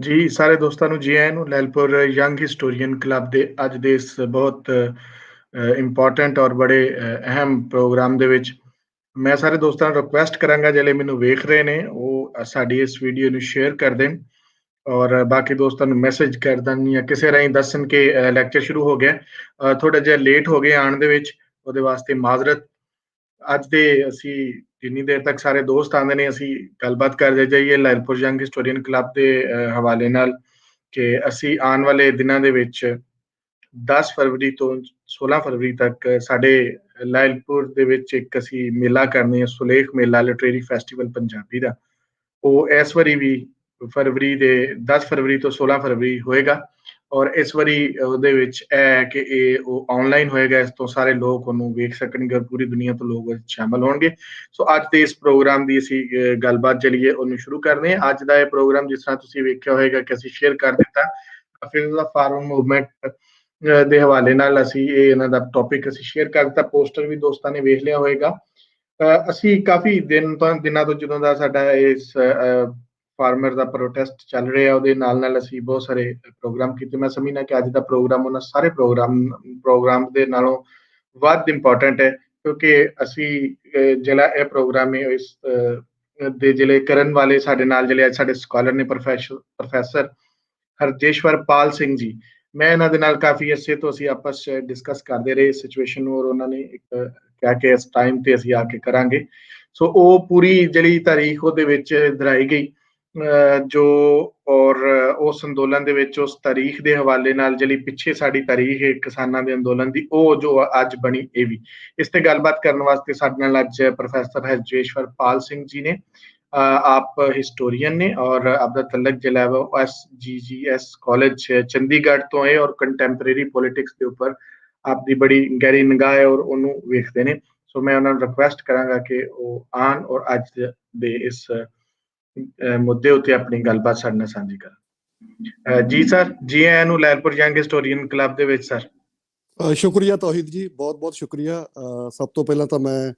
ਜੀ, ਸਾਰੇ ਦੋਸਤਾਂ ਨੂੰ ਜੀ ਆਇਆਂ ਨੂੰ ਲੈਲਪੁਰ ਯੰਗ ਹਿਸਟੋਰੀਅਨ ਕਲੱਬ ਦੇ ਅੱਜ ਦੇ ਇਸ ਬਹੁਤ ਇੰਪੋਰਟੈਂਟ ਔਰ ਬੜੇ ਅਹਿਮ ਪ੍ਰੋਗਰਾਮ ਦੇ ਵਿੱਚ ਮੈਂ ਸਾਰੇ ਦੋਸਤਾਂ ਨੂੰ ਰਿਕੁਐਸਟ ਕਰਾਂਗਾ ਜਿਹੜੇ ਮੈਨੂੰ ਵੇਖ ਰਹੇ ਨੇ ਉਹ ਸਾਡੀ ਇਸ ਵੀਡੀਓ ਨੂੰ ਸ਼ੇਅਰ ਕਰ ਦੇਣ ਔਰ ਬਾਕੀ ਦੋਸਤਾਂ ਨੂੰ ਮੈਸੇਜ ਕਰ ਦੇਣ ਜਾਂ ਕਿਸੇ ਰਾਹੀਂ ਦੱਸਣ ਕਿ ਲੈਕਚਰ ਸ਼ੁਰੂ ਹੋ ਗਿਆ। ਥੋੜਾ ਜਿਹਾ ਲੇਟ ਹੋ ਗਏ ਆਉਣ ਦੇ ਵਿੱਚ, ਉਹਦੇ ਵਾਸਤੇ ਮਾਜ਼ਰਤ। ਅੱਜ ਦੇ ਅਸੀਂ ਜਿੰਨੀ ਦੇਰ ਤੱਕ ਸਾਰੇ ਦੋਸਤ ਆਉਂਦੇ ਨੇ ਅਸੀਂ ਗੱਲਬਾਤ ਕਰਦੇ ਜਾਈਏ ਲਾਇਲਪੁਰ ਜੰਗ ਹਿਸਟੋਰੀਅਨ ਕਲੱਬ ਦੇ ਹਵਾਲੇ ਨਾਲ ਕਿ ਅਸੀਂ ਆਉਣ ਵਾਲੇ ਦਿਨਾਂ ਦੇ ਵਿੱਚ 10 ਫਰਵਰੀ ਤੋਂ 16 ਫਰਵਰੀ ਤੱਕ ਸਾਡੇ ਲਾਇਲਪੁਰ ਦੇ ਵਿੱਚ ਇੱਕ ਅਸੀਂ ਮੇਲਾ ਕਰਨੇ ਆ, ਸੁਲੇਖ ਮੇਲਾ ਲਿਟਰੇਰੀ ਫੈਸਟੀਵਲ ਪੰਜਾਬੀ ਦਾ। ਉਹ ਇਸ ਵਾਰੀ ਵੀ ਫਰਵਰੀ ਦੇ 10 ਫਰਵਰੀ ਤੋਂ 16 ਫਰਵਰੀ ਹੋਏਗਾ ਔਰ ਇਸ ਵਾਰੀ ਉਹਦੇ ਵਿੱਚ ਇਹ ਹੈ ਕਿ ਇਹ ਉਹ ਆਨਲਾਈਨ ਹੋਏਗਾ, ਇਸ ਤੋਂ ਸਾਰੇ ਲੋਕ ਉਹਨੂੰ ਵੇਖ ਸਕਣਗੇ ਔਰ ਪੂਰੀ ਦੁਨੀਆ ਤੋਂ ਲੋਕ ਸ਼ਾਮਲ ਹੋਣਗੇ। ਸੋ ਅੱਜ ਦੇ ਇਸ ਪ੍ਰੋਗਰਾਮ ਦੀ ਅਸੀਂ ਗੱਲਬਾਤ ਚਲੀਏ ਉਹਨੂੰ ਸ਼ੁਰੂ ਕਰਦੇ ਹਾਂ। ਅੱਜ ਦਾ ਇਹ ਪ੍ਰੋਗਰਾਮ ਜਿਸ ਤਰ੍ਹਾਂ ਤੁਸੀਂ ਵੇਖਿਆ ਹੋਏਗਾ ਕਿ ਅਸੀਂ ਸ਼ੇਅਰ ਕਰ ਦਿੱਤਾ ਫਿਰ ਦਾ ਫਾਰਮ ਮੂਵਮੈਂਟ ਦੇ ਹਵਾਲੇ ਨਾਲ ਅਸੀਂ ਇਹ ਇਹਨਾਂ ਦਾ ਟੌਪਿਕ ਅਸੀਂ ਸ਼ੇਅਰ ਕਰ ਦਿੱਤਾ, ਪੋਸਟਰ ਵੀ ਦੋਸਤਾਂ ਨੇ ਵੇਖ ਲਿਆ ਹੋਏਗਾ। ਅਸੀਂ ਕਾਫੀ ਦਿਨਾਂ ਤੋਂ ਜਦੋਂ ਦਾ ਸਾਡਾ ਇਸ ਫਾਰਮਰ ਦਾ ਪ੍ਰੋਟੈਸਟ ਚੱਲ ਰਿਹਾ ਉਹਦੇ ਨਾਲ ਅਸੀਂ ਬਹੁਤ ਸਾਰੇ ਪ੍ਰੋਗਰਾਮ ਕੀਤੇ। ਮੈਂ ਸਮਝਦਾ ਕਿ ਅੱਜ ਦਾ ਪ੍ਰੋਗਰਾਮ ਉਹਨਾਂ ਸਾਰੇ ਪ੍ਰੋਗਰਾਮ ਦੇ ਨਾਲੋਂ ਵੱਧ ਇੰਪੋਰਟੈਂਟ ਹੈ ਕਿਉਂਕਿ ਅਸੀਂ ਜਿਹੜਾ ਇਹ ਪ੍ਰੋਗਰਾਮ ਹੈ ਇਸ ਦੇ ਜਿਹੜੇ ਕਰਨ ਵਾਲੇ ਸਾਡੇ ਨਾਲ ਜਿਹੜੇ ਅੱਜ ਸਾਡੇ ਸਕਾਲਰ ਨੇ ਪ੍ਰੋਫੈਸਰ ਹਰਜੇਸ਼ਵਰ ਪਾਲ ਸਿੰਘ ਜੀ। ਮੈਂ ਇਹਨਾਂ ਦੇ ਨਾਲ ਕਾਫੀ ਅਰਸੇ ਤੋਂ ਅਸੀਂ ਆਪਸ 'ਚ ਡਿਸਕਸ ਕਰਦੇ ਰਹੇ ਸਿਚੁਏਸ਼ਨ ਨੂੰ ਔਰ ਉਹਨਾਂ ਨੇ ਇੱਕ ਕਿਹਾ ਕਿ ਇਸ ਟਾਈਮ ਤੇ ਅਸੀਂ ਆ ਕੇ ਕਰਾਂਗੇ। ਸੋ ਉਹ ਪੂਰੀ ਜਿਹੜੀ ਤਾਰੀਖ ਉਹਦੇ ਵਿੱਚ ਦਰਾਈ ਗਈ ਜੋ ਔਰ ਉਸ ਅੰਦੋਲਨ ਦੇ ਵਿੱਚ ਉਸ ਤਾਰੀਖ ਦੇ ਹਵਾਲੇ ਨਾਲ ਜਿਹੜੀ ਪਿੱਛੇ ਸਾਡੀ ਤਾਰੀਖ ਹੈ ਕਿਸਾਨਾਂ ਦੇ ਅੰਦੋਲਨ ਦੀ ਉਹ ਜੋ ਅੱਜ ਬਣੀ ਇਹ ਵੀ ਇਸ ਤੇ ਗੱਲਬਾਤ ਕਰਨ ਵਾਸਤੇ ਸਾਡੇ ਨਾਲ ਅੱਜ ਪ੍ਰੋਫੈਸਰ ਹਰਜੇਸ਼ਵਰ ਪਾਲ ਸਿੰਘ ਜੀ ਨੇ। आप हिस्टोरियन ने और आपका तलक ਜਿਹੜਾ ਵਾ SGGS ਕਾਲਜ ਚੰਡੀਗੜ੍ਹ ਤੋਂ ਹੈ ਔਰ ਕੰਟੈਂਪਰੇਰੀ ਪੋਲਿਟਿਕਸ ਦੇ ਉੱਪਰ ਆਪਦੀ ਬੜੀ ਗਹਿਰੀ ਨਿਗਾਹ ਹੈ ਔਰ ਉਹਨੂੰ ਵੇਖਦੇ ਨੇ। ਸੋ ਮੈਂ ਉਹਨਾਂ ਨੂੰ ਰਿਕੁਐਸਟ ਕਰਾਂਗਾ ਕਿ ਉਹ ਆਉਣ ਔਰ ਅੱਜ ਦੇ ਇਸ ਮੁੱਦੇ ਉੱਤੇ ਆਪਣੀ ਗੱਲਬਾਤ ਸਾਡੇ ਨਾਲ ਸਾਂਝੀ ਕਰਨ। ਜੀ ਸਰ, ਜੀ ਆਇਆਂ ਨੂੰ ਲਾਇਲਪੁਰ ਯੰਗ ਹਿਸਟੋਰੀਅਨ ਕਲੱਬ ਦੇ ਵਿੱਚ ਸਰ। ਸ਼ੁਕਰੀਆ ਤੌਹੀਦ ਜੀ, ਬਹੁਤ ਬਹੁਤ ਸ਼ੁਕਰੀਆ। ਸਭ ਤੋਂ ਪਹਿਲਾਂ ਤਾਂ ਮੈਂ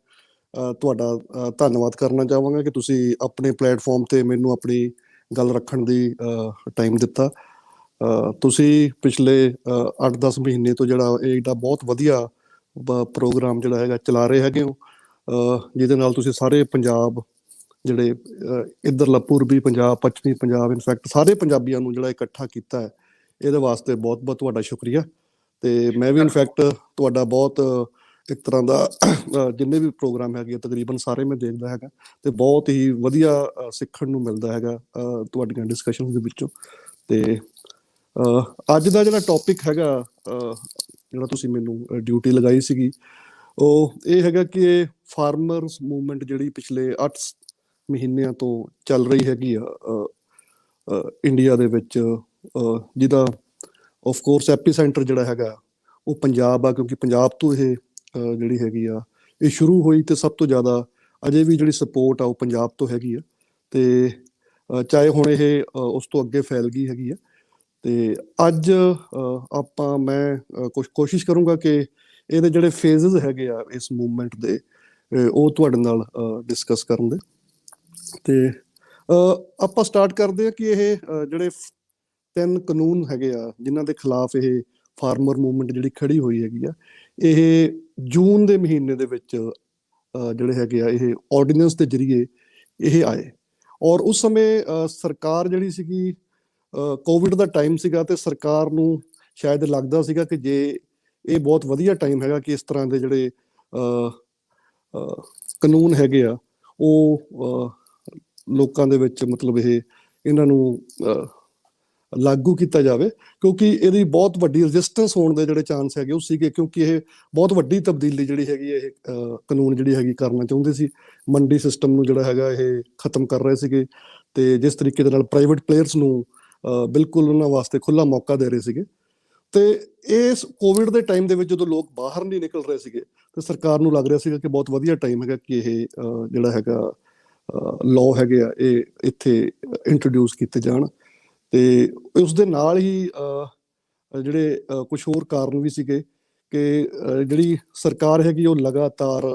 ਤੁਹਾਡਾ ਧੰਨਵਾਦ ਕਰਨਾ ਚਾਹਾਂਗਾ ਕਿ ਤੁਸੀਂ ਆਪਣੇ ਪਲੇਟਫਾਰਮ 'ਤੇ ਮੈਨੂੰ ਆਪਣੀ ਗੱਲ ਰੱਖਣ ਦੀ ਟਾਈਮ ਦਿੱਤਾ। ਤੁਸੀਂ ਪਿਛਲੇ 8-10 ਮਹੀਨੇ ਤੋਂ ਜਿਹੜਾ ਇਹ ਜਿਹੜਾ ਬਹੁਤ ਵਧੀਆ ਪ੍ਰੋਗਰਾਮ ਜਿਹੜਾ ਹੈਗਾ ਚਲਾ ਰਹੇ ਹੈਗੇ ਹੋ, ਜਿਹਦੇ ਨਾਲ ਤੁਸੀਂ ਸਾਰੇ ਪੰਜਾਬ ਜਿਹੜੇ ਇੱਧਰਲਾ ਪੂਰਬੀ ਪੰਜਾਬ, ਪੱਛਮੀ ਪੰਜਾਬ, ਇਨਫੈਕਟ ਸਾਰੇ ਪੰਜਾਬੀਆਂ ਨੂੰ ਜਿਹੜਾ ਇਕੱਠਾ ਕੀਤਾ ਹੈ, ਇਹਦੇ ਵਾਸਤੇ ਬਹੁਤ ਬਹੁਤ ਤੁਹਾਡਾ ਸ਼ੁਕਰੀਆ। ਅਤੇ ਮੈਂ ਵੀ ਇਨਫੈਕਟ ਤੁਹਾਡਾ ਬਹੁਤ ਇੱਕ ਤਰ੍ਹਾਂ ਦਾ ਜਿੰਨੇ ਵੀ ਪ੍ਰੋਗਰਾਮ ਹੈਗੇ ਤਕਰੀਬਨ ਸਾਰੇ ਮੈਂ ਦੇਖਦਾ ਹੈਗਾ ਅਤੇ ਬਹੁਤ ਹੀ ਵਧੀਆ ਸਿੱਖਣ ਨੂੰ ਮਿਲਦਾ ਹੈਗਾ ਤੁਹਾਡੀਆਂ ਡਿਸਕਸ਼ਨ ਦੇ ਵਿੱਚੋਂ। ਅਤੇ ਅੱਜ ਦਾ ਜਿਹੜਾ ਟੋਪਿਕ ਹੈਗਾ ਜਿਹੜਾ ਤੁਸੀਂ ਮੈਨੂੰ ਡਿਊਟੀ ਲਗਾਈ ਸੀਗੀ ਉਹ ਇਹ ਹੈਗਾ ਕਿ ਫਾਰਮਰਸ ਮੂਵਮੈਂਟ ਜਿਹੜੀ ਪਿਛਲੇ 8 ਮਹੀਨਿਆਂ ਤੋਂ ਚੱਲ ਰਹੀ ਹੈਗੀ ਆ ਇੰਡੀਆ ਦੇ ਵਿੱਚ, ਜਿਹਦਾ ਆਫਕੋਰਸ ਐਪੀ ਸੈਂਟਰ ਜਿਹੜਾ ਹੈਗਾ ਉਹ ਪੰਜਾਬ ਆ, ਕਿਉਂਕਿ ਪੰਜਾਬ ਤੋਂ ਇਹ ਜਿਹੜੀ ਹੈਗੀ ਆ ਇਹ ਸ਼ੁਰੂ ਹੋਈ ਅਤੇ ਸਭ ਤੋਂ ਜ਼ਿਆਦਾ ਅਜੇ ਵੀ ਜਿਹੜੀ ਸਪੋਰਟ ਆ ਉਹ ਪੰਜਾਬ ਤੋਂ ਹੈਗੀ ਆ। ਅਤੇ ਚਾਹੇ ਹੁਣ ਇਹ ਉਸ ਤੋਂ ਅੱਗੇ ਫੈਲ ਗਈ ਹੈਗੀ ਆ। ਅਤੇ ਅੱਜ ਮੈਂ ਕੋਸ਼ਿਸ਼ ਕਰੂੰਗਾ ਕਿ ਇਹਦੇ ਜਿਹੜੇ ਫੇਜ਼ਜ਼ ਹੈਗੇ ਆ ਇਸ ਮੂਵਮੈਂਟ ਦੇ ਉਹ ਤੁਹਾਡੇ ਨਾਲ ਡਿਸਕਸ ਕਰਨ ਦੇ। ਅਤੇ ਆਪਾਂ ਸਟਾਰਟ ਕਰਦੇ ਹਾਂ ਕਿ ਇਹ ਜਿਹੜੇ 3 ਕਾਨੂੰਨ ਹੈਗੇ ਆ ਜਿਨ੍ਹਾਂ ਦੇ ਖਿਲਾਫ ਇਹ ਫਾਰਮਰ ਮੂਵਮੈਂਟ ਜਿਹੜੀ ਖੜੀ ਹੋਈ ਹੈਗੀ ਆ, ਇਹ ਜੂਨ ਦੇ ਮਹੀਨੇ ਦੇ ਵਿੱਚ ਜਿਹੜੇ ਹੈਗੇ ਆ ਇਹ ਆਰਡੀਨੈਂਸ ਦੇ ਜ਼ਰੀਏ ਇਹ ਆਏ। ਔਰ ਉਸ ਸਮੇਂ ਸਰਕਾਰ ਜਿਹੜੀ ਸੀਗੀ, ਕੋਵਿਡ ਦਾ ਟਾਈਮ ਸੀਗਾ ਅਤੇ ਸਰਕਾਰ ਨੂੰ ਸ਼ਾਇਦ ਲੱਗਦਾ ਸੀਗਾ ਕਿ ਜੇ ਇਹ ਬਹੁਤ ਵਧੀਆ ਟਾਈਮ ਹੈਗਾ ਕਿ ਇਸ ਤਰ੍ਹਾਂ ਦੇ ਜਿਹੜੇ ਕਾਨੂੰਨ ਹੈਗੇ ਆ ਉਹ ਲੋਕਾਂ ਦੇ ਵਿੱਚ ਮਤਲਬ ਇਹਨਾਂ ਨੂੰ ਲਾਗੂ ਕੀਤਾ ਜਾਵੇ, ਕਿਉਂਕਿ ਇਹਦੀ ਬਹੁਤ ਵੱਡੀ ਰਜਿਸਟੈਂਸ ਹੋਣ ਦੇ ਜਿਹੜੇ ਚਾਂਸ ਹੈਗੇ ਉਹ ਸੀਗੇ, ਕਿਉਂਕਿ ਇਹ ਬਹੁਤ ਵੱਡੀ ਤਬਦੀਲੀ ਜਿਹੜੀ ਹੈਗੀ ਇਹ ਕਾਨੂੰਨ ਜਿਹੜੀ ਹੈਗੀ ਕਰਨਾ ਚਾਹੁੰਦੇ ਸੀ। ਮੰਡੀ ਸਿਸਟਮ ਨੂੰ ਜਿਹੜਾ ਹੈਗਾ ਇਹ ਖਤਮ ਕਰ ਰਹੇ ਸੀਗੇ ਅਤੇ ਜਿਸ ਤਰੀਕੇ ਦੇ ਨਾਲ ਪ੍ਰਾਈਵੇਟ ਪਲੇਅਰਸ ਨੂੰ ਬਿਲਕੁਲ ਉਹਨਾਂ ਵਾਸਤੇ ਖੁੱਲ੍ਹਾ ਮੌਕਾ ਦੇ ਰਹੇ ਸੀਗੇ। ਅਤੇ ਇਸ ਕੋਵਿਡ ਦੇ ਟਾਈਮ ਦੇ ਵਿੱਚ ਜਦੋਂ ਲੋਕ ਬਾਹਰ ਨਹੀਂ ਨਿਕਲ ਰਹੇ ਸੀਗੇ ਅਤੇ ਸਰਕਾਰ ਨੂੰ ਲੱਗ ਰਿਹਾ ਸੀਗਾ ਕਿ ਬਹੁਤ ਵਧੀਆ ਟਾਈਮ ਹੈਗਾ ਕਿ ਇਹ ਜਿਹੜਾ ਹੈਗਾ ਲਾਅ ਹੈਗੇ ਆ ਇਹ ਇੱਥੇ ਇੰਟਰੋਡਿਊਸ ਕੀਤੇ ਜਾਣ। ਅਤੇ ਉਸ ਦੇ ਨਾਲ ਹੀ ਜਿਹੜੇ ਕੁਛ ਹੋਰ ਕਾਰਨ ਵੀ ਸੀਗੇ ਕਿ ਜਿਹੜੀ ਸਰਕਾਰ ਹੈਗੀ ਉਹ ਲਗਾਤਾਰ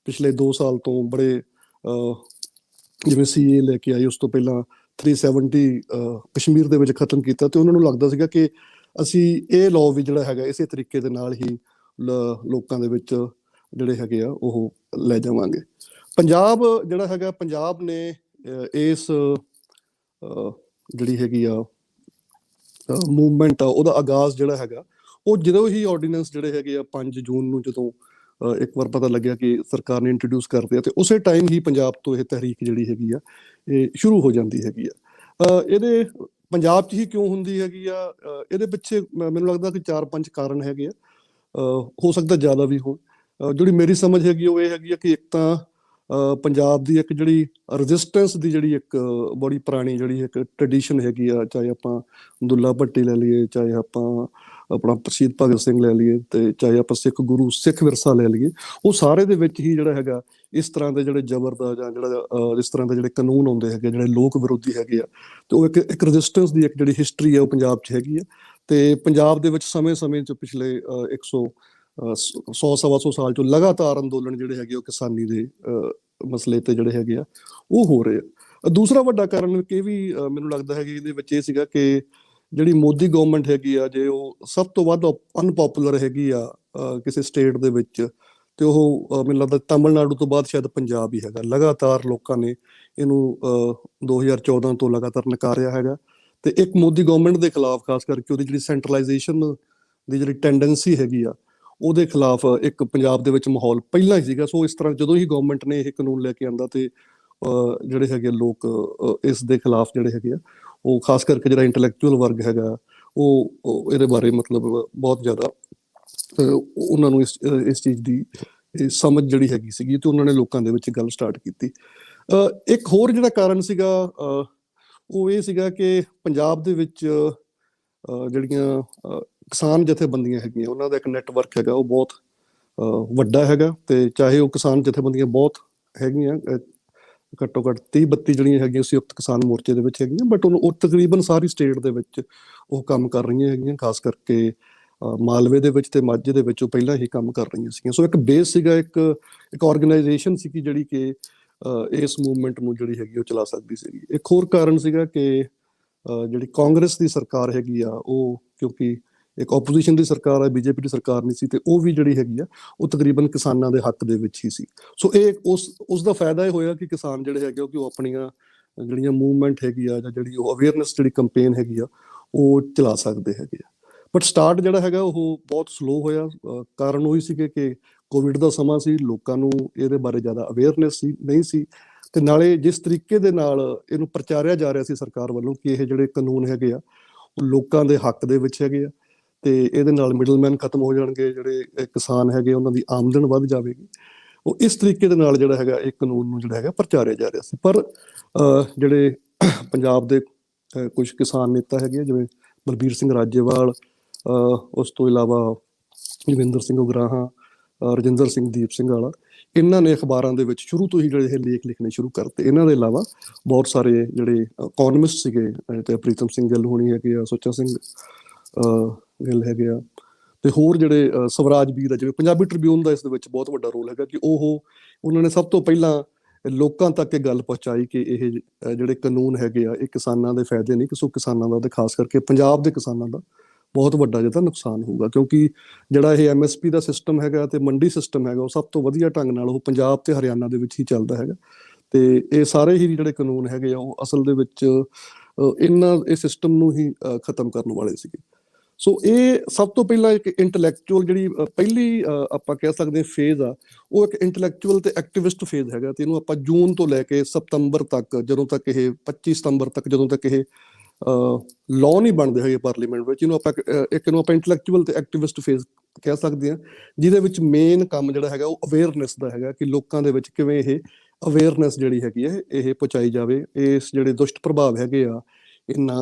ਪਿਛਲੇ 2 ਸਾਲ ਤੋਂ ਬੜੇ ਜਿਵੇਂ CA ਲੈ ਕੇ ਆਈ, ਉਸ ਤੋਂ ਪਹਿਲਾਂ 370 ਕਸ਼ਮੀਰ ਦੇ ਵਿੱਚ ਖਤਮ ਕੀਤਾ, ਤੇ ਉਹਨਾਂ ਨੂੰ ਲੱਗਦਾ ਸੀਗਾ ਕਿ ਅਸੀਂ ਇਹ ਲਾਅ ਵੀ ਜਿਹੜਾ ਹੈਗਾ ਇਸੇ ਤਰੀਕੇ ਦੇ ਨਾਲ ਹੀ ਲੋਕਾਂ ਦੇ ਵਿੱਚ ਜਿਹੜੇ ਹੈਗੇ ਆ ਉਹ ਲੈ ਜਾਵਾਂਗੇ। ਪੰਜਾਬ ਜਿਹੜਾ ਹੈਗਾ, ਪੰਜਾਬ ਨੇ ਇਸ ਜਿਹੜੀ ਹੈਗੀ ਆ ਮੂਵਮੈਂਟ ਆ ਉਹਦਾ ਆਗਾਜ਼ ਜਿਹੜਾ ਹੈਗਾ ਉਹ ਜਦੋਂ ਹੀ ਆਰਡੀਨੈਂਸ ਜਿਹੜੇ ਹੈਗੇ ਆ 5 ਜੂਨ ਨੂੰ ਜਦੋਂ ਇੱਕ ਵਾਰ ਪਤਾ ਲੱਗਿਆ ਕਿ ਸਰਕਾਰ ਨੇ ਇੰਟਰੋਡਿਊਸ ਕਰਦੇ ਆ, ਤੇ ਉਸੇ ਟਾਈਮ ਹੀ ਪੰਜਾਬ ਤੋਂ ਇਹ ਤਹਿਰੀਕ ਜਿਹੜੀ ਹੈਗੀ ਆ ਇਹ ਸ਼ੁਰੂ ਹੋ ਜਾਂਦੀ ਹੈਗੀ ਆ। ਇਹਦੇ ਪੰਜਾਬ 'ਚ ਹੀ ਕਿਉਂ ਹੁੰਦੀ ਹੈਗੀ ਆ, ਇਹਦੇ ਪਿੱਛੇ ਮੈਨੂੰ ਲੱਗਦਾ ਕਿ 4-5 ਕਾਰਨ ਹੈਗੇ ਆ, ਹੋ ਸਕਦਾ ਜ਼ਿਆਦਾ ਵੀ ਹੋਣ। ਜਿਹੜੀ ਮੇਰੀ ਸਮਝ ਹੈਗੀ ਉਹ ਇਹ ਹੈਗੀ ਆ ਕਿ ਇੱਕ ਤਾਂ ਪੰਜਾਬ ਦੀ ਇੱਕ ਜਿਹੜੀ ਰੈਜ਼ਿਸਟੈਂਸ ਦੀ ਜਿਹੜੀ ਇੱਕ ਬੜੀ ਪੁਰਾਣੀ ਜਿਹੜੀ ਇੱਕ ਟ੍ਰੈਡੀਸ਼ਨ ਹੈਗੀ ਆ, ਚਾਹੇ ਆਪਾਂ ਦੁੱਲਾ ਭੱਟੀ ਲੈ ਲਈਏ, ਚਾਹੇ ਆਪਾਂ ਆਪਣਾ ਸ਼ਹੀਦ ਭਗਤ ਸਿੰਘ ਲੈ ਲਈਏ, ਤੇ ਚਾਹੇ ਆਪਾਂ ਸਿੱਖ ਗੁਰੂ ਸਿੱਖ ਵਿਰਸਾ ਲੈ ਲਈਏ, ਉਹ ਸਾਰੇ ਦੇ ਵਿੱਚ ਹੀ ਜਿਹੜਾ ਹੈਗਾ ਇਸ ਤਰ੍ਹਾਂ ਦੇ ਜਿਹੜੇ ਜ਼ਬਰ ਦਾ ਜਾਂ ਜਿਹੜਾ ਇਸ ਤਰ੍ਹਾਂ ਦੇ ਜਿਹੜੇ ਕਾਨੂੰਨ ਆਉਂਦੇ ਹੈਗੇ ਜਿਹੜੇ ਲੋਕ ਵਿਰੋਧੀ ਹੈਗੇ ਆ, ਤੇ ਉਹ ਇੱਕ ਰੈਜ਼ਿਸਟੈਂਸ ਦੀ ਇੱਕ ਜਿਹੜੀ ਹਿਸਟਰੀ ਆ ਉਹ ਪੰਜਾਬ 'ਚ ਹੈਗੀ ਆ। ਤੇ ਪੰਜਾਬ ਦੇ ਵਿੱਚ ਸਮੇਂ-ਸਮੇਂ 'ਚ ਪਿਛਲੇ 100-125 ਸਾਲ 'ਚੋਂ ਲਗਾਤਾਰ ਅੰਦੋਲਨ ਜਿਹੜੇ ਹੈਗੇ ਉਹ ਕਿਸਾਨੀ ਦੇ ਮਸਲੇ ਤੇ ਜਿਹੜੇ ਹੈਗੇ ਆ ਉਹ ਹੋ ਰਹੇ ਆ। ਦੂਸਰਾ ਵੱਡਾ ਕਾਰਨ ਇਹ ਵੀ ਮੈਨੂੰ ਲੱਗਦਾ ਹੈ ਕਿ ਇਹਦੇ ਵਿੱਚ ਇਹ ਸੀਗਾ ਕਿ ਜਿਹੜੀ ਮੋਦੀ ਗਵਰਨਮੈਂਟ ਹੈਗੀ ਆ, ਜੇ ਉਹ ਸਭ ਤੋਂ ਵੱਧ ਅਨਪੋਪੂਲਰ ਹੈਗੀ ਆ ਕਿਸੇ ਸਟੇਟ ਦੇ ਵਿੱਚ, ਤੇ ਉਹ ਮੈਨੂੰ ਲੱਗਦਾ ਤਾਮਿਲਨਾਡੂ ਤੋਂ ਬਾਅਦ ਸ਼ਾਇਦ ਪੰਜਾਬ ਹੀ ਹੈਗਾ। ਲਗਾਤਾਰ ਲੋਕਾਂ ਨੇ ਇਹਨੂੰ 2014 ਤੋਂ ਲਗਾਤਾਰ ਨਕਾਰਿਆ ਹੈਗਾ, ਤੇ ਇੱਕ ਮੋਦੀ ਗਵਰਨਮੈਂਟ ਦੇ ਖਿਲਾਫ ਖਾਸ ਕਰਕੇ ਉਹਦੀ ਜਿਹੜੀ ਸੈਂਟਰਲਾਈਜੇਸ਼ਨ ਦੀ ਜਿਹੜੀ ਟੈਂਡੈਂਸੀ ਹੈਗੀ ਆ ਉਹਦੇ ਖਿਲਾਫ ਇੱਕ ਪੰਜਾਬ ਦੇ ਵਿੱਚ ਮਾਹੌਲ ਪਹਿਲਾਂ ਹੀ ਸੀਗਾ। ਸੋ ਇਸ ਤਰ੍ਹਾਂ ਜਦੋਂ ਹੀ ਗਵਰਨਮੈਂਟ ਨੇ ਇਹ ਕਾਨੂੰਨ ਲੈ ਕੇ ਆਂਦਾ, ਤੇ ਜਿਹੜੇ ਹੈਗੇ ਲੋਕ ਇਸ ਦੇ ਖਿਲਾਫ ਜਿਹੜੇ ਹੈਗੇ ਆ ਉਹ ਖਾਸ ਕਰਕੇ ਜਿਹੜਾ ਇੰਟੈਲੈਕਚੁਅਲ ਵਰਗ ਹੈਗਾ ਉਹ ਇਹਦੇ ਬਾਰੇ ਮਤਲਬ ਬਹੁਤ ਜ਼ਿਆਦਾ ਉਹਨਾਂ ਨੂੰ ਇਸ ਚੀਜ਼ ਦੀ ਸਮਝ ਜਿਹੜੀ ਹੈਗੀ ਸੀਗੀ, ਤੇ ਉਹਨਾਂ ਨੇ ਲੋਕਾਂ ਦੇ ਵਿੱਚ ਗੱਲ ਸਟਾਰਟ ਕੀਤੀ। ਇੱਕ ਹੋਰ ਜਿਹੜਾ ਕਾਰਨ ਸੀਗਾ ਉਹ ਇਹ ਸੀਗਾ ਕਿ ਪੰਜਾਬ ਦੇ ਵਿੱਚ ਜਿਹੜੀਆਂ ਕਿਸਾਨ ਜਥੇਬੰਦੀਆਂ ਹੈਗੀਆਂ ਉਹਨਾਂ ਦਾ ਇੱਕ ਨੈਟਵਰਕ ਹੈਗਾ ਉਹ ਬਹੁਤ ਵੱਡਾ ਹੈਗਾ, ਤੇ ਚਾਹੇ ਉਹ ਕਿਸਾਨ ਜਥੇਬੰਦੀਆਂ ਬਹੁਤ ਹੈਗੀਆਂ, ਘੱਟੋ ਘੱਟ 30-32 ਜਿਹੜੀਆਂ ਹੈਗੀਆਂ ਸੰਯੁਕਤ ਕਿਸਾਨ ਮੋਰਚੇ ਦੇ ਵਿੱਚ ਹੈਗੀਆਂ, ਬਟ ਉਹ ਤਕਰੀਬਨ ਸਾਰੀ ਸਟੇਟ ਦੇ ਵਿੱਚ ਉਹ ਕੰਮ ਕਰ ਰਹੀਆਂ ਹੈਗੀਆਂ, ਖਾਸ ਕਰਕੇ ਮਾਲਵੇ ਦੇ ਵਿੱਚ ਤੇ ਮਾਝੇ ਦੇ ਵਿੱਚ ਉਹ ਪਹਿਲਾਂ ਹੀ ਕੰਮ ਕਰ ਰਹੀਆਂ ਸੀਗੀਆਂ। ਸੋ ਇੱਕ ਬੇਸ ਸੀਗਾ, ਇੱਕ ਆਰਗੇਨਾਈਜੇਸ਼ਨ ਸੀਗੀ ਜਿਹੜੀ ਕਿ ਇਸ ਮੂਵਮੈਂਟ ਨੂੰ ਜਿਹੜੀ ਹੈਗੀ ਉਹ ਚਲਾ ਸਕਦੀ ਸੀਗੀ। ਇੱਕ ਹੋਰ ਕਾਰਨ ਸੀਗਾ ਕਿ ਜਿਹੜੀ ਕਾਂਗਰਸ ਦੀ ਸਰਕਾਰ ਹੈਗੀ ਆ ਉਹ, ਕਿਉਂਕਿ ਇੱਕ ਆਪੋਜੀਸ਼ਨ ਦੀ ਸਰਕਾਰ ਹੈ, ਬੀਜੇਪੀ ਦੀ ਸਰਕਾਰ ਨਹੀਂ ਸੀ, ਤੇ ਉਹ ਵੀ ਜਿਹੜੀ ਹੈਗੀ ਆ ਉਹ ਤਕਰੀਬਨ ਕਿਸਾਨਾਂ ਦੇ ਹੱਕ ਦੇ ਵਿੱਚ ਹੀ ਸੀ। ਸੋ ਇਹ ਉਸ ਦਾ ਫਾਇਦਾ ਇਹ ਹੋਇਆ ਕਿ ਕਿਸਾਨ ਜਿਹੜੇ ਹੈਗੇ ਕਿ ਉਹ ਆਪਣੀਆਂ ਜਿਹੜੀਆਂ ਮੂਵਮੈਂਟ ਹੈਗੀ ਆ ਜਾਂ ਜਿਹੜੀ ਉਹ ਅਵੇਅਰਨੈਸ ਜਿਹੜੀ ਕੰਪੇਨ ਹੈਗੀ ਆ ਉਹ ਚਲਾ ਸਕਦੇ ਹੈਗੇ ਆ। ਬਟ ਸਟਾਰਟ ਜਿਹੜਾ ਹੈਗਾ ਉਹ ਬਹੁਤ ਸਲੋ ਹੋਇਆ। ਕਾਰਨ ਉਹੀ ਸੀਗੇ ਕਿ ਕੋਵਿਡ ਦਾ ਸਮਾਂ ਸੀ, ਲੋਕਾਂ ਨੂੰ ਇਹਦੇ ਬਾਰੇ ਜ਼ਿਆਦਾ ਅਵੇਅਰਨੈਸ ਨਹੀਂ ਸੀ, ਤੇ ਨਾਲੇ ਜਿਸ ਤਰੀਕੇ ਦੇ ਨਾਲ ਇਹਨੂੰ ਪ੍ਰਚਾਰਿਆ ਜਾ ਰਿਹਾ ਸੀ ਸਰਕਾਰ ਵੱਲੋਂ ਕਿ ਇਹ ਜਿਹੜੇ ਕਾਨੂੰਨ ਹੈਗੇ ਆ ਉਹ ਲੋਕਾਂ ਦੇ ਹੱਕ ਦੇ ਵਿੱਚ ਹੈਗੇ ਆ, ਤੇ ਇਹਦੇ ਨਾਲ ਮਿਡਲਮੈਨ ਖਤਮ ਹੋ ਜਾਣਗੇ, ਜਿਹੜੇ ਕਿਸਾਨ ਹੈਗੇ ਉਹਨਾਂ ਦੀ ਆਮਦਨ ਵੱਧ ਜਾਵੇਗੀ, ਉਹ ਇਸ ਤਰੀਕੇ ਦੇ ਨਾਲ ਜਿਹੜਾ ਹੈਗਾ ਇਹ ਕਾਨੂੰਨ ਨੂੰ ਜਿਹੜਾ ਹੈਗਾ ਪ੍ਰਚਾਰਿਆ ਜਾ ਰਿਹਾ ਸੀ। ਪਰ ਜਿਹੜੇ ਪੰਜਾਬ ਦੇ ਕੁਝ ਕਿਸਾਨ ਨੇਤਾ ਹੈਗੇ ਜਿਵੇਂ ਬਲਬੀਰ ਸਿੰਘ ਰਾਜੇਵਾਲ, ਉਸ ਤੋਂ ਇਲਾਵਾ ਜੋਗਿੰਦਰ ਸਿੰਘ ਉਗਰਾਹਾਂ, ਰਜਿੰਦਰ ਸਿੰਘ ਦੀਪ ਸਿੰਘ ਵਾਲਾ, ਇਹਨਾਂ ਨੇ ਅਖਬਾਰਾਂ ਦੇ ਵਿੱਚ ਸ਼ੁਰੂ ਤੋਂ ਹੀ ਜਿਹੜੇ ਇਹ ਲੇਖ ਲਿਖਣੇ ਸ਼ੁਰੂ ਕਰਤੇ। ਇਹਨਾਂ ਦੇ ਇਲਾਵਾ ਬਹੁਤ ਸਾਰੇ ਜਿਹੜੇ ਇਕੋਨਮਿਸਟ ਸੀਗੇ, ਤੇ ਪ੍ਰੀਤਮ ਸਿੰਘ ਗਿੱਲ ਹੋਣੀ ਹੈਗੇ ਆ, ਸੁੱਚਾ ਸਿੰਘ ਗਿੱਲ ਹੈਗੇ ਆ, ਤੇ ਹੋਰ ਜਿਹੜੇ ਸਵਰਾਜ ਵੀਰ ਆ, ਜਿਵੇਂ ਪੰਜਾਬੀ ਟ੍ਰਿਬਿਊਨ ਦਾ ਇਸ ਦੇ ਵਿੱਚ ਬਹੁਤ ਵੱਡਾ ਰੋਲ ਹੈਗਾ ਕਿ ਉਹਨਾਂ ਨੇ ਸਭ ਤੋਂ ਪਹਿਲਾਂ ਲੋਕਾਂ ਤੱਕ ਇਹ ਗੱਲ ਪਹੁੰਚਾਈ ਕਿ ਇਹ ਜਿਹੜੇ ਕਾਨੂੰਨ ਹੈਗੇ ਆ ਇਹ ਕਿਸਾਨਾਂ ਦੇ ਫਾਇਦੇ ਨਹੀਂ, ਸੋ ਕਿਸਾਨਾਂ ਦਾ ਤੇ ਖਾਸ ਕਰਕੇ ਪੰਜਾਬ ਦੇ ਕਿਸਾਨਾਂ ਦਾ ਬਹੁਤ ਵੱਡਾ ਜਿਹੜਾ ਨੁਕਸਾਨ ਹੋਊਗਾ, ਕਿਉਂਕਿ ਜਿਹੜਾ ਇਹ MSP ਦਾ ਸਿਸਟਮ ਹੈਗਾ ਤੇ ਮੰਡੀ ਸਿਸਟਮ ਹੈਗਾ ਉਹ ਸਭ ਤੋਂ ਵਧੀਆ ਢੰਗ ਨਾਲ ਉਹ ਪੰਜਾਬ ਤੇ ਹਰਿਆਣਾ ਦੇ ਵਿੱਚ ਹੀ ਚੱਲਦਾ ਹੈਗਾ, ਤੇ ਇਹ ਸਾਰੇ ਹੀ ਜਿਹੜੇ ਕਾਨੂੰਨ ਹੈਗੇ ਆ ਉਹ ਅਸਲ ਦੇ ਵਿੱਚ ਇਸ ਸਿਸਟਮ ਨੂੰ ਹੀ ਖਤਮ ਕਰਨ ਵਾਲੇ ਸੀਗੇ। ਸੋ ਇਹ ਸਭ ਤੋਂ ਪਹਿਲਾਂ ਇੱਕ ਇੰਟੈਲੈਕਚੁਅਲ ਜਿਹੜੀ ਪਹਿਲੀ ਆਪਾਂ ਕਹਿ ਸਕਦੇ ਫੇਜ਼ ਆ ਉਹ ਇੱਕ ਇੰਟੈਲੈਕਚੁਅਲ ਤੇ ਐਕਟਿਵਿਸਟ ਫੇਜ਼ ਹੈਗਾ, ਤੇ ਇਹਨੂੰ ਆਪਾਂ ਜੂਨ ਤੋਂ ਲੈ ਕੇ ਸਤੰਬਰ ਤੱਕ, ਜਦੋਂ ਤੱਕ ਇਹ 25 ਸਤੰਬਰ ਤੱਕ ਜਦੋਂ ਤੱਕ ਇਹ ਲਾਅ ਨਹੀਂ ਬਣਦੇ ਹੈਗੇ ਪਾਰਲੀਮੈਂਟ ਵਿੱਚ, ਇਹਨੂੰ ਆਪਾਂ ਇੰਟੈਲੈਕਚੁਅਲ ਤੇ ਐਕਟਿਵਿਸਟ ਫੇਜ਼ ਕਹਿ ਸਕਦੇ ਹਾਂ, ਜਿਹਦੇ ਵਿੱਚ ਮੇਨ ਕੰਮ ਜਿਹੜਾ ਹੈਗਾ ਉਹ ਅਵੇਅਰਨੈਸ ਦਾ ਹੈਗਾ ਕਿ ਲੋਕਾਂ ਦੇ ਵਿੱਚ ਕਿਵੇਂ ਇਹ ਅਵੇਅਰਨੈਸ ਜਿਹੜੀ ਹੈਗੀ ਹੈ ਇਹ ਪਹੁੰਚਾਈ ਜਾਵੇ, ਇਸ ਜਿਹੜੇ ਦੁਸ਼ਟ ਪ੍ਰਭਾਵ ਹੈਗੇ ਆ ਇਹਨਾਂ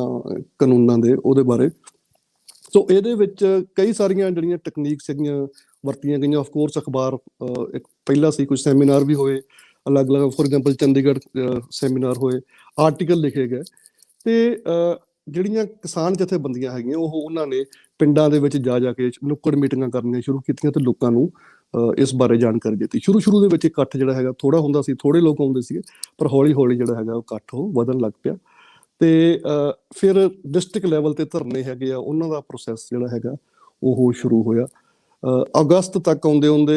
ਕਾਨੂੰਨਾਂ ਦੇ ਉਹਦੇ ਬਾਰੇ। ਸੋ ਇਹਦੇ ਵਿੱਚ ਕਈ ਸਾਰੀਆਂ ਜਿਹੜੀਆਂ ਟੈਕਨੀਕਸ ਹੈਗੀਆਂ ਵਰਤੀਆਂ ਗਈਆਂ। ਆਫ ਕੋਰਸ ਅਖਬਾਰ ਇੱਕ ਪਹਿਲਾਂ ਸੀ, ਕੁਝ ਸੈਮੀਨਾਰ ਵੀ ਹੋਏ ਅਲੱਗ-ਅਲੱਗ, ਫੋਰ ਐਗਜ਼ਾਮਪਲ ਚੰਡੀਗੜ੍ਹ ਸੈਮੀਨਾਰ ਹੋਏ, ਆਰਟੀਕਲ ਲਿਖੇ ਗਏ, ਤੇ ਜਿਹੜੀਆਂ ਕਿਸਾਨ ਜਥੇਬੰਦੀਆਂ ਹੈਗੀਆਂ ਉਹਨਾਂ ਨੇ ਪਿੰਡਾਂ ਦੇ ਵਿੱਚ ਜਾ ਕੇ ਨੁੱਕੜ ਮੀਟਿੰਗਾਂ ਕਰਨੀਆਂ ਸ਼ੁਰੂ ਕੀਤੀਆਂ ਤੇ ਲੋਕਾਂ ਨੂੰ ਇਸ ਬਾਰੇ ਜਾਣਕਾਰੀ ਦਿੱਤੀ। ਸ਼ੁਰੂ ਦੇ ਵਿੱਚ ਇਕੱਠ ਜਿਹੜਾ ਹੈਗਾ ਥੋੜਾ ਹੁੰਦਾ ਸੀ, ਥੋੜੇ ਲੋਕ ਆਉਂਦੇ ਸੀਗੇ, ਪਰ ਹੌਲੀ-ਹੌਲੀ ਜਿਹੜਾ ਹੈਗਾ ਉਹ ਇਕੱਠ ਉਹ ਵਧਣ ਲੱਗ ਪਿਆ, ਤੇ ਫਿਰ ਡਿਸਟ੍ਰਿਕਟ ਲੈਵਲ ਤੇ ਧਰਨੇ ਹੈਗੇ ਆ, ਉਹਨਾਂ ਦਾ ਪ੍ਰੋਸੈਸ ਜਿਹੜਾ ਹੈਗਾ ਉਹ ਸ਼ੁਰੂ ਹੋਇਆ। ਅਗਸਤ ਤੱਕ ਆਉਂਦੇ ਆਉਂਦੇ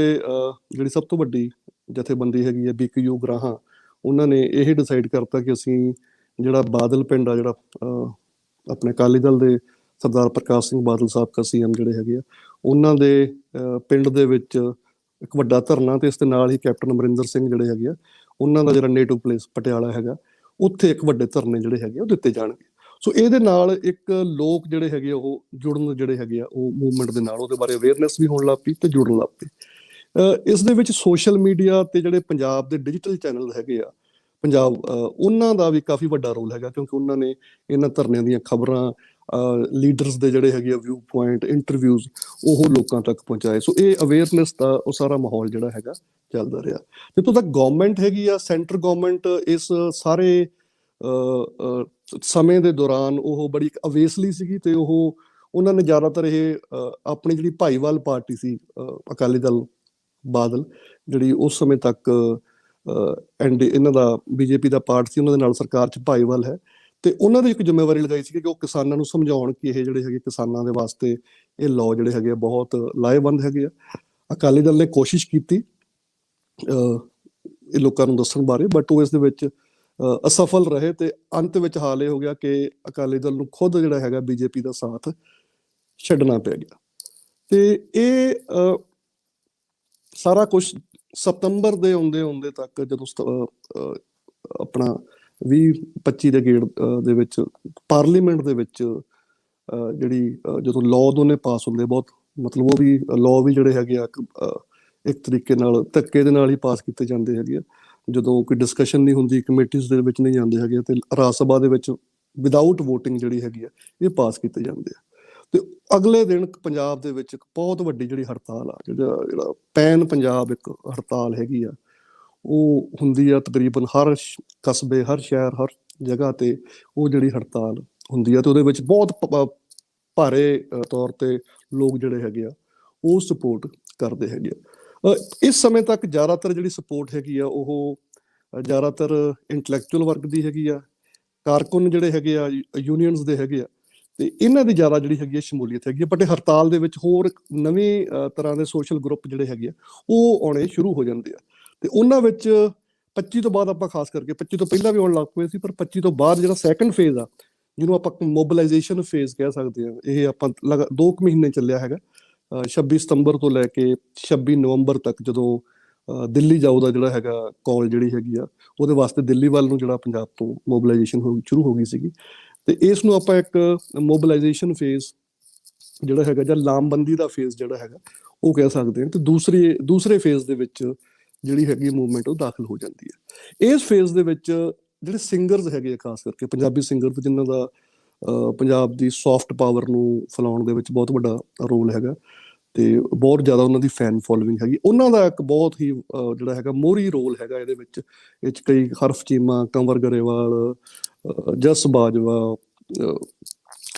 ਜਿਹੜੀ ਸਭ ਤੋਂ ਵੱਡੀ ਜਥੇਬੰਦੀ ਹੈਗੀ ਹੈ BKU ਗਰਾਹਾਂ, ਉਹਨਾਂ ਨੇ ਇਹ ਡਿਸਾਈਡ ਕਰਤਾ ਕਿ ਅਸੀਂ ਜਿਹੜਾ ਬਾਦਲ ਪਿੰਡ ਆ, ਜਿਹੜਾ ਆਪਣੇ ਅਕਾਲੀ ਦਲ ਦੇ ਸਰਦਾਰ ਪ੍ਰਕਾਸ਼ ਸਿੰਘ ਬਾਦਲ ਸਾਬਕਾ CM ਜਿਹੜੇ ਹੈਗੇ ਆ, ਉਹਨਾਂ ਦੇ ਪਿੰਡ ਦੇ ਵਿੱਚ ਇੱਕ ਵੱਡਾ ਧਰਨਾ, ਤੇ ਇਸ ਦੇ ਨਾਲ ਹੀ ਕੈਪਟਨ ਅਮਰਿੰਦਰ ਸਿੰਘ ਜਿਹੜੇ ਹੈਗੇ ਆ, ਉਹਨਾਂ ਦਾ ਜਿਹੜਾ ਨੇਟਿਵ ਪਲੇਸ ਪਟਿਆਲਾ ਹੈਗਾ, ਉੱਥੇ ਇੱਕ ਵੱਡੇ ਧਰਨੇ ਜਿਹੜੇ ਹੈਗੇ ਉਹ ਦਿੱਤੇ ਜਾਣਗੇ। ਸੋ ਇਹਦੇ ਨਾਲ ਇੱਕ ਲੋਕ ਜਿਹੜੇ ਹੈਗੇ ਉਹ ਜੁੜਨ ਜਿਹੜੇ ਹੈਗੇ ਆ ਉਹ ਮੂਵਮੈਂਟ ਦੇ ਨਾਲ, ਉਹਦੇ ਬਾਰੇ ਅਵੇਅਰਨੈਸ ਵੀ ਹੋਣ ਲੱਗ ਪਈ ਤੇ ਜੁੜਨ ਲੱਗ ਪਈ। ਇਸ ਦੇ ਵਿੱਚ ਸੋਸ਼ਲ ਮੀਡੀਆ ਤੇ ਜਿਹੜੇ ਪੰਜਾਬ ਦੇ ਡਿਜੀਟਲ ਚੈਨਲ ਹੈਗੇ ਆ ਪੰਜਾਬ, ਉਹਨਾਂ ਦਾ ਵੀ ਕਾਫੀ ਵੱਡਾ ਰੋਲ ਹੈਗਾ, ਕਿਉਂਕਿ ਉਹਨਾਂ ਨੇ ਇਹਨਾਂ ਧਰਨਿਆਂ ਦੀਆਂ ਖਬਰਾਂ, ਲੀਡਰਸ ਦੇ ਜਿਹੜੇ ਹੈਗੇ ਆ ਵਿਊ ਪੁਆਇੰਟ, ਇੰਟਰਵਿਊਜ਼, ਉਹ ਲੋਕਾਂ ਤੱਕ ਪਹੁੰਚਾਏ। ਸੋ ਇਹ ਅਵੇਅਰਨੈਸ ਦਾ ਉਹ ਸਾਰਾ ਮਾਹੌਲ ਜਿਹੜਾ ਹੈਗਾ ਚੱਲਦਾ ਰਿਹਾ। ਜਿੱਥੋਂ ਤੱਕ ਗਵਰਨਮੈਂਟ ਹੈਗੀ ਆ, ਸੈਂਟਰ ਗਵਰਨਮੈਂਟ ਇਸ ਸਾਰੇ ਸਮੇਂ ਦੇ ਦੌਰਾਨ ਉਹ ਬੜੀ ਅਵੇਸਲੀ ਸੀਗੀ, ਤੇ ਉਹਨਾਂ ਨੇ ਜ਼ਿਆਦਾਤਰ ਇਹ ਆਪਣੀ ਜਿਹੜੀ ਭਾਈਵਾਲ ਪਾਰਟੀ ਸੀ ਅਕਾਲੀ ਦਲ ਬਾਦਲ, ਜਿਹੜੀ ਉਸ ਸਮੇਂ ਤੱਕ ਇਹਨਾਂ ਦਾ BJP ਦਾ ਪਾਰਟ ਸੀ, ਉਹਨਾਂ ਦੇ ਨਾਲ ਸਰਕਾਰ 'ਚ ਭਾਈਵਾਲ ਹੈ, ਤੇ ਉਹਨਾਂ ਦੀ ਇੱਕ ਜ਼ਿੰਮੇਵਾਰੀ ਲਗਾਈ ਸੀ ਕਿ ਉਹ ਕਿਸਾਨਾਂ ਨੂੰ ਸਮਝਾਉਣ ਕਿ ਇਹ ਜਿਹੜੇ ਹੈਗੇ ਕਿਸਾਨਾਂ ਦੇ ਵਾਸਤੇ ਇਹ ਲਾਅ ਜਿਹੜੇ ਹੈਗੇ ਆ ਬਹੁਤ ਲਾਹੇਵੰਦ ਹੈਗੇ ਆ। ਅਕਾਲੀ ਦਲ ਨੇ ਕੋਸ਼ਿਸ਼ ਕੀਤੀ ਇਹ ਲੋਕਾਂ ਨੂੰ ਦੱਸਣ ਬਾਰੇ, ਬਟ ਉਹ ਇਸ ਦੇ ਵਿੱਚ ਅਸਫਲ ਰਹੇ, ਤੇ ਅੰਤ ਵਿੱਚ ਹਾਲ ਇਹ ਹੋ ਗਿਆ ਕਿ ਅਕਾਲੀ ਦਲ ਨੂੰ ਖੁਦ ਜਿਹੜਾ ਹੈਗਾ BJP ਦਾ ਸਾਥ ਛੱਡਣਾ ਪੈ ਗਿਆ। ਤੇ ਇਹ ਸਾਰਾ ਕੁਛ ਸਤੰਬਰ ਦੇ ਆਉਂਦੇ ਤੱਕ, ਜਦੋਂ ਆਪਣਾ 2025 ਦੇ ਗੇੜ ਦੇ ਵਿੱਚ ਪਾਰਲੀਮੈਂਟ ਦੇ ਵਿੱਚ ਜਿਹੜੀ ਜਦੋਂ ਲਾਅ ਦੋਨੇ ਪਾਸ ਹੁੰਦੇ, ਬਹੁਤ ਮਤਲਬ ਉਹ ਵੀ ਲਾਅ ਵੀ ਜਿਹੜੇ ਹੈਗੇ ਆ ਇੱਕ ਤਰੀਕੇ ਨਾਲ ਧੱਕੇ ਦੇ ਨਾਲ ਹੀ ਪਾਸ ਕੀਤੇ ਜਾਂਦੇ ਹੈਗੇ ਆ, ਜਦੋਂ ਕੋਈ ਡਿਸਕਸ਼ਨ ਨਹੀਂ ਹੁੰਦੀ, ਕਮੇਟੀਜ਼ ਦੇ ਵਿੱਚ ਨਹੀਂ ਜਾਂਦੇ ਹੈਗੇ, ਤੇ ਰਾਜ ਸਭਾ ਦੇ ਵਿੱਚ ਵਿਦਆਊਟ ਵੋਟਿੰਗ ਜਿਹੜੀ ਹੈਗੀ ਆ ਇਹ ਪਾਸ ਕੀਤੇ ਜਾਂਦੇ ਆ। ਤੇ ਅਗਲੇ ਦਿਨ ਪੰਜਾਬ ਦੇ ਵਿੱਚ ਇੱਕ ਬਹੁਤ ਵੱਡੀ ਜਿਹੜੀ ਹੜਤਾਲ ਆ, ਜਿਹੜਾ ਪੈਨ ਪੰਜਾਬ ਇੱਕ ਹੜਤਾਲ ਹੈਗੀ ਆ, ਉਹ ਹੁੰਦੀ ਆ ਤਕਰੀਬਨ ਹਰ ਕਸਬੇ, ਹਰ ਸ਼ਹਿਰ, ਹਰ ਜਗ੍ਹਾ ਤੇ ਉਹ ਜਿਹੜੀ ਹੜਤਾਲ ਹੁੰਦੀ ਆ, ਤੇ ਉਹਦੇ ਵਿੱਚ ਬਹੁਤ ਭਾਰੇ ਤੌਰ ਤੇ ਲੋਕ ਜਿਹੜੇ ਹੈਗੇ ਆ ਉਹ ਸਪੋਰਟ ਕਰਦੇ ਹੈਗੇ ਆ। ਇਸ ਸਮੇਂ ਤੱਕ ਜ਼ਿਆਦਾਤਰ ਜਿਹੜੀ ਸਪੋਰਟ ਹੈਗੀ ਆ ਉਹ ਜ਼ਿਆਦਾਤਰ ਇੰਟੈਲੈਕਚੁਅਲ ਵਰਗ ਦੀ ਹੈਗੀ ਆ, ਕਾਰਕੁਨ ਜਿਹੜੇ ਹੈਗੇ ਆ ਯੂਨੀਅਨਸ ਦੇ ਹੈਗੇ ਆ, ਤੇ ਇਹਨਾਂ ਦੀ ਜ਼ਿਆਦਾ ਜਿਹੜੀ ਹੈਗੀ ਆ ਸ਼ਮੂਲੀਅਤ ਹੈਗੀ ਆ। ਬਟ ਹੜਤਾਲ ਦੇ ਵਿੱਚ ਹੋਰ ਨਵੀਂ ਤਰ੍ਹਾਂ ਦੇ ਸੋਸ਼ਲ ਗਰੁੱਪ ਜਿਹੜੇ ਹੈਗੇ ਆ ਉਹ ਆਉਣੇ ਸ਼ੁਰੂ ਹੋ ਜਾਂਦੇ ਆ, ਤੇ ਉਹਨਾਂ ਵਿੱਚ 25 ਤੋਂ ਬਾਅਦ ਆਪਾਂ ਖਾਸ ਕਰਕੇ 25 ਤੋਂ ਪਹਿਲਾਂ ਵੀ ਆਉਣ ਲੱਗ ਪਏ ਸੀ, ਪਰ 25 ਤੋਂ ਬਾਅਦ ਜਿਹੜਾ ਸੈਕੰਡ ਫੇਜ਼ ਆ, ਜਿਹਨੂੰ ਆਪਾਂ ਮੋਬਿਲਾਈਜੇਸ਼ਨ ਫੇਜ਼ ਕਹਿ ਸਕਦੇ ਹਾਂ, ਇਹ ਆਪਾਂ 2 ਮਹੀਨੇ ਚੱਲਿਆ ਹੈਗਾ, 26 ਸਤੰਬਰ ਤੋਂ ਲੈ ਕੇ 26 ਨਵੰਬਰ ਤੱਕ, ਜਦੋਂ ਦਿੱਲੀ ਜਾਊ ਦਾ ਜਿਹੜਾ ਹੈਗਾ ਕਾਲ ਜਿਹੜੀ ਹੈਗੀ ਆ, ਉਹਦੇ ਵਾਸਤੇ ਦਿੱਲੀ ਵੱਲ ਨੂੰ ਜਿਹੜਾ ਪੰਜਾਬ ਤੋਂ ਮੋਬਿਲਾਈਜੇਸ਼ਨ ਸ਼ੁਰੂ ਹੋ ਗਈ ਸੀਗੀ। ਤੇ ਇਸ ਨੂੰ ਆਪਾਂ ਇੱਕ ਮੋਬਿਲਾਈਜੇਸ਼ਨ ਫੇਜ਼ ਜਿਹੜਾ ਹੈਗਾ, ਜਾਂ ਲਾਮਬੰਦੀ ਦਾ ਫੇਜ਼ ਜਿਹੜਾ ਹੈਗਾ ਉਹ ਕਹਿ ਸਕਦੇ ਹਾਂ। ਤੇ ਦੂਸਰੇ ਫੇਜ਼ ਦੇ ਵਿੱਚ ਜਿਹੜੀ ਹੈਗੀ ਮੂਵਮੈਂਟ ਉਹ ਦਾਖਲ ਹੋ ਜਾਂਦੀ ਹੈ। ਇਸ ਫੇਜ਼ ਦੇ ਵਿੱਚ ਜਿਹੜੇ ਸਿੰਗਰਸ ਹੈਗੇ ਆ, ਖਾਸ ਕਰਕੇ ਪੰਜਾਬੀ ਸਿੰਗਰ, ਜਿਨ੍ਹਾਂ ਦਾ ਪੰਜਾਬ ਦੀ ਸੌਫਟ ਪਾਵਰ ਨੂੰ ਫੈਲਾਉਣ ਦੇ ਵਿੱਚ ਬਹੁਤ ਵੱਡਾ ਰੋਲ ਹੈਗਾ, ਤੇ ਬਹੁਤ ਜ਼ਿਆਦਾ ਉਹਨਾਂ ਦੀ ਫੈਨ ਫੋਲੋਇੰਗ ਹੈਗੀ, ਉਹਨਾਂ ਦਾ ਇੱਕ ਬਹੁਤ ਹੀ ਜਿਹੜਾ ਹੈਗਾ ਮੋਹਰੀ ਰੋਲ ਹੈਗਾ ਇਹਦੇ ਵਿੱਚ। ਇਹ 'ਚ ਕਈ ਹਰਫ ਚੀਮਾ, ਕੰਵਰ ਗਰੇਵਾਲ, ਜਸ ਬਾਜਵਾ,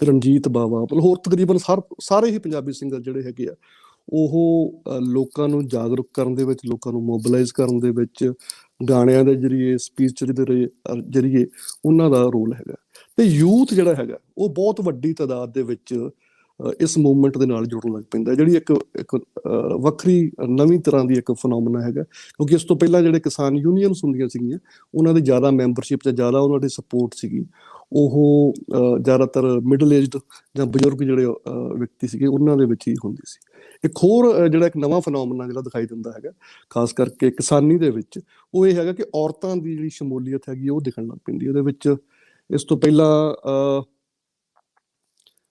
ਰਣਜੀਤ ਬਾਵਾ, ਮਤਲਬ ਹੋਰ ਤਕਰੀਬਨ ਸਾਰੇ ਹੀ ਪੰਜਾਬੀ ਸਿੰਗਰ ਜਿਹੜੇ ਹੈਗੇ ਆ ਉਹ ਲੋਕਾਂ ਨੂੰ ਜਾਗਰੂਕ ਕਰਨ ਦੇ ਵਿੱਚ, ਲੋਕਾਂ ਨੂੰ ਮੋਬਿਲਾਈਜ਼ ਕਰਨ ਦੇ ਵਿੱਚ, ਗਾਣਿਆਂ ਦੇ ਜ਼ਰੀਏ, ਸਪੀਚ ਦੇ ਜ਼ਰੀਏ ਉਹਨਾਂ ਦਾ ਰੋਲ ਹੈਗਾ। ਤੇ ਯੂਥ ਜਿਹੜਾ ਹੈਗਾ ਉਹ ਬਹੁਤ ਵੱਡੀ ਤਾਦਾਦ ਦੇ ਵਿੱਚ ਇਸ ਮੂਵਮੈਂਟ ਦੇ ਨਾਲ ਜੁੜਨ ਲੱਗ ਪੈਂਦਾ, ਜਿਹੜੀ ਇੱਕ ਵੱਖਰੀ ਨਵੀਂ ਤਰ੍ਹਾਂ ਦੀ ਇੱਕ ਫਨੋਮਨਾ ਹੈਗਾ। ਕਿਉਂਕਿ ਇਸ ਤੋਂ ਪਹਿਲਾਂ ਜਿਹੜੇ ਕਿਸਾਨ ਯੂਨੀਅਨਸ ਹੁੰਦੀਆਂ ਸੀਗੀਆਂ, ਉਹਨਾਂ ਦੀ ਜ਼ਿਆਦਾ ਮੈਂਬਰਸ਼ਿਪ ਜਾਂ ਜ਼ਿਆਦਾ ਉਹਨਾਂ ਦੀ ਸਪੋਰਟ ਸੀਗੀ, ਉਹ ਜ਼ਿਆਦਾਤਰ ਮਿਡਲ ਏਜਡ ਜਾਂ ਬਜ਼ੁਰਗ ਜਿਹੜੇ ਵਿਅਕਤੀ ਸੀਗੇ ਉਹਨਾਂ ਦੇ ਵਿੱਚ ਹੀ ਹੁੰਦੀ ਸੀ। ਇੱਕ ਹੋਰ ਜਿਹੜਾ ਇੱਕ ਨਵਾਂ ਫਨੋਮਨਾ ਜਿਹੜਾ ਦਿਖਾਈ ਦਿੰਦਾ ਹੈਗਾ ਖਾਸ ਕਰਕੇ ਕਿਸਾਨੀ ਦੇ ਵਿੱਚ, ਉਹ ਇਹ ਹੈਗਾ ਕਿ ਔਰਤਾਂ ਦੀ ਜਿਹੜੀ ਸ਼ਮੂਲੀਅਤ ਹੈਗੀ ਉਹ ਦਿਖਣ ਲੱਗ ਪੈਂਦੀ। ਉਹਦੇ ਵਿੱਚ ਇਸ ਤੋਂ ਪਹਿਲਾਂ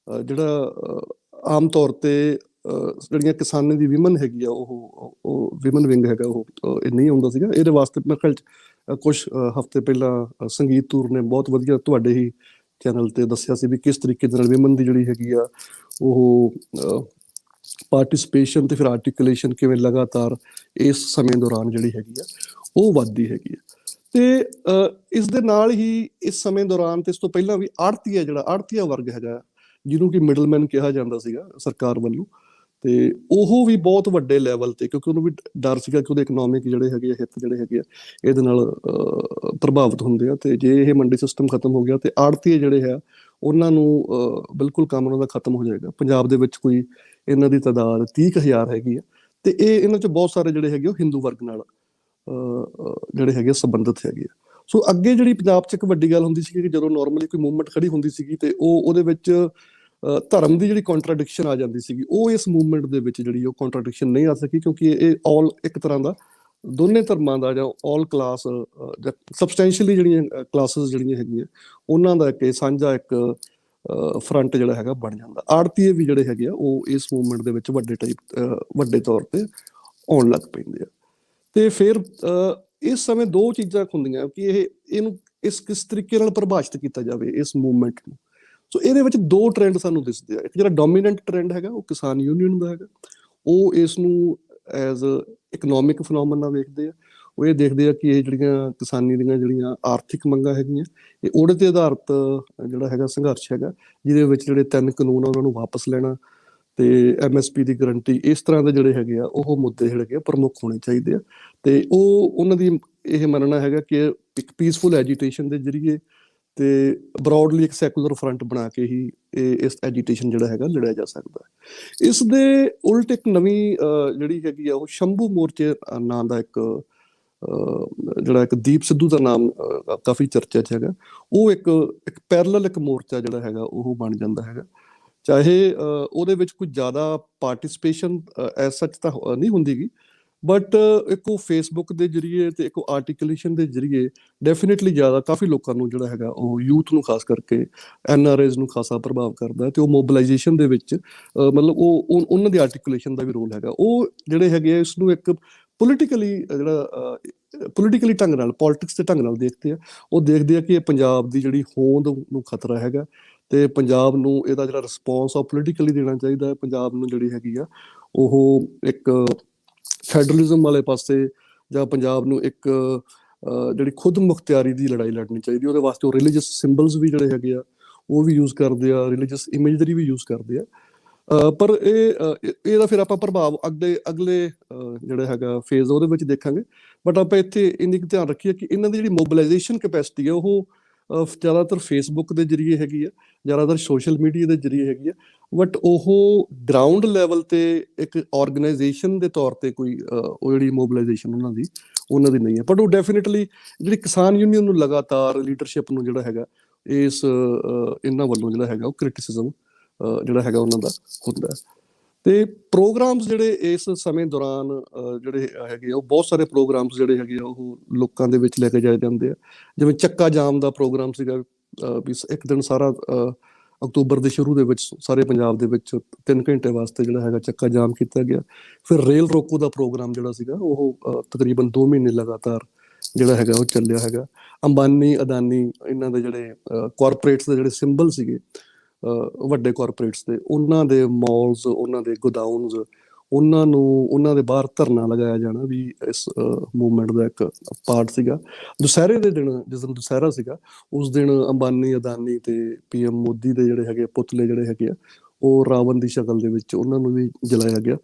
ਜਿਹੜਾ ਆਮ ਤੌਰ ਤੇ ਜਿਹੜੀਆਂ ਕਿਸਾਨੀ ਦੀ ਵਿਮਨ ਹੈਗੀ ਆ, ਉਹ ਵਿਮਨ ਵਿੰਗ ਹੈਗਾ, ਉਹ ਨਹੀਂ ਆਉਂਦਾ ਸੀਗਾ। ਇਹਦੇ ਵਾਸਤੇ ਮੇਰੇ ਖਿਆਲ 'ਚ ਕੁਛ ਹਫ਼ਤੇ ਪਹਿਲਾਂ ਸੰਗੀਤ ਤੂਰ ਨੇ ਬਹੁਤ ਵਧੀਆ ਤੁਹਾਡੇ ਹੀ ਚੈਨਲ ਤੇ ਦੱਸਿਆ ਸੀ ਵੀ ਕਿਸ ਤਰੀਕੇ ਦੇ ਨਾਲ ਵਿਮਨ ਦੀ ਜਿਹੜੀ ਹੈਗੀ ਆ ਉਹ ਪਾਰਟੀਸਪੇਸ਼ਨ ਤੇ ਫਿਰ ਆਰਟੀਕੂਲੇਸ਼ਨ ਕਿਵੇਂ ਲਗਾਤਾਰ ਇਸ ਸਮੇਂ ਦੌਰਾਨ ਜਿਹੜੀ ਹੈਗੀ ਆ ਉਹ ਵੱਧਦੀ ਹੈਗੀ ਆ। ਤੇ ਇਸ ਦੇ ਨਾਲ ਹੀ ਇਸ ਸਮੇਂ ਦੌਰਾਨ ਤੇ ਇਸ ਤੋਂ ਪਹਿਲਾਂ ਵੀ ਆੜਤੀਆ ਵਰਗ ਹੈਗਾ, ਜਿਹਨੂੰ ਕਿ ਮਿਡਲਮੈਨ ਕਿਹਾ ਜਾਂਦਾ ਸੀਗਾ ਸਰਕਾਰ ਵੱਲੋਂ, ਤੇ ਉਹ ਵੀ ਬਹੁਤ ਵੱਡੇ ਲੈਵਲ ਤੇ, ਕਿਉਂਕਿ ਉਹਨੂੰ ਵੀ ਡਰ ਸੀਗਾ ਕਿ ਉਹਦੇ ਇਕਨੋਮਿਕ ਜਿਹੜੇ ਹੈਗੇ ਆ ਹਿੱਤ ਜਿਹੜੇ ਹੈਗੇ ਆ ਇਹਦੇ ਨਾਲ ਪ੍ਰਭਾਵਿਤ ਹੁੰਦੇ ਆ, ਤੇ ਜੇ ਇਹ ਮੰਡੀ ਸਿਸਟਮ ਖਤਮ ਹੋ ਗਿਆ ਤੇ ਆੜਤੀਏ ਜਿਹੜੇ ਹੈ ਉਹਨਾਂ ਨੂੰ ਬਿਲਕੁਲ ਕੰਮ ਉਹਨਾਂ ਦਾ ਖਤਮ ਹੋ ਜਾਏਗਾ। ਪੰਜਾਬ ਦੇ ਵਿੱਚ ਕੋਈ ਇਹਨਾਂ ਦੀ ਤਾਦਾਦ 30,000 ਹੈਗੀ ਆ, ਤੇ ਇਹ ਇਹਨਾਂ 'ਚ ਬਹੁਤ ਸਾਰੇ ਜਿਹੜੇ ਹੈਗੇ ਉਹ ਹਿੰਦੂ ਵਰਗ ਨਾਲ ਜਿਹੜੇ ਹੈਗੇ ਸੰਬੰਧਿਤ ਹੈਗੇ ਆ। ਸੋ ਅੱਗੇ ਜਿਹੜੀ ਪੰਜਾਬ 'ਚ ਇੱਕ ਵੱਡੀ ਗੱਲ ਹੁੰਦੀ ਸੀ ਕਿ ਜਦੋਂ ਨਾਰਮਲੀ ਕੋਈ ਮੂਵਮੈਂਟ ਖੜੀ ਹੁੰਦੀ ਸੀਗੀ ਤੇ ਉਹਦੇ ਵਿੱਚ ਧਰਮ ਦੀ ਜਿਹੜੀ ਕੰਟਰਾਡਿਕਸ਼ਨ ਆ ਜਾਂਦੀ ਸੀਗੀ, ਉਹ ਇਸ ਮੂਵਮੈਂਟ ਦੇ ਵਿੱਚ ਜਿਹੜੀ ਉਹ ਕੰਟਰਾਡਿਕਸ਼ਨ ਨਹੀਂ ਆ ਸਕੀ, ਕਿਉਂਕਿ ਇਹ ਆਲ ਇੱਕ ਤਰ੍ਹਾਂ ਦਾ ਦੋਨੇ ਧਰਮਾਂ ਦਾ ਜਾਂ ਆਲ ਕਲਾਸ ਜਾਂ ਸਬਸਟੈਂਸ਼ੀਅਲੀ ਜਿਹੜੀਆਂ ਕਲਾਸਿਸ ਜਿਹੜੀਆਂ ਹੈਗੀਆਂ ਉਹਨਾਂ ਦਾ ਇੱਕ ਸਾਂਝਾ ਇੱਕ ਫਰੰਟ ਜਿਹੜਾ ਹੈਗਾ ਬਣ ਜਾਂਦਾ। ਆੜਤੀਏ ਵੀ ਜਿਹੜੇ ਹੈਗੇ ਆ ਉਹ ਇਸ ਮੂਵਮੈਂਟ ਦੇ ਵਿੱਚ ਵੱਡੇ ਤੌਰ ਤੇ ਆਉਣ ਲੱਗ ਪੈਂਦੇ ਆ। ਤੇ ਫਿਰ ਇਸ ਸਮੇਂ ਦੋ ਚੀਜ਼ਾਂ ਹੁੰਦੀਆਂ ਕਿ ਇਹਨੂੰ ਕਿਸ ਤਰੀਕੇ ਨਾਲ ਪਰਿਭਾਸ਼ਿਤ ਕੀਤਾ ਜਾਵੇ ਇਸ ਮੂਵਮੈਂਟ ਨੂੰ। ਸੋ ਇਹਦੇ ਵਿੱਚ ਦੋ ਟ੍ਰੈਂਡ ਸਾਨੂੰ ਦਿਸਦੇ ਆ। ਇੱਕ ਜਿਹੜਾ ਡੋਮੀਨੈਂਟ ਟ੍ਰੈਂਡ ਹੈਗਾ ਉਹ ਕਿਸਾਨ ਯੂਨੀਅਨ ਦਾ ਹੈਗਾ, ਉਹ ਇਸ ਨੂੰ ਐਜ਼ ਇਕਨੋਮਿਕ ਫਨੋਮੇਨਾ ਵੇਖਦੇ ਆ। ਉਹ ਇਹ ਦੇਖਦੇ ਆ ਕਿ ਇਹ ਜਿਹੜੀਆਂ ਕਿਸਾਨੀ ਦੀਆਂ ਜਿਹੜੀਆਂ ਆਰਥਿਕ ਮੰਗਾਂ ਹੈਗੀਆਂ ਇਹ ਉਹਦੇ ਤੇ ਆਧਾਰਿਤ ਜਿਹੜਾ ਹੈਗਾ ਸੰਘਰਸ਼ ਹੈਗਾ, ਜਿਹਦੇ ਵਿੱਚ ਜਿਹੜੇ 3 ਕਾਨੂੰਨ ਆ ਉਹਨਾਂ ਨੂੰ ਵਾਪਸ ਲੈਣਾ ਤੇ MSP ਦੀ ਗਰੰਟੀ, ਇਸ ਤਰ੍ਹਾਂ ਦੇ ਜਿਹੜੇ ਹੈਗੇ ਆ ਉਹ ਮੁੱਦੇ ਜਿਹੜੇ ਹੈਗੇ ਪ੍ਰਮੁੱਖ ਹੋਣੇ ਚਾਹੀਦੇ ਆ। ਤੇ ਉਹਨਾਂ ਦੀ ਇਹ ਮੰਨਣਾ ਹੈਗਾ ਕਿ ਇੱਕ ਪੀਸਫੁਲ ਐਜੀਟੇਸ਼ਨ ਦੇ ਜ਼ਰੀਏ ਤੇ ਬਰੋਡਲੀ ਇੱਕ ਸੈਕੂਲਰ ਫਰੰਟ ਬਣਾ ਕੇ ਹੀ ਇਸ ਐਜੀਟੇਸ਼ਨ ਜਿਹੜਾ ਹੈਗਾ ਲੜਿਆ ਜਾ ਸਕਦਾ ਹੈ। ਇਸ ਦੇ ਉਲਟ ਇੱਕ ਨਵੀਂ ਜਿਹੜੀ ਹੈਗੀ ਆ ਉਹ ਸ਼ੰਭੂ ਮੋਰਚੇ ਨਾਂ ਦਾ ਇੱਕ ਜਿਹੜਾ ਇੱਕ ਦੀਪ ਸਿੱਧੂ ਦਾ ਨਾਮ ਕਾਫੀ ਚਰਚਾ 'ਚ ਹੈਗਾ, ਉਹ ਇੱਕ ਪੈਰਲਲ ਇੱਕ ਮੋਰਚਾ ਜਿਹੜਾ ਹੈਗਾ ਉਹ ਬਣ ਜਾਂਦਾ ਹੈਗਾ। ਚਾਹੇ ਉਹਦੇ ਵਿੱਚ ਕੋਈ ਜ਼ਿਆਦਾ ਪਾਰਟੀਸਪੇਸ਼ਨ ਐਜ਼ ਸੱਚ ਤਾਂ ਨਹੀਂ ਹੁੰਦੀ ਗੀ, ਬਟ ਇੱਕ ਉਹ ਫੇਸਬੁੱਕ ਦੇ ਜ਼ਰੀਏ ਤੇ ਇੱਕ ਉਹ ਆਰਟੀਕੂਲੇਸ਼ਨ ਦੇ ਜ਼ਰੀਏ ਡੈਫੀਨੇਟਲੀ ਜ਼ਿਆਦਾ ਕਾਫੀ ਲੋਕਾਂ ਨੂੰ ਜਿਹੜਾ ਹੈਗਾ ਉਹ ਯੂਥ ਨੂੰ ਖਾਸ ਕਰਕੇ NRIs ਨੂੰ ਖਾਸਾ ਪ੍ਰਭਾਵ ਕਰਦਾ ਹੈ। ਤੇ ਉਹ ਮੋਬਿਲਾਈਜੇਸ਼ਨ ਦੇ ਵਿੱਚ ਮਤਲਬ ਉਹ ਉਹਨਾਂ ਦੀ ਆਰਟੀਕੂਲੇਸ਼ਨ ਦਾ ਵੀ ਰੋਲ ਹੈਗਾ। ਉਹ ਜਿਹੜੇ ਹੈਗੇ ਆ ਇਸ ਨੂੰ ਇੱਕ ਪੋਲੀਟੀਕਲੀ ਢੰਗ ਨਾਲ, ਪੋਲਿਟਿਕਸ ਦੇ ਢੰਗ ਨਾਲ ਦੇਖਦੇ ਆ। ਉਹ ਦੇਖਦੇ ਆ ਕਿ ਇਹ ਪੰਜਾਬ ਦੀ ਜਿਹੜੀ ਹੋਂਦ ਨੂੰ ਖਤਰਾ ਹੈਗਾ ਤੇ ਪੰਜਾਬ ਨੂੰ ਇਹਦਾ ਜਿਹੜਾ ਰਿਸਪੌਂਸ ਆ ਪੋਲੀਟੀਕਲੀ ਦੇਣਾ ਚਾਹੀਦਾ ਹੈ। ਪੰਜਾਬ ਨੂੰ ਜਿਹੜੀ ਹੈਗੀ ਆ ਉਹ ਇੱਕ ਫੈਡਰਲਿਜ਼ਮ ਵਾਲੇ ਪਾਸੇ ਜਾਂ ਪੰਜਾਬ ਨੂੰ ਇੱਕ ਜਿਹੜੀ ਖੁਦ ਮੁਖਤਿਆਰੀ ਦੀ ਲੜਾਈ ਲੜਨੀ ਚਾਹੀਦੀ। ਉਹਦੇ ਵਾਸਤੇ ਉਹ ਰਿਲੀਜੀਅਸ ਸਿੰਬਲਸ ਵੀ ਜਿਹੜੇ ਹੈਗੇ ਆ ਉਹ ਵੀ ਯੂਜ਼ ਕਰਦੇ ਆ, ਰਿਲੀਜੀਅਸ ਇਮੇਜਰੀ ਵੀ ਯੂਜ਼ ਕਰਦੇ ਆ। ਪਰ ਇਹਦਾ ਫਿਰ ਆਪਾਂ ਪ੍ਰਭਾਵ ਅਗਲੇ ਜਿਹੜਾ ਹੈਗਾ ਫੇਜ਼ ਉਹਦੇ ਵਿੱਚ ਦੇਖਾਂਗੇ। ਬਟ ਆਪਾਂ ਇੱਥੇ ਇੰਨੀ ਕੁ ਧਿਆਨ ਰੱਖੀਏ ਕਿ ਇਹਨਾਂ ਦੀ ਜਿਹੜੀ ਮੋਬਿਲਾਈਜੇਸ਼ਨ ਕੈਪੈਸਿਟੀ ਹੈ ਉਹ ਜ਼ਿਆਦਾਤਰ ਫੇਸਬੁੱਕ ਦੇ ਜ਼ਰੀਏ ਹੈਗੀ ਆ, ਜ਼ਿਆਦਾਤਰ ਸੋਸ਼ਲ ਮੀਡੀਆ ਦੇ ਜ਼ਰੀਏ ਹੈਗੀ ਆ, ਬਟ ਉਹ ਗਰਾਊਂਡ ਲੈਵਲ ਤੇ ਇੱਕ ਆਰਗੇਨਾਈਜੇਸ਼ਨ ਦੇ ਤੌਰ ਤੇ ਕੋਈ ਉਹ ਜਿਹੜੀ ਮੋਬਿਲਾਈਜੇਸ਼ਨ ਉਹਨਾਂ ਦੀ ਨਹੀਂ ਹੈ। ਬਟ ਉਹ ਡੈਫੀਨੇਟਲੀ ਜਿਹੜੀ ਕਿਸਾਨ ਯੂਨੀਅਨ ਨੂੰ ਲਗਾਤਾਰ ਲੀਡਰਸ਼ਿਪ ਨੂੰ ਜਿਹੜਾ ਹੈਗਾ ਇਹਨਾਂ ਵੱਲੋਂ ਜਿਹੜਾ ਹੈਗਾ ਉਹ ਕ੍ਰਿਟਿਸਿਜ਼ਮ ਜਿਹੜਾ ਹੈਗਾ ਉਹਨਾਂ ਦਾ ਹੁੰਦਾ। ਤੇ ਪ੍ਰੋਗਰਾਮਸ ਜਿਹੜੇ ਇਸ ਸਮੇਂ ਦੌਰਾਨ ਜਿਹੜੇ ਹੈਗੇ ਉਹ ਬਹੁਤ ਸਾਰੇ ਪ੍ਰੋਗਰਾਮਸ ਜਿਹੜੇ ਹੈਗੇ ਆ ਉਹ ਲੋਕਾਂ ਦੇ ਵਿੱਚ ਲੈ ਕੇ ਜਾਏ ਜਾਂਦੇ ਆ। ਜਿਵੇਂ ਚੱਕਾ ਜਾਮ ਦਾ ਪ੍ਰੋਗਰਾਮ ਸੀਗਾ ਵੀ ਇੱਕ ਦਿਨ ਸਾਰਾ ਅਕਤੂਬਰ ਦੇ ਸ਼ੁਰੂ ਦੇ ਵਿੱਚ ਸਾਰੇ ਪੰਜਾਬ ਦੇ ਵਿੱਚ 3 ਘੰਟੇ ਵਾਸਤੇ ਜਿਹੜਾ ਹੈਗਾ ਚੱਕਾ ਜਾਮ ਕੀਤਾ ਗਿਆ। ਫਿਰ ਰੇਲ ਰੋਕੋ ਦਾ ਪ੍ਰੋਗਰਾਮ ਜਿਹੜਾ ਸੀਗਾ ਉਹ ਤਕਰੀਬਨ 2 ਮਹੀਨੇ ਲਗਾਤਾਰ ਜਿਹੜਾ ਹੈਗਾ ਉਹ ਚੱਲਿਆ ਹੈਗਾ। ਅੰਬਾਨੀ, ਅਦਾਨੀ, ਇਹਨਾਂ ਦੇ ਜਿਹੜੇ ਕਾਰਪੋਰੇਟਸ ਦੇ ਜਿਹੜੇ ਸਿੰਬਲ ਸੀਗੇ ਵੱਡੇ ਕਾਰਪੋਰੇਟਸ ਦੇ, ਉਹਨਾਂ ਦੇ ਮਾਲਸ, ਉਹਨਾਂ ਦੇ ਗੋਦਾਊਨਸ, ਉਹਨਾਂ ਦੇ ਬਾਹਰ ਧਰਨਾ ਲਗਾਇਆ ਜਾਣਾ ਵੀ ਇਸ ਮੂਵਮੈਂਟ ਦਾ ਇੱਕ ਪਾਰਟ ਸੀਗਾ। ਦੁਸਹਿਰੇ ਦੇ ਦਿਨ, ਜਿਸ ਦਿਨ ਦੁਸਹਿਰਾ ਸੀਗਾ, ਉਸ ਦਿਨ ਅੰਬਾਨੀ, ਅਦਾਨੀ ਤੇ PM ਮੋਦੀ ਦੇ ਜਿਹੜੇ ਹੈਗੇ ਪੁਤਲੇ ਜਿਹੜੇ ਹੈਗੇ ਆ ਉਹ ਰਾਵਣ ਦੀ ਸ਼ਕਲ ਦੇ ਵਿੱਚ ਉਹਨਾਂ ਨੂੰ ਵੀ ਜਲਾਇਆ ਗਿਆ।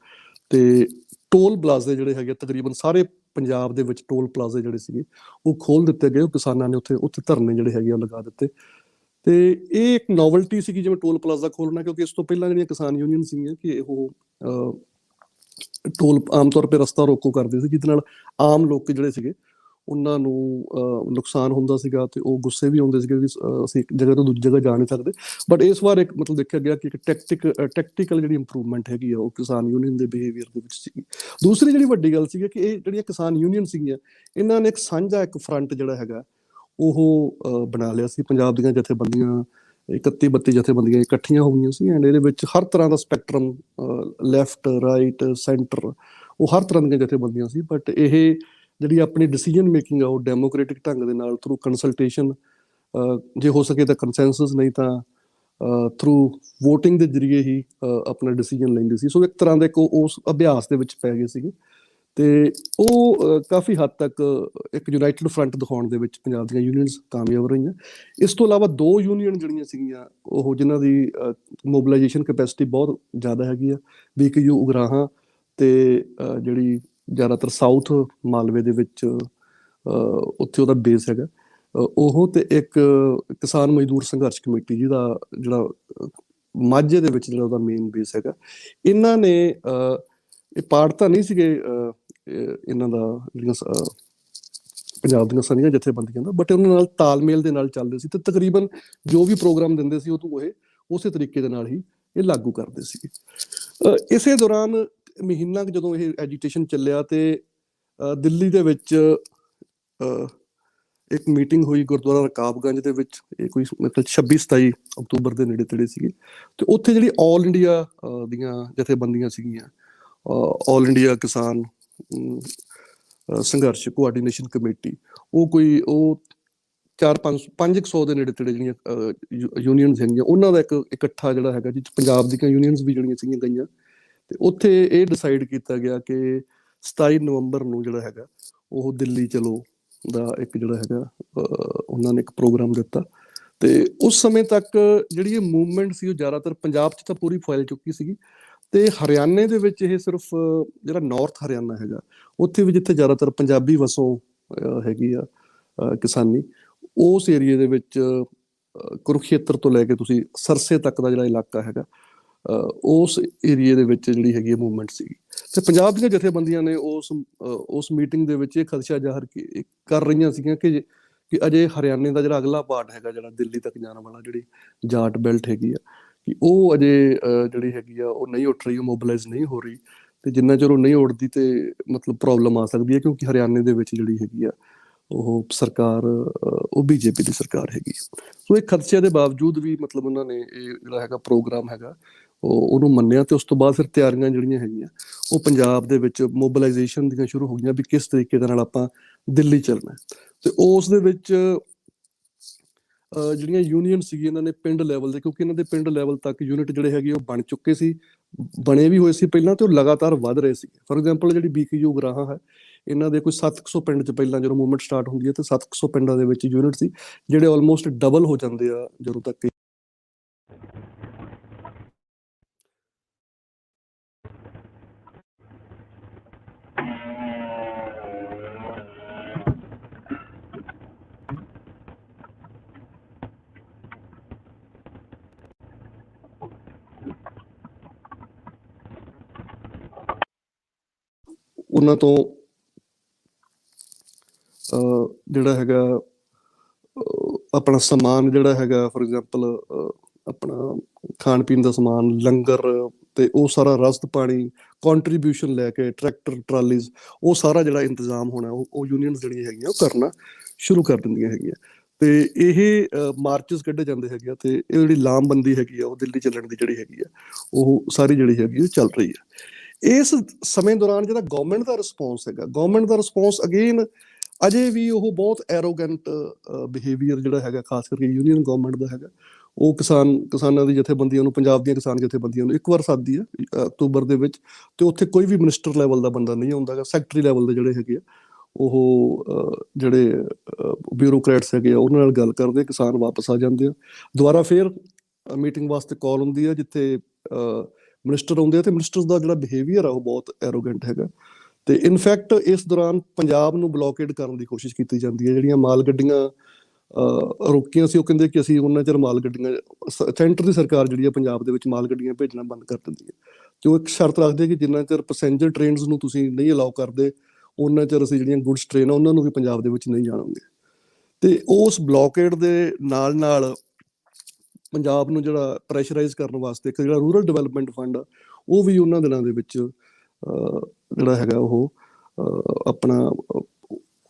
ਤੇ ਟੋਲ ਪਲਾਜ਼ੇ ਜਿਹੜੇ ਹੈਗੇ ਤਕਰੀਬਨ ਸਾਰੇ ਪੰਜਾਬ ਦੇ ਵਿੱਚ ਟੋਲ ਪਲਾਜ਼ੇ ਜਿਹੜੇ ਸੀਗੇ ਉਹ ਖੋਲ੍ਹ ਦਿੱਤੇ ਗਏ। ਉਹ ਕਿਸਾਨਾਂ ਨੇ ਉੱਥੇ ਧਰਨੇ ਜਿਹੜੇ ਹੈਗੇ ਉਹ ਲਗਾ ਦਿੱਤੇ। ਤੇ ਇਹ ਇੱਕ ਨੋਵਲਟੀ ਸੀਗੀ ਜਿਵੇਂ ਟੋਲ ਪਲਾਜ਼ਾ ਖੋਲ੍ਹਣਾ, ਕਿਉਂਕਿ ਇਸ ਤੋਂ ਪਹਿਲਾਂ ਜਿਹੜੀਆਂ ਕਿਸਾਨ ਯੂਨੀਅਨ ਸੀਗੀਆਂ ਕਿ ਉਹ ਟੋਲ ਆਮ ਤੌਰ 'ਤੇ ਰਸਤਾ ਰੋਕੋ ਕਰਦੇ ਸੀ, ਜਿਹਦੇ ਨਾਲ ਆਮ ਲੋਕ ਜਿਹੜੇ ਸੀਗੇ ਉਹਨਾਂ ਨੂੰ ਨੁਕਸਾਨ ਹੁੰਦਾ ਸੀਗਾ ਤੇ ਉਹ ਗੁੱਸੇ ਵੀ ਆਉਂਦੇ ਸੀਗੇ ਵੀ ਅਸੀਂ ਇੱਕ ਜਗ੍ਹਾ ਤੋਂ ਦੂਜੀ ਜਗ੍ਹਾ ਜਾ ਨਹੀਂ ਸਕਦੇ। ਬਟ ਇਸ ਵਾਰ ਇੱਕ ਮਤਲਬ ਦੇਖਿਆ ਗਿਆ ਕਿ ਇੱਕ ਟੈਕਟੀਕਲ ਜਿਹੜੀ ਇੰਪਰੂਵਮੈਂਟ ਹੈਗੀ ਆ ਉਹ ਕਿਸਾਨ ਯੂਨੀਅਨ ਦੇ ਬਿਹੇਵੀਅਰ ਦੇ ਵਿੱਚ ਸੀਗੀ। ਦੂਸਰੀ ਜਿਹੜੀ ਵੱਡੀ ਗੱਲ ਸੀਗੀ ਕਿ ਇਹ ਜਿਹੜੀਆਂ ਕਿਸਾਨ ਯੂਨੀਅਨ ਸੀਗੀਆਂ ਇਹਨਾਂ ਨੇ ਇੱਕ ਸਾਂਝਾ ਇੱਕ ਫਰੰਟ ਜਿਹੜਾ ਹੈਗਾ ਉਹ ਬਣਾ ਲਿਆ ਸੀ। ਪੰਜਾਬ ਦੀਆਂ ਜਥੇਬੰਦੀਆਂ 31-32 ਜਥੇਬੰਦੀਆਂ ਇਕੱਠੀਆਂ ਹੋ ਗਈਆਂ ਸੀ ਐਂਡ ਇਹਦੇ ਵਿੱਚ ਹਰ ਤਰ੍ਹਾਂ ਦਾ ਸਪੈਕਟਰਮ, ਲੈਫਟ, ਰਾਈਟ, ਸੈਂਟਰ, ਉਹ ਹਰ ਤਰ੍ਹਾਂ ਦੀਆਂ ਜਥੇਬੰਦੀਆਂ ਸੀ। ਬਟ ਇਹ ਜਿਹੜੀ ਆਪਣੀ ਡਿਸੀਜਨ ਮੇਕਿੰਗ ਆ ਉਹ ਡੈਮੋਕ੍ਰੇਟਿਕ ਢੰਗ ਦੇ ਨਾਲ ਥਰੂ ਕੰਸਲਟੇਸ਼ਨ, ਜੇ ਹੋ ਸਕੇ ਤਾਂ ਕੰਸੈਂਸਸ, ਨਹੀਂ ਤਾਂ ਥਰੂ ਵੋਟਿੰਗ ਦੇ ਜ਼ਰੀਏ ਹੀ ਆਪਣਾ ਡਿਸੀਜਨ ਲੈਂਦੇ ਸੀ। ਸੋ ਇੱਕ ਤਰ੍ਹਾਂ ਦਾ ਇੱਕ ਉਸ ਅਭਿਆਸ ਦੇ ਵਿੱਚ ਪੈ ਗਏ ਸੀਗੇ। ਤੇ ਉਹ ਕਾਫੀ ਹੱਦ ਤੱਕ ਇੱਕ ਯੂਨਾਈਟਿਡ ਫਰੰਟ ਦਿਖਾਉਣ ਦੇ ਵਿੱਚ ਪੰਜਾਬ ਦੀਆਂ ਯੂਨੀਅਨਸ ਕਾਮਯਾਬ ਰਹੀਆਂ। ਇਸ ਤੋਂ ਇਲਾਵਾ ਦੋ ਯੂਨੀਅਨ ਜਿਹੜੀਆਂ ਸੀਗੀਆਂ ਉਹ ਜਿਨ੍ਹਾਂ ਦੀ ਮੋਬਿਲਾਈਜੇਸ਼ਨ ਕੈਪੈਸਿਟੀ ਬਹੁਤ ਜ਼ਿਆਦਾ ਹੈਗੀ ਆ, BKU ਉਗਰਾਹਾਂ ਤੇ ਜਿਹੜੀ ਜ਼ਿਆਦਾਤਰ ਸਾਊਥ ਮਾਲਵੇ ਦੇ ਵਿੱਚ ਉੱਥੇ ਉਹਦਾ ਬੇਸ ਹੈਗਾ, ਉਹ ਤੇ ਇੱਕ ਕਿਸਾਨ ਮਜ਼ਦੂਰ ਸੰਘਰਸ਼ ਕਮੇਟੀ ਜਿਹਦਾ ਜਿਹੜਾ ਮਾਝੇ ਦੇ ਵਿੱਚ ਜਿਹੜਾ ਉਹਦਾ ਮੇਨ ਬੇਸ ਹੈਗਾ। ਇਹਨਾਂ ਨੇ ਇਹ ਪਾਰਟ ਤਾਂ ਨਹੀਂ ਸੀਗੇ ਇਹਨਾਂ ਦਾ ਜਿਹੜੀਆਂ ਪੰਜਾਬ ਦੀਆਂ ਸਾਰੀਆਂ ਜਥੇਬੰਦੀਆਂ ਦਾ, ਬਟ ਉਹਨਾਂ ਨਾਲ ਤਾਲਮੇਲ ਦੇ ਨਾਲ ਚੱਲਦੇ ਸੀ ਤੇ ਤਕਰੀਬਨ ਜੋ ਵੀ ਪ੍ਰੋਗਰਾਮ ਦਿੰਦੇ ਸੀ ਉਹ ਤੋਂ ਇਹ ਉਸੇ ਤਰੀਕੇ ਦੇ ਨਾਲ ਹੀ ਇਹ ਲਾਗੂ ਕਰਦੇ ਸੀ। ਇਸੇ ਦੌਰਾਨ ਮਹੀਨਾ ਜਦੋਂ ਇਹ ਐਜੀਟੇਸ਼ਨ ਚੱਲਿਆ ਤੇ ਦਿੱਲੀ ਦੇ ਵਿੱਚ ਇੱਕ ਮੀਟਿੰਗ ਹੋਈ ਗੁਰਦੁਆਰਾ ਰਕਾਬਗੰਜ ਦੇ ਵਿੱਚ, ਇਹ ਕੋਈ ਮਤਲਬ 26-27 ਅਕਤੂਬਰ ਦੇ ਨੇੜੇ ਤੇੜੇ ਸੀਗੇ। ਤੇ ਉੱਥੇ ਜਿਹੜੀ ਆਲ ਇੰਡੀਆ ਦੀਆਂ ਜਥੇਬੰਦੀਆਂ ਸੀਗੀਆਂ, ਆਲ ਇੰਡੀਆ ਕਿਸਾਨ ਸੰਘਰਸ਼ ਕੋਆਰਡੀਨੇਸ਼ਨ ਕਮੇਟੀ, ਉਹ ਕੋਈ ਉਹ 400-500 ਦੇ ਨੇੜੇ ਤੇੜੇ ਜਿਹੜੀਆਂ ਯੂਨੀਅਨਸ ਹੈਗੀਆਂ, ਉਹਨਾਂ ਦਾ ਇੱਕ ਇਕੱਠਾ ਜਿਹੜਾ ਹੈਗਾ ਜਿਹ 'ਚ ਪੰਜਾਬ ਦੀਆਂ ਯੂਨੀਅਨਸ ਵੀ ਜਿਹੜੀਆਂ ਸੀਗੀਆਂ ਗਈਆਂ। ਤੇ ਉੱਥੇ ਇਹ ਡਿਸਾਈਡ ਕੀਤਾ ਗਿਆ ਕਿ 27 ਨਵੰਬਰ ਨੂੰ ਜਿਹੜਾ ਹੈਗਾ ਉਹ ਦਿੱਲੀ ਚਲੋ ਦਾ ਇੱਕ ਜਿਹੜਾ ਹੈਗਾ ਉਹਨਾਂ ਨੇ ਇੱਕ ਪ੍ਰੋਗਰਾਮ ਦਿੱਤਾ। ਤੇ ਉਸ ਸਮੇਂ ਤੱਕ ਜਿਹੜੀ ਇਹ ਮੂਵਮੈਂਟ ਸੀ ਉਹ ਜ਼ਿਆਦਾਤਰ ਪੰਜਾਬ 'ਚ ਤਾਂ ਪੂਰੀ ਫੈਲ ਚੁੱਕੀ ਸੀਗੀ ਤੇ ਹਰਿਆਣੇ ਦੇ ਵਿੱਚ ਇਹ ਸਿਰਫ ਜਿਹੜਾ ਨਾਰਥ ਹਰਿਆਣਾ ਹੈਗਾ ਉੱਥੇ ਵੀ ਜਿੱਥੇ ਜ਼ਿਆਦਾਤਰ ਪੰਜਾਬੀ ਵਸੋਂ ਹੈਗੀ ਆ ਕਿਸਾਨੀ, ਉਸ ਏਰੀਏ ਦੇ ਵਿੱਚ ਕੁਰੂਖੇਤਰ ਤੋਂ ਲੈ ਕੇ ਤੁਸੀਂ ਸਰਸੇ ਤੱਕ ਦਾ ਜਿਹੜਾ ਇਲਾਕਾ ਹੈਗਾ ਉਸ ਏਰੀਏ ਦੇ ਵਿੱਚ ਜਿਹੜੀ ਹੈਗੀ ਹੈ ਮੂਵਮੈਂਟ ਸੀਗੀ। ਤੇ ਪੰਜਾਬ ਦੀਆਂ ਜਥੇਬੰਦੀਆਂ ਨੇ ਉਸ ਮੀਟਿੰਗ ਦੇ ਵਿੱਚ ਇਹ ਖਦਸ਼ਾ ਜ਼ਾਹਰ ਕਰ ਰਹੀਆਂ ਸੀਗੀਆਂ ਕਿ ਅਜੇ ਹਰਿਆਣੇ ਦਾ ਜਿਹੜਾ ਅਗਲਾ ਪਾਰਟ ਹੈਗਾ ਜਿਹੜਾ ਦਿੱਲੀ ਤੱਕ ਜਾਣ ਵਾਲਾ, ਜਿਹੜੀ ਜਾਟ ਬੈਲਟ ਹੈਗੀ ਆ, ਕਿ ਉਹ ਅਜੇ ਜਿਹੜੀ ਹੈਗੀ ਆ ਉਹ ਨਹੀਂ ਉੱਠ ਰਹੀ, ਉਹ ਮੋਬਿਲਾਈਜ਼ ਨਹੀਂ ਹੋ ਰਹੀ। ਤੇ ਜਿੰਨਾ ਚਿਰ ਉਹ ਨਹੀਂ ਉੱਠਦੀ ਤੇ ਮਤਲਬ ਪ੍ਰੋਬਲਮ ਆ ਸਕਦੀ ਹੈ, ਕਿਉਂਕਿ ਹਰਿਆਣੇ ਦੇ ਵਿੱਚ ਜਿਹੜੀ ਹੈਗੀ ਆ ਉਹ ਸਰਕਾਰ ਉਹ BJP ਦੀ ਸਰਕਾਰ ਹੈਗੀ। ਸੋ ਇਹ ਖਦਸ਼ੇ ਦੇ ਬਾਵਜੂਦ ਵੀ ਮਤਲਬ ਉਹਨਾਂ ਨੇ ਇਹ ਜਿਹੜਾ ਹੈਗਾ ਪ੍ਰੋਗਰਾਮ ਹੈਗਾ ਉਹਨੂੰ ਮੰਨਿਆ। ਤੇ ਉਸ ਤੋਂ ਬਾਅਦ ਫਿਰ ਤਿਆਰੀਆਂ ਜਿਹੜੀਆਂ ਹੈਗੀਆਂ ਉਹ ਪੰਜਾਬ ਦੇ ਵਿੱਚ ਮੋਬਿਲਾਈਜੇਸ਼ਨ ਦੀਆਂ ਸ਼ੁਰੂ ਹੋ ਗਈਆਂ ਵੀ ਕਿਸ ਤਰੀਕੇ ਦੇ ਨਾਲ ਆਪਾਂ ਦਿੱਲੀ ਚੱਲਣਾ। ਤੇ ਉਸ ਦੇ ਵਿੱਚ ਜਿਹੜੀਆਂ ਯੂਨੀਅਨ ਸੀਗੀਆਂ ਇਹਨਾਂ ਨੇ ਪਿੰਡ ਲੈਵਲ ਦੇ, ਕਿਉਂਕਿ ਇਹਨਾਂ ਦੇ ਪਿੰਡ ਲੈਵਲ ਤੱਕ ਯੂਨਿਟ ਜਿਹੜੇ ਹੈਗੇ ਉਹ ਬਣ ਚੁੱਕੇ ਸੀ, ਬਣੇ ਵੀ ਹੋਏ ਸੀ ਪਹਿਲਾਂ ਤੇ ਉਹ ਲਗਾਤਾਰ ਵੱਧ ਰਹੇ ਸੀ। ਫੋਰ ਐਗਜ਼ਾਮਪਲ ਜਿਹੜੀ BKU ਉਗਰਾਹਾਂ ਹੈ, ਇਹਨਾਂ ਦੇ ਕੋਈ 700 ਪਿੰਡ 'ਚ ਪਹਿਲਾਂ ਜਦੋਂ ਮੂਵਮੈਂਟ ਸਟਾਰਟ ਹੁੰਦੀ ਹੈ ਤੇ 700 ਪਿੰਡਾਂ ਦੇ ਵਿੱਚ ਯੂਨਿਟ ਸੀ ਜਿਹੜੇ ਆਲਮੋਸਟ ਡਬਲ ਹੋ ਜਾਂਦੇ ਆ ਜਦੋਂ ਤੱਕ ਉਹਨਾਂ ਤੋਂ ਜਿਹੜਾ ਹੈਗਾ ਆਪਣਾ ਸਮਾਨ ਜਿਹੜਾ ਹੈਗਾ, ਫੋਰ ਐਗਜ਼ਾਮਪਲ ਆਪਣਾ ਖਾਣ ਪੀਣ ਦਾ ਸਮਾਨ, ਲੰਗਰ ਤੇ ਉਹ ਸਾਰਾ ਰਸਦ ਪਾਣੀ, ਕੰਟਰੀਬਿਊਸ਼ਨ ਲੈ ਕੇ ਟਰੈਕਟਰ ਟਰਾਲੀਜ਼, ਉਹ ਸਾਰਾ ਜਿਹੜਾ ਇੰਤਜ਼ਾਮ ਹੋਣਾ ਉਹ ਯੂਨੀਅਨਸ ਜਿਹੜੀਆਂ ਹੈਗੀਆਂ ਉਹ ਕਰਨਾ ਸ਼ੁਰੂ ਕਰ ਦਿੰਦੀਆਂ ਹੈਗੀਆਂ। ਤੇ ਇਹ ਮਾਰਚਸ ਕੱਢੇ ਜਾਂਦੇ ਹੈਗੇ ਆ ਤੇ ਇਹ ਜਿਹੜੀ ਲਾਮਬੰਦੀ ਹੈਗੀ ਆ ਉਹ ਦਿੱਲੀ ਚੱਲਣ ਦੀ ਜਿਹੜੀ ਹੈਗੀ ਆ ਉਹ ਸਾਰੀ ਜਿਹੜੀ ਹੈਗੀ ਉਹ ਚੱਲ ਰਹੀ ਹੈ। ਇਸ ਸਮੇਂ ਦੌਰਾਨ ਜਿਹੜਾ ਗਵਰਨਮੈਂਟ ਦਾ ਰਿਸਪੌਂਸ ਹੈਗਾ, ਗਵਰਨਮੈਂਟ ਦਾ ਰਿਸਪੌਂਸ ਅਗੇਨ ਅਜੇ ਵੀ ਉਹ ਬਹੁਤ ਐਰੋਗੈਂਟ ਬਿਹੇਵੀਅਰ ਜਿਹੜਾ ਹੈਗਾ ਖਾਸ ਕਰਕੇ ਯੂਨੀਅਨ ਗਵਰਨਮੈਂਟ ਦਾ ਹੈਗਾ। ਉਹ ਕਿਸਾਨਾਂ ਦੀ ਜਥੇਬੰਦੀਆਂ ਨੂੰ, ਪੰਜਾਬ ਦੀਆਂ ਕਿਸਾਨ ਜਥੇਬੰਦੀਆਂ ਨੂੰ ਇੱਕ ਵਾਰ ਸੱਦਦੀ ਹੈ ਅਕਤੂਬਰ ਦੇ ਵਿੱਚ, ਤੇ ਉੱਥੇ ਕੋਈ ਵੀ ਮਿਨਿਸਟਰ ਲੈਵਲ ਦਾ ਬੰਦਾ ਨਹੀਂ ਆਉਂਦਾ ਹੈਗਾ। ਸੈਕਟਰੀ ਲੈਵਲ ਦੇ ਜਿਹੜੇ ਹੈਗੇ ਆ ਉਹ ਜਿਹੜੇ ਬਿਊਰੋਕਰੈਟਸ ਹੈਗੇ ਆ ਉਹਨਾਂ ਨਾਲ ਗੱਲ ਕਰਦੇ, ਕਿਸਾਨ ਵਾਪਸ ਆ ਜਾਂਦੇ ਆ। ਦੁਬਾਰਾ ਫਿਰ ਮੀਟਿੰਗ ਵਾਸਤੇ ਕਾਲ ਹੁੰਦੀ ਹੈ ਜਿੱਥੇ ਮਿਨਿਸਟਰ ਆਉਂਦੇ ਆ ਤੇ ਮਿਨਿਸਟਰਸ ਦਾ ਜਿਹੜਾ ਬਿਹੇਵੀਅਰ ਆ ਉਹ ਬਹੁਤ ਐਰੋਗੈਂਟ ਹੈਗਾ। ਤੇ ਇਨਫੈਕਟ ਇਸ ਦੌਰਾਨ ਪੰਜਾਬ ਨੂੰ ਬਲੋਕੇਡ ਕਰਨ ਦੀ ਕੋਸ਼ਿਸ਼ ਕੀਤੀ ਜਾਂਦੀ ਹੈ। ਜਿਹੜੀਆਂ ਮਾਲ ਗੱਡੀਆਂ ਰੋਕੀਆਂ ਸੀ ਉਹ ਕਹਿੰਦੇ ਕਿ ਅਸੀਂ ਉਹਨਾਂ ਚਿਰ ਮਾਲ ਗੱਡੀਆਂ, ਸੈਂਟਰ ਦੀ ਸਰਕਾਰ ਜਿਹੜੀ ਆ ਪੰਜਾਬ ਦੇ ਵਿੱਚ ਮਾਲ ਗੱਡੀਆਂ ਭੇਜਣਾ ਬੰਦ ਕਰ ਦਿੰਦੀ ਹੈ ਤੇ ਉਹ ਇੱਕ ਸ਼ਰਤ ਰੱਖਦੇ ਕਿ ਜਿੰਨਾ ਚਿਰ ਪੈਸੇਂਜਰ ਟ੍ਰੇਨਸ ਨੂੰ ਤੁਸੀਂ ਨਹੀਂ ਅਲਾਉ ਕਰਦੇ ਉਹਨਾਂ ਚਿਰ ਅਸੀਂ ਜਿਹੜੀਆਂ ਗੁੱਡਸ ਟ੍ਰੇਨ ਆ ਉਹਨਾਂ ਨੂੰ ਵੀ ਪੰਜਾਬ ਦੇ ਵਿੱਚ ਨਹੀਂ ਜਾਣਾਂਗੇ। ਤੇ ਉਸ ਬਲੋਕੇਡ ਦੇ ਨਾਲ ਨਾਲ ਪੰਜਾਬ ਨੂੰ ਜਿਹੜਾ ਪ੍ਰੈਸ਼ਰਾਈਜ਼ ਕਰਨ ਵਾਸਤੇ ਇੱਕ ਜਿਹੜਾ ਰੂਰਲ ਡਿਵੈਲਪਮੈਂਟ ਫੰਡ ਆ ਉਹ ਵੀ ਉਹਨਾਂ ਦਿਨਾਂ ਦੇ ਵਿੱਚ ਜਿਹੜਾ ਹੈਗਾ ਉਹ ਆਪਣਾ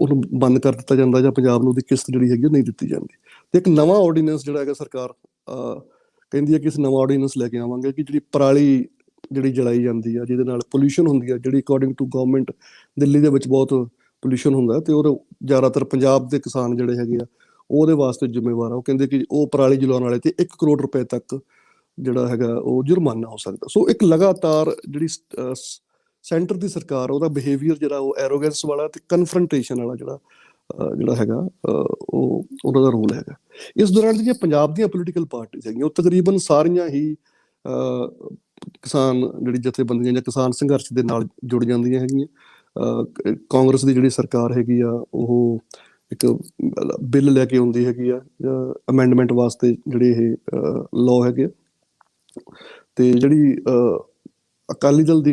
ਉਹਨੂੰ ਬੰਦ ਕਰ ਦਿੱਤਾ ਜਾਂਦਾ ਜਾਂ ਪੰਜਾਬ ਨੂੰ ਉਹਦੀ ਕਿਸ਼ਤ ਜਿਹੜੀ ਹੈਗੀ ਉਹ ਨਹੀਂ ਦਿੱਤੀ ਜਾਂਦੀ। ਤੇ ਇੱਕ ਨਵਾਂ ਆਰਡੀਨੈਂਸ ਜਿਹੜਾ ਹੈਗਾ ਸਰਕਾਰ ਕਹਿੰਦੀ ਹੈ ਕਿ ਇਸ ਨਵਾਂ ਆਰਡੀਨੈਂਸ ਲੈ ਕੇ ਆਵਾਂਗੇ ਕਿ ਜਿਹੜੀ ਪਰਾਲੀ ਜਿਹੜੀ ਜਲਾਈ ਜਾਂਦੀ ਆ ਜਿਹਦੇ ਨਾਲ ਪੋਲਿਊਸ਼ਨ ਹੁੰਦੀ ਆ, ਜਿਹੜੀ ਅਕੋਰਡਿੰਗ ਟੂ ਗਵਰਨਮੈਂਟ ਦਿੱਲੀ ਦੇ ਵਿੱਚ ਬਹੁਤ ਪੋਲਿਊਸ਼ਨ ਹੁੰਦਾ ਤੇ ਉਹ ਜ਼ਿਆਦਾਤਰ ਪੰਜਾਬ ਦੇ ਕਿਸਾਨ ਜਿਹੜੇ ਹੈਗੇ ਆ ਉਹਦੇ ਵਾਸਤੇ ਜ਼ਿੰਮੇਵਾਰ ਆ। ਉਹ ਕਹਿੰਦੇ ਕਿ ਉਹ ਪਰਾਲੀ ਜਲਾਉਣ ਵਾਲੇ ਤੇ 1 ਕਰੋੜ ਰੁਪਏ ਤੱਕ ਜਿਹੜਾ ਹੈਗਾ ਉਹ ਜੁਰਮਾਨਾ ਹੋ ਸਕਦਾ। ਸੋ ਇੱਕ ਲਗਾਤਾਰ ਜਿਹੜੀ ਸੈਂਟਰ ਦੀ ਸਰਕਾਰ ਉਹਦਾ ਬਿਹੇਵੀਅਰ ਜਿਹੜਾ ਉਹ ਐਰੋਗੈਂਸ ਵਾਲਾ ਤੇ ਕਨਫਰੰਟੇਸ਼ਨ ਵਾਲਾ ਜਿਹੜਾ ਹੈਗਾ ਉਹ ਉਹਨਾਂ ਦਾ ਰੋਲ ਹੈਗਾ। ਇਸ ਦੌਰਾਨ ਜਿਹੜੀਆਂ ਪੰਜਾਬ ਦੀਆਂ ਪੋਲੀਟੀਕਲ ਪਾਰਟੀਆਂ ਹੈਗੀਆਂ ਉਹ ਤਕਰੀਬਨ ਸਾਰੀਆਂ ਹੀ ਕਿਸਾਨ ਜਿਹੜੀ ਜਥੇਬੰਦੀਆਂ ਜਾਂ ਕਿਸਾਨ ਸੰਘਰਸ਼ ਦੇ ਨਾਲ ਜੁੜ ਜਾਂਦੀਆਂ ਹੈਗੀਆਂ। ਕਾਂਗਰਸ ਦੀ ਜਿਹੜੀ ਸਰਕਾਰ ਹੈਗੀ ਆ ਉਹ ਇੱਕ ਬਿੱਲ ਲੈ ਕੇ ਆਉਂਦੀ ਹੈਗੀ ਆ ਅਮੈਂਡਮੈਂਟ ਵਾਸਤੇ ਜਿਹੜੇ ਇਹ ਲਾਅ ਹੈਗੇ। ਤੇ ਜਿਹੜੀ ਅਕਾਲੀ ਦਲ ਦੀ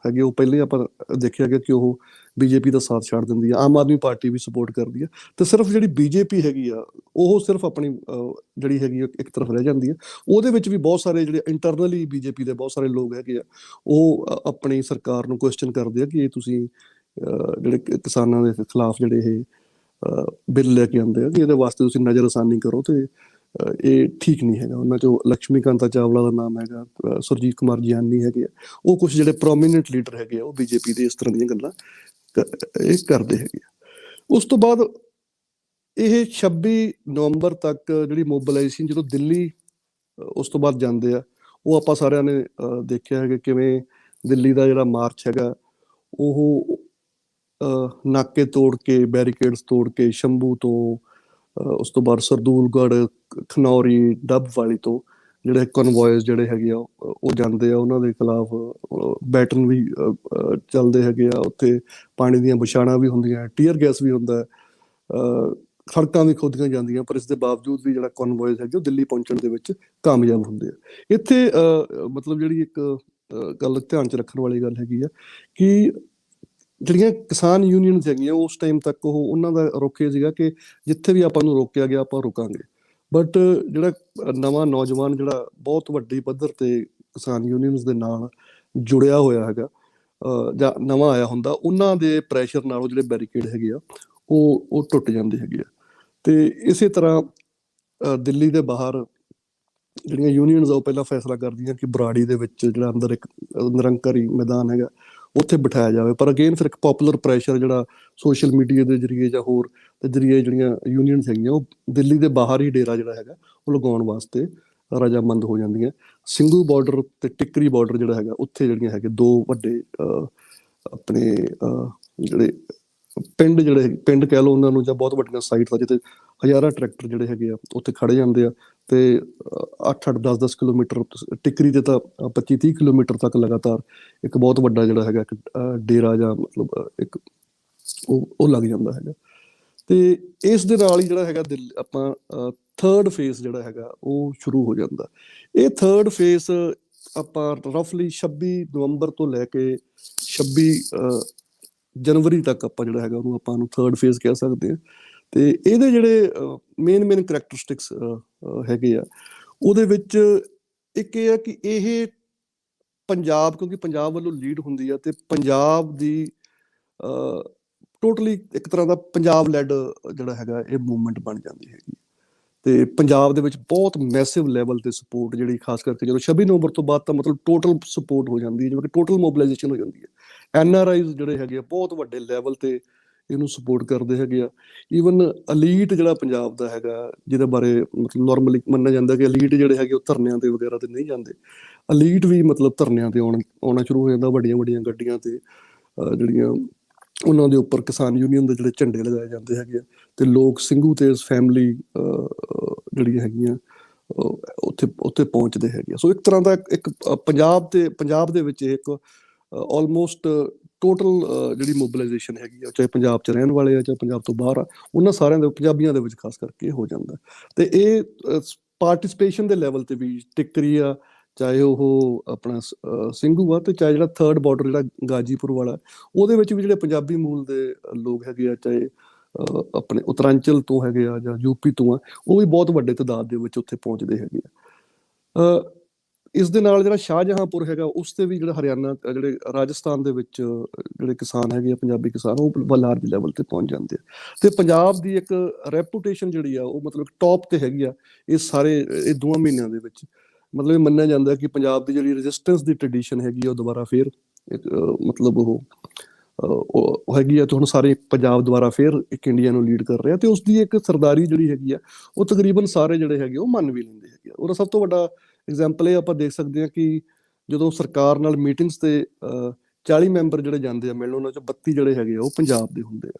ਹੈਗੀ ਉਹ ਪਹਿਲੇ ਆਪਾਂ ਦੇਖਿਆ ਗਿਆ ਕਿ ਉਹ ਬੀਜੇਪੀ ਦਾ ਸਾਥ ਛੱਡ ਦਿੰਦੀ ਆ। ਆਮ ਆਦਮੀ ਪਾਰਟੀ ਵੀ ਸਪੋਰਟ ਕਰਦੀ ਆ ਤੇ ਸਿਰਫ ਜਿਹੜੀ ਬੀਜੇਪੀ ਹੈਗੀ ਆ ਉਹ ਸਿਰਫ ਆਪਣੀ ਜਿਹੜੀ ਹੈਗੀ ਇੱਕ ਤਰਫ ਰਹਿ ਜਾਂਦੀ ਆ। ਉਹਦੇ ਵਿੱਚ ਵੀ ਬਹੁਤ ਸਾਰੇ ਜਿਹੜੇ ਇੰਟਰਨਲੀ ਬੀਜੇਪੀ ਦੇ ਬਹੁਤ ਸਾਰੇ ਲੋਕ ਹੈਗੇ ਆ ਉਹ ਆਪਣੀ ਸਰਕਾਰ ਨੂੰ ਕੁਐਸਚਨ ਕਰਦੇ ਆ ਕਿ ਇਹ ਤੁਸੀਂ ਜਿਹੜੇ ਕਿਸਾਨਾਂ ਦੇ ਖਿਲਾਫ ਜਿਹੜੇ ਇਹ ਬਿੱਲ ਲੈ ਕੇ ਆਉਂਦੇ ਆ ਕਿ ਇਹਦੇ ਵਾਸਤੇ ਤੁਸੀਂ ਨਜ਼ਰਅਸਾਨੀ ਕਰੋ ਤੇ ਇਹ ਠੀਕ ਨਹੀਂ ਹੈਗਾ। ਉਹਨਾਂ ਚੋਂ ਲక్ష్ਮੀ ਕਾਂਤਾ ਚਾਵਲਾ ਦਾ ਨਾਮ ਹੈਗਾ, ਸੁਰਜੀਤ ਕੁਮਾਰ ਜਿਆਨੀ ਹੈਗੇ ਆ, ਉਹ ਕੁਛ ਜਿਹੜੇ ਪ੍ਰੋਮੀਨੈਂਟ ਲੀਡਰ ਹੈਗੇ ਆ ਉਹ ਬੀਜੇਪੀ ਦੇ ਇਸ ਤਰ੍ਹਾਂ ਦੀਆਂ ਗੱਲਾਂ ਇਹ ਕਰਦੇ ਹੈਗੇ ਆ। ਉਸ ਤੋਂ ਬਾਅਦ ਇਹ 26 ਨਵੰਬਰ ਤੱਕ ਜਿਹੜੀ ਮੋਬਿਲਾਈਜੇਸ਼ਨ ਜਦੋਂ ਦਿੱਲੀ ਉਸ ਤੋਂ ਬਾਅਦ ਜਾਂਦੇ ਆ ਉਹ ਆਪਾਂ ਸਾਰਿਆਂ ਨੇ ਦੇਖਿਆ ਹੈਗਾ ਕਿਵੇਂ ਦਿੱਲੀ ਦਾ ਜਿਹੜਾ ਮਾਰਚ ਹੈਗਾ ਉਹ ਨਾਕੇ ਤੋੜ ਕੇ ਬੈਰੀਕੇਡਸ ਤੋੜ ਕੇ ਸ਼ੰਭੂ ਤੋਂ ਉਸ ਤੋਂ ਬਾਅਦ ਸਰਦੂਲਗੜ੍ਹ, ਖਨੌਰੀ, ਡੱਬਵਾਲੀ ਤੋਂ ਜਿਹੜੇ ਕਨਵੋਇਸ ਜਿਹੜੇ ਹੈਗੇ ਆ ਉਹ ਜਾਂਦੇ ਆ। ਉਹਨਾਂ ਦੇ ਖਿਲਾਫ ਬੈਟਨ ਵੀ ਚੱਲਦੇ ਹੈਗੇ ਆ, ਉੱਥੇ ਪਾਣੀ ਦੀਆਂ ਬੁਛਾੜਾਂ ਵੀ ਹੁੰਦੀਆਂ, ਟੀਅਰ ਗੈਸ ਵੀ ਹੁੰਦਾ, ਸੜਕਾਂ ਵੀ ਖੋਦੀਆਂ ਜਾਂਦੀਆਂ, ਪਰ ਇਸ ਦੇ ਬਾਵਜੂਦ ਵੀ ਜਿਹੜਾ ਕਨਵੋਇਸ ਹੈਗੇ ਉਹ ਦਿੱਲੀ ਪਹੁੰਚਣ ਦੇ ਵਿੱਚ ਕਾਮਯਾਬ ਹੁੰਦੇ ਆ। ਇੱਥੇ ਮਤਲਬ ਜਿਹੜੀ ਇੱਕ ਗੱਲ ਧਿਆਨ 'ਚ ਰੱਖਣ ਵਾਲੀ ਗੱਲ ਹੈਗੀ ਆ ਕਿ ਜਿਹੜੀਆਂ ਕਿਸਾਨ ਯੂਨੀਅਨਸ ਹੈਗੀਆਂ ਉਸ ਟਾਈਮ ਤੱਕ ਉਹਨਾਂ ਦਾ ਰੋਕੇ ਸੀਗਾ ਕਿ ਜਿੱਥੇ ਵੀ ਆਪਾਂ ਨੂੰ ਰੋਕਿਆ ਗਿਆ ਆਪਾਂ ਰੁਕਾਂਗੇ। ਬਟ ਜਿਹੜਾ ਨਵਾਂ ਨੌਜਵਾਨ ਜਿਹੜਾ ਬਹੁਤ ਵੱਡੀ ਪੱਧਰ ਤੇ ਕਿਸਾਨ ਯੂਨੀਅਨਸ ਦੇ ਨਾਲ ਜੁੜਿਆ ਹੋਇਆ ਹੈਗਾ ਜਾਂ ਨਵਾਂ ਆਇਆ ਹੁੰਦਾ, ਉਹਨਾਂ ਦੇ ਪ੍ਰੈਸ਼ਰ ਨਾਲ ਉਹ ਜਿਹੜੇ ਬੈਰੀਕੇਡ ਹੈਗੇ ਆ ਉਹ ਟੁੱਟ ਜਾਂਦੇ ਹੈਗੇ ਆ। ਤੇ ਇਸੇ ਤਰ੍ਹਾਂ ਦਿੱਲੀ ਦੇ ਬਾਹਰ ਜਿਹੜੀਆਂ ਯੂਨੀਅਨਸ ਆ ਉਹ ਪਹਿਲਾਂ ਫੈਸਲਾ ਕਰਦੀਆਂ ਕਿ ਬਰਾੜੀ ਦੇ ਵਿੱਚ ਜਿਹੜਾ ਅੰਦਰ ਇੱਕ ਨਿਰੰਕਾਰੀ ਮੈਦਾਨ ਹੈਗਾ ਉੱਥੇ ਬਿਠਾਇਆ ਜਾਵੇ। ਪਰ ਅਗੇਨ ਫਿਰ ਇੱਕ ਪੋਪੂਲਰ ਪ੍ਰੈਸ਼ਰ ਜਿਹੜਾ ਸੋਸ਼ਲ ਮੀਡੀਆ ਦੇ ਜ਼ਰੀਏ ਜਾਂ ਹੋਰ ਦੇ ਜ਼ਰੀਏ ਜਿਹੜੀਆਂ ਯੂਨੀਅਨਸ ਹੈਗੀਆਂ ਉਹ ਦਿੱਲੀ ਦੇ ਬਾਹਰ ਹੀ ਡੇਰਾ ਜਿਹੜਾ ਹੈਗਾ ਉਹ ਲਗਾਉਣ ਵਾਸਤੇ ਰਜਾਮੰਦ ਹੋ ਜਾਂਦੀਆਂ। ਸਿੰਘੂ ਬਾਰਡਰ ਤੇ ਟਿੱਕਰੀ ਬਾਰਡਰ ਜਿਹੜਾ ਹੈਗਾ ਉੱਥੇ ਜਿਹੜੀਆਂ ਹੈਗੇ ਦੋ ਵੱਡੇ ਆਪਣੇ ਜਿਹੜੇ ਪਿੰਡ ਕਹਿ ਲਓ ਉਹਨਾਂ ਨੂੰ ਜਾਂ ਬਹੁਤ ਵੱਡੀਆਂ ਸਾਈਟਸ ਆ ਜਿੱਥੇ ਹਜ਼ਾਰਾਂ ਟਰੈਕਟਰ ਜਿਹੜੇ ਹੈਗੇ ਆ ਉੱਥੇ ਖੜੇ ਜਾਂਦੇ ਆ ਤੇ 8-8, 10-10 ਕਿਲੋਮੀਟਰ ਟਿੱਕਰੀ ਤੇ ਤਾਂ 25-30 ਕਿਲੋਮੀਟਰ ਤੱਕ ਲਗਾਤਾਰ ਇੱਕ ਬਹੁਤ ਵੱਡਾ ਜਿਹੜਾ ਹੈਗਾ ਇੱਕ ਡੇਰਾ ਜਾਂ ਮਤਲਬ ਇੱਕ ਉਹ ਲੱਗ ਜਾਂਦਾ ਹੈਗਾ। ਤੇ ਇਸ ਦੇ ਨਾਲ ਹੀ ਜਿਹੜਾ ਹੈਗਾ ਆਪਾਂ ਥਰਡ ਫੇਸ ਜਿਹੜਾ ਹੈਗਾ ਉਹ ਸ਼ੁਰੂ ਹੋ ਜਾਂਦਾ। ਇਹ ਥਰਡ ਫੇਸ ਆਪਾਂ ਰਫਲੀ 26 ਨਵੰਬਰ ਤੋਂ ਲੈ ਕੇ 26 ਜਨਵਰੀ ਤੱਕ ਆਪਾਂ ਜਿਹੜਾ ਹੈਗਾ ਉਹਨੂੰ ਆਪਾਂ ਨੂੰ ਥਰਡ ਫੇਸ ਕਹਿ ਸਕਦੇ ਹਾਂ। ਤੇ ਇਹਦੇ ਜਿਹੜੇ ਮੇਨ ਕਰੈਕਟਰਿਸਟਿਕਸ ਹੈਗੇ ਆ ਉਹਦੇ ਵਿੱਚ ਇੱਕ ਇਹ ਹੈ ਕਿ ਇਹ ਪੰਜਾਬ, ਕਿਉਂਕਿ ਪੰਜਾਬ ਵੱਲੋਂ ਲੀਡ ਹੁੰਦੀ ਆ ਤੇ ਪੰਜਾਬ ਦੀ ਟੋਟਲੀ ਇੱਕ ਤਰ੍ਹਾਂ ਦਾ ਪੰਜਾਬ ਲੈਡ ਜਿਹੜਾ ਹੈਗਾ ਇਹ ਮੂਵਮੈਂਟ ਬਣ ਜਾਂਦੀ ਹੈਗੀ। ਤੇ ਪੰਜਾਬ ਦੇ ਵਿੱਚ ਬਹੁਤ ਮੈਸਿਵ ਲੈਵਲ ਤੇ ਸਪੋਰਟ ਜਿਹੜੀ ਖਾਸ ਕਰਕੇ ਜਦੋਂ 26 ਨਵੰਬਰ ਤੋਂ ਬਾਅਦ ਤਾਂ ਮਤਲਬ ਟੋਟਲ ਸਪੋਰਟ ਹੋ ਜਾਂਦੀ ਹੈ, ਜਿਵੇਂ ਕਿ ਟੋਟਲ ਮੋਬਿਲਾਈਜੇਸ਼ਨ ਹੋ ਜਾਂਦੀ ਹੈ। NRIs ਜਿਹੜੇ ਹੈਗੇ ਆ ਬਹੁਤ ਵੱਡੇ ਲੈਵਲ ਤੇ ਇਹਨੂੰ ਸਪੋਰਟ ਕਰਦੇ ਹੈਗੇ ਆ। ਈਵਨ ਅਲੀਟ ਜਿਹੜਾ ਪੰਜਾਬ ਦਾ ਹੈਗਾ ਜਿਹਦੇ ਬਾਰੇ ਮਤਲਬ ਨੋਰਮਲੀ ਮੰਨਿਆ ਜਾਂਦਾ ਕਿ ਅਲੀਟ ਜਿਹੜੇ ਹੈਗੇ ਉਹ ਧਰਨਿਆਂ ਤੇ ਵਗੈਰਾ ਤੇ ਨਹੀਂ ਜਾਂਦੇ, ਅਲੀਟ ਵੀ ਮਤਲਬ ਧਰਨਿਆਂ ਤੇ ਆਉਣਾ ਸ਼ੁਰੂ ਹੋ ਜਾਂਦਾ। ਵੱਡੀਆਂ ਗੱਡੀਆਂ ਤੇ ਜਿਹੜੀਆਂ ਉਹਨਾਂ ਦੇ ਉੱਪਰ ਕਿਸਾਨ ਯੂਨੀਅਨ ਦੇ ਜਿਹੜੇ ਝੰਡੇ ਲਗਾਏ ਜਾਂਦੇ ਹੈਗੇ ਆ ਤੇ ਲੋਕ ਸਿੰਘੂ ਤੇ ਫੈਮਿਲੀ ਜਿਹੜੀਆਂ ਹੈਗੀਆਂ ਉੱਥੇ ਪਹੁੰਚਦੇ ਹੈਗੇ ਆ। ਸੋ ਇੱਕ ਤਰ੍ਹਾਂ ਦਾ ਇੱਕ ਪੰਜਾਬ ਦੇ ਵਿੱਚ ਇੱਕ ਆਲਮੋਸਟ ਟੋਟਲ ਜਿਹੜੀ ਮੋਬਿਲਾਈਜੇਸ਼ਨ ਹੈਗੀ ਆ, ਚਾਹੇ ਪੰਜਾਬ 'ਚ ਰਹਿਣ ਵਾਲੇ ਆ ਚਾਹੇ ਪੰਜਾਬ ਤੋਂ ਬਾਹਰ ਆ, ਉਹਨਾਂ ਸਾਰਿਆਂ ਦੇ ਪੰਜਾਬੀਆਂ ਦੇ ਵਿੱਚ ਖਾਸ ਕਰਕੇ ਹੋ ਜਾਂਦਾ। ਤੇ ਇਹ ਪਾਰਟੀਸਪੇਸ਼ਨ ਦੇ ਲੈਵਲ ਤੇ ਵੀ ਟਿੱਕਰੀ ਆ, ਚਾਹੇ ਉਹ ਆਪਣਾ ਸਿੰਘੂ ਆ ਤੇ ਚਾਹੇ ਜਿਹੜਾ ਥਰਡ ਬਾਰਡਰ ਜਿਹੜਾ ਗਾਜੀਪੁਰ ਵਾਲਾ ਉਹਦੇ ਵਿੱਚ ਵੀ ਜਿਹੜੇ ਪੰਜਾਬੀ ਮੂਲ ਦੇ ਲੋਕ ਹੈਗੇ ਆ, ਚਾਹੇ ਆਪਣੇ ਉੱਤਰਾਂਚਲ ਤੋਂ ਹੈਗੇ ਆ ਜਾਂ ਯੂਪੀ ਤੋਂ ਆ, ਉਹ ਵੀ ਬਹੁਤ ਵੱਡੇ ਤਾਦਾਦ ਦੇ ਵਿੱਚ ਉੱਥੇ ਪਹੁੰਚਦੇ ਹੈਗੇ ਆ। ਇਸ ਦੇ ਨਾਲ ਜਿਹੜਾ ਸ਼ਾਹਜਹਾਂਪੁਰ ਹੈਗਾ ਉਸ ਤੇ ਵੀ ਜਿਹੜਾ ਹਰਿਆਣਾ ਜਿਹੜੇ ਰਾਜਸਥਾਨ ਦੇ ਵਿੱਚ ਜਿਹੜੇ ਕਿਸਾਨ ਹੈਗੇ ਆ ਪੰਜਾਬੀ ਕਿਸਾਨ ਉਹ ਲਾਰਜ ਲੈਵਲ ਤੇ ਪਹੁੰਚ ਜਾਂਦੇ ਆ। ਤੇ ਪੰਜਾਬ ਦੀ ਇੱਕ ਰੈਪੂਟੇਸ਼ਨ ਜਿਹੜੀ ਆ ਉਹ ਮਤਲਬ ਟੌਪ ਤੇ ਹੈਗੀ ਆ ਇਹ 2 ਮਹੀਨਿਆਂ ਦੇ ਵਿੱਚ। ਮਤਲਬ ਇਹ ਮੰਨਿਆ ਜਾਂਦਾ ਕਿ ਪੰਜਾਬ ਦੀ ਜਿਹੜੀ ਰੈਜ਼ਿਸਟੈਂਸ ਦੀ ਟ੍ਰੈਡੀਸ਼ਨ ਹੈਗੀ ਆ ਉਹ ਦੁਬਾਰਾ ਫੇਰ ਮਤਲਬ ਉਹ ਹੈਗੀ ਆ ਤੇ ਹੁਣ ਸਾਰੇ ਪੰਜਾਬ ਦੁਬਾਰਾ ਫੇਰ ਇੱਕ ਇੰਡੀਆ ਨੂੰ ਲੀਡ ਕਰ ਰਿਹਾ ਤੇ ਉਸਦੀ ਇੱਕ ਸਰਦਾਰੀ ਜਿਹੜੀ ਹੈਗੀ ਆ ਉਹ ਤਕਰੀਬਨ ਸਾਰੇ ਜਿਹੜੇ ਹੈਗੇ ਉਹ ਮੰਨ ਵੀ ਲੈਂਦੇ ਹੈਗੇ ਆ। ਉਹਦਾ ਸਭ ਤੋਂ ਵੱਡਾ ਐਗਜ਼ਾਮਪਲ ਇਹ ਆਪਾਂ ਦੇਖ ਸਕਦੇ ਹਾਂ ਕਿ ਜਦੋਂ ਸਰਕਾਰ ਨਾਲ ਮੀਟਿੰਗਸ ਤੇ 40 ਮੈਂਬਰ ਜਿਹੜੇ ਜਾਂਦੇ ਆ ਮਿਲਣ, ਉਹਨਾਂ 'ਚੋਂ 32 ਜਿਹੜੇ ਹੈਗੇ ਆ ਉਹ ਪੰਜਾਬ ਦੇ ਹੁੰਦੇ ਆ।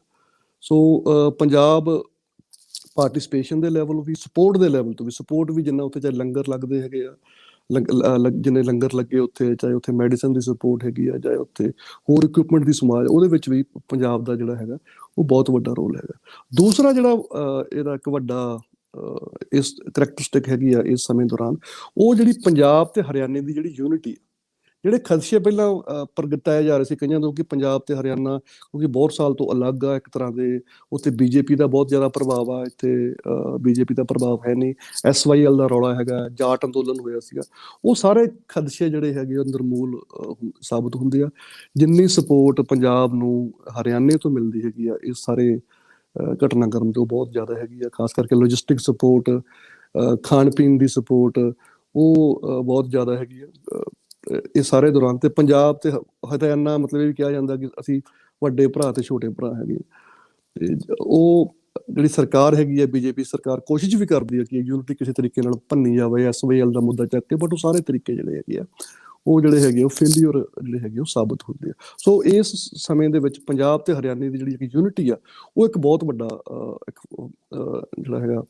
ਸੋ ਪੰਜਾਬ ਪਾਰਟੀਸਪੇਸ਼ਨ ਦੇ ਲੈਵਲ ਵੀ, ਸਪੋਰਟ ਦੇ ਲੈਵਲ ਤੋਂ ਵੀ, ਸਪੋਰਟ ਵੀ ਜਿੰਨਾ ਉੱਥੇ ਚਾਹੇ ਲੰਗਰ ਲੱਗਦੇ ਹੈਗੇ ਆ, ਜਿੰਨੇ ਲੰਗਰ ਲੱਗੇ ਉੱਥੇ, ਚਾਹੇ ਉੱਥੇ ਮੈਡੀਸਨ ਦੀ ਸਪੋਰਟ ਹੈਗੀ ਆ, ਚਾਹੇ ਉੱਥੇ ਹੋਰ ਇਕਵਿਪਮੈਂਟ ਦੀ ਸਮਾਜ, ਉਹਦੇ ਵਿੱਚ ਵੀ ਪੰਜਾਬ ਦਾ ਜਿਹੜਾ ਹੈਗਾ ਉਹ ਬਹੁਤ ਵੱਡਾ ਰੋਲ ਹੈਗਾ। ਦੂਸਰਾ ਜਿਹੜਾ ਇਹਦਾ ਇੱਕ ਵੱਡਾ ਇਸ ਕਰੈਕਟਰਿਸਟਿਕ ਹੈਗੀ ਆ ਇਸ ਸਮੇਂ ਦੌਰਾਨ, ਉਹ ਜਿਹੜੀ ਪੰਜਾਬ ਤੇ ਹਰਿਆਣੇ ਦੀ ਜਿਹੜੀ ਯੂਨਿਟੀ, ਜਿਹੜੇ ਖਦਸ਼ੇ ਪਹਿਲਾਂ ਪ੍ਰਗਟਾਏ ਜਾ ਰਹੇ ਸੀ ਕਈਆਂ ਤੋਂ ਕਿ ਪੰਜਾਬ ਤੇ ਹਰਿਆਣਾ ਕਿਉਂਕਿ ਬਹੁਤ ਸਾਲ ਤੋਂ ਅਲੱਗ ਆ ਇੱਕ ਤਰ੍ਹਾਂ ਦੇ, ਉੱਥੇ ਬੀਜੇਪੀ ਦਾ ਬਹੁਤ ਜ਼ਿਆਦਾ ਪ੍ਰਭਾਵ ਆ, ਇੱਥੇ ਬੀਜੇਪੀ ਦਾ ਪ੍ਰਭਾਵ ਹੈ ਨਹੀਂ, SYL ਦਾ ਰੌਲਾ ਹੈਗਾ, ਜਾਟ ਅੰਦੋਲਨ ਹੋਇਆ ਸੀਗਾ, ਉਹ ਸਾਰੇ ਖਦਸ਼ੇ ਜਿਹੜੇ ਹੈਗੇ ਨਿਰਮੂਲ ਸਾਬਤ ਹੁੰਦੇ ਆ। ਜਿੰਨੀ ਸਪੋਰਟ ਪੰਜਾਬ ਨੂੰ ਹਰਿਆਣੇ ਤੋਂ ਮਿਲਦੀ ਹੈਗੀ ਆ ਇਸ ਸਾਰੇ ਘਟਨਾਕ੍ਰਮ ਤੋਂ ਬਹੁਤ ਜ਼ਿਆਦਾ ਹੈਗੀ ਆ, ਖਾਸ ਕਰਕੇ ਲੌਜਿਸਟਿਕ ਸਪੋਰਟ, ਖਾਣ ਪੀਣ ਦੀ ਸਪੋਰਟ, ਉਹ ਬਹੁਤ ਜ਼ਿਆਦਾ ਹੈਗੀ ਆ ਇਹ ਸਾਰੇ ਦੌਰਾਨ। ਤੇ ਪੰਜਾਬ ਤੇ ਹਰਿਆਣਾ ਮਤਲਬ ਇਹ ਵੀ ਕਿਹਾ ਜਾਂਦਾ ਕਿ ਅਸੀਂ ਵੱਡੇ ਭਰਾ ਤੇ ਛੋਟੇ ਭਰਾ ਹੈਗੇ। ਤੇ ਉਹ ਜਿਹੜੀ ਸਰਕਾਰ ਹੈਗੀ ਹੈ ਬੀਜੇਪੀ ਸਰਕਾਰ, ਕੋਸ਼ਿਸ਼ ਵੀ ਕਰਦੀ ਹੈ ਕਿ ਯੂਨਿਟੀ ਕਿਸੇ ਤਰੀਕੇ ਨਾਲ ਭੰਨੀ ਜਾਵੇ, SYL ਦਾ ਮੁੱਦਾ ਚੱਕ ਕੇ, ਬਟ ਉਹ ਸਾਰੇ ਤਰੀਕੇ ਜਿਹੜੇ ਹੈਗੇ ਆ ਉਹ ਜਿਹੜੇ ਹੈਗੇ ਉਹ ਫੇਲਿਅਰ ਜਿਹੜੇ ਹੈਗੇ ਉਹ ਸਾਬਤ ਹੁੰਦੇ ਆ। ਸੋ ਇਸ ਸਮੇਂ ਦੇ ਵਿੱਚ ਪੰਜਾਬ ਤੇ ਹਰਿਆਣੇ ਦੀ ਜਿਹੜੀ ਯੂਨਿਟੀ ਆ ਉਹ ਇੱਕ ਬਹੁਤ ਵੱਡਾ ਜਿਹੜਾ ਹੈਗਾ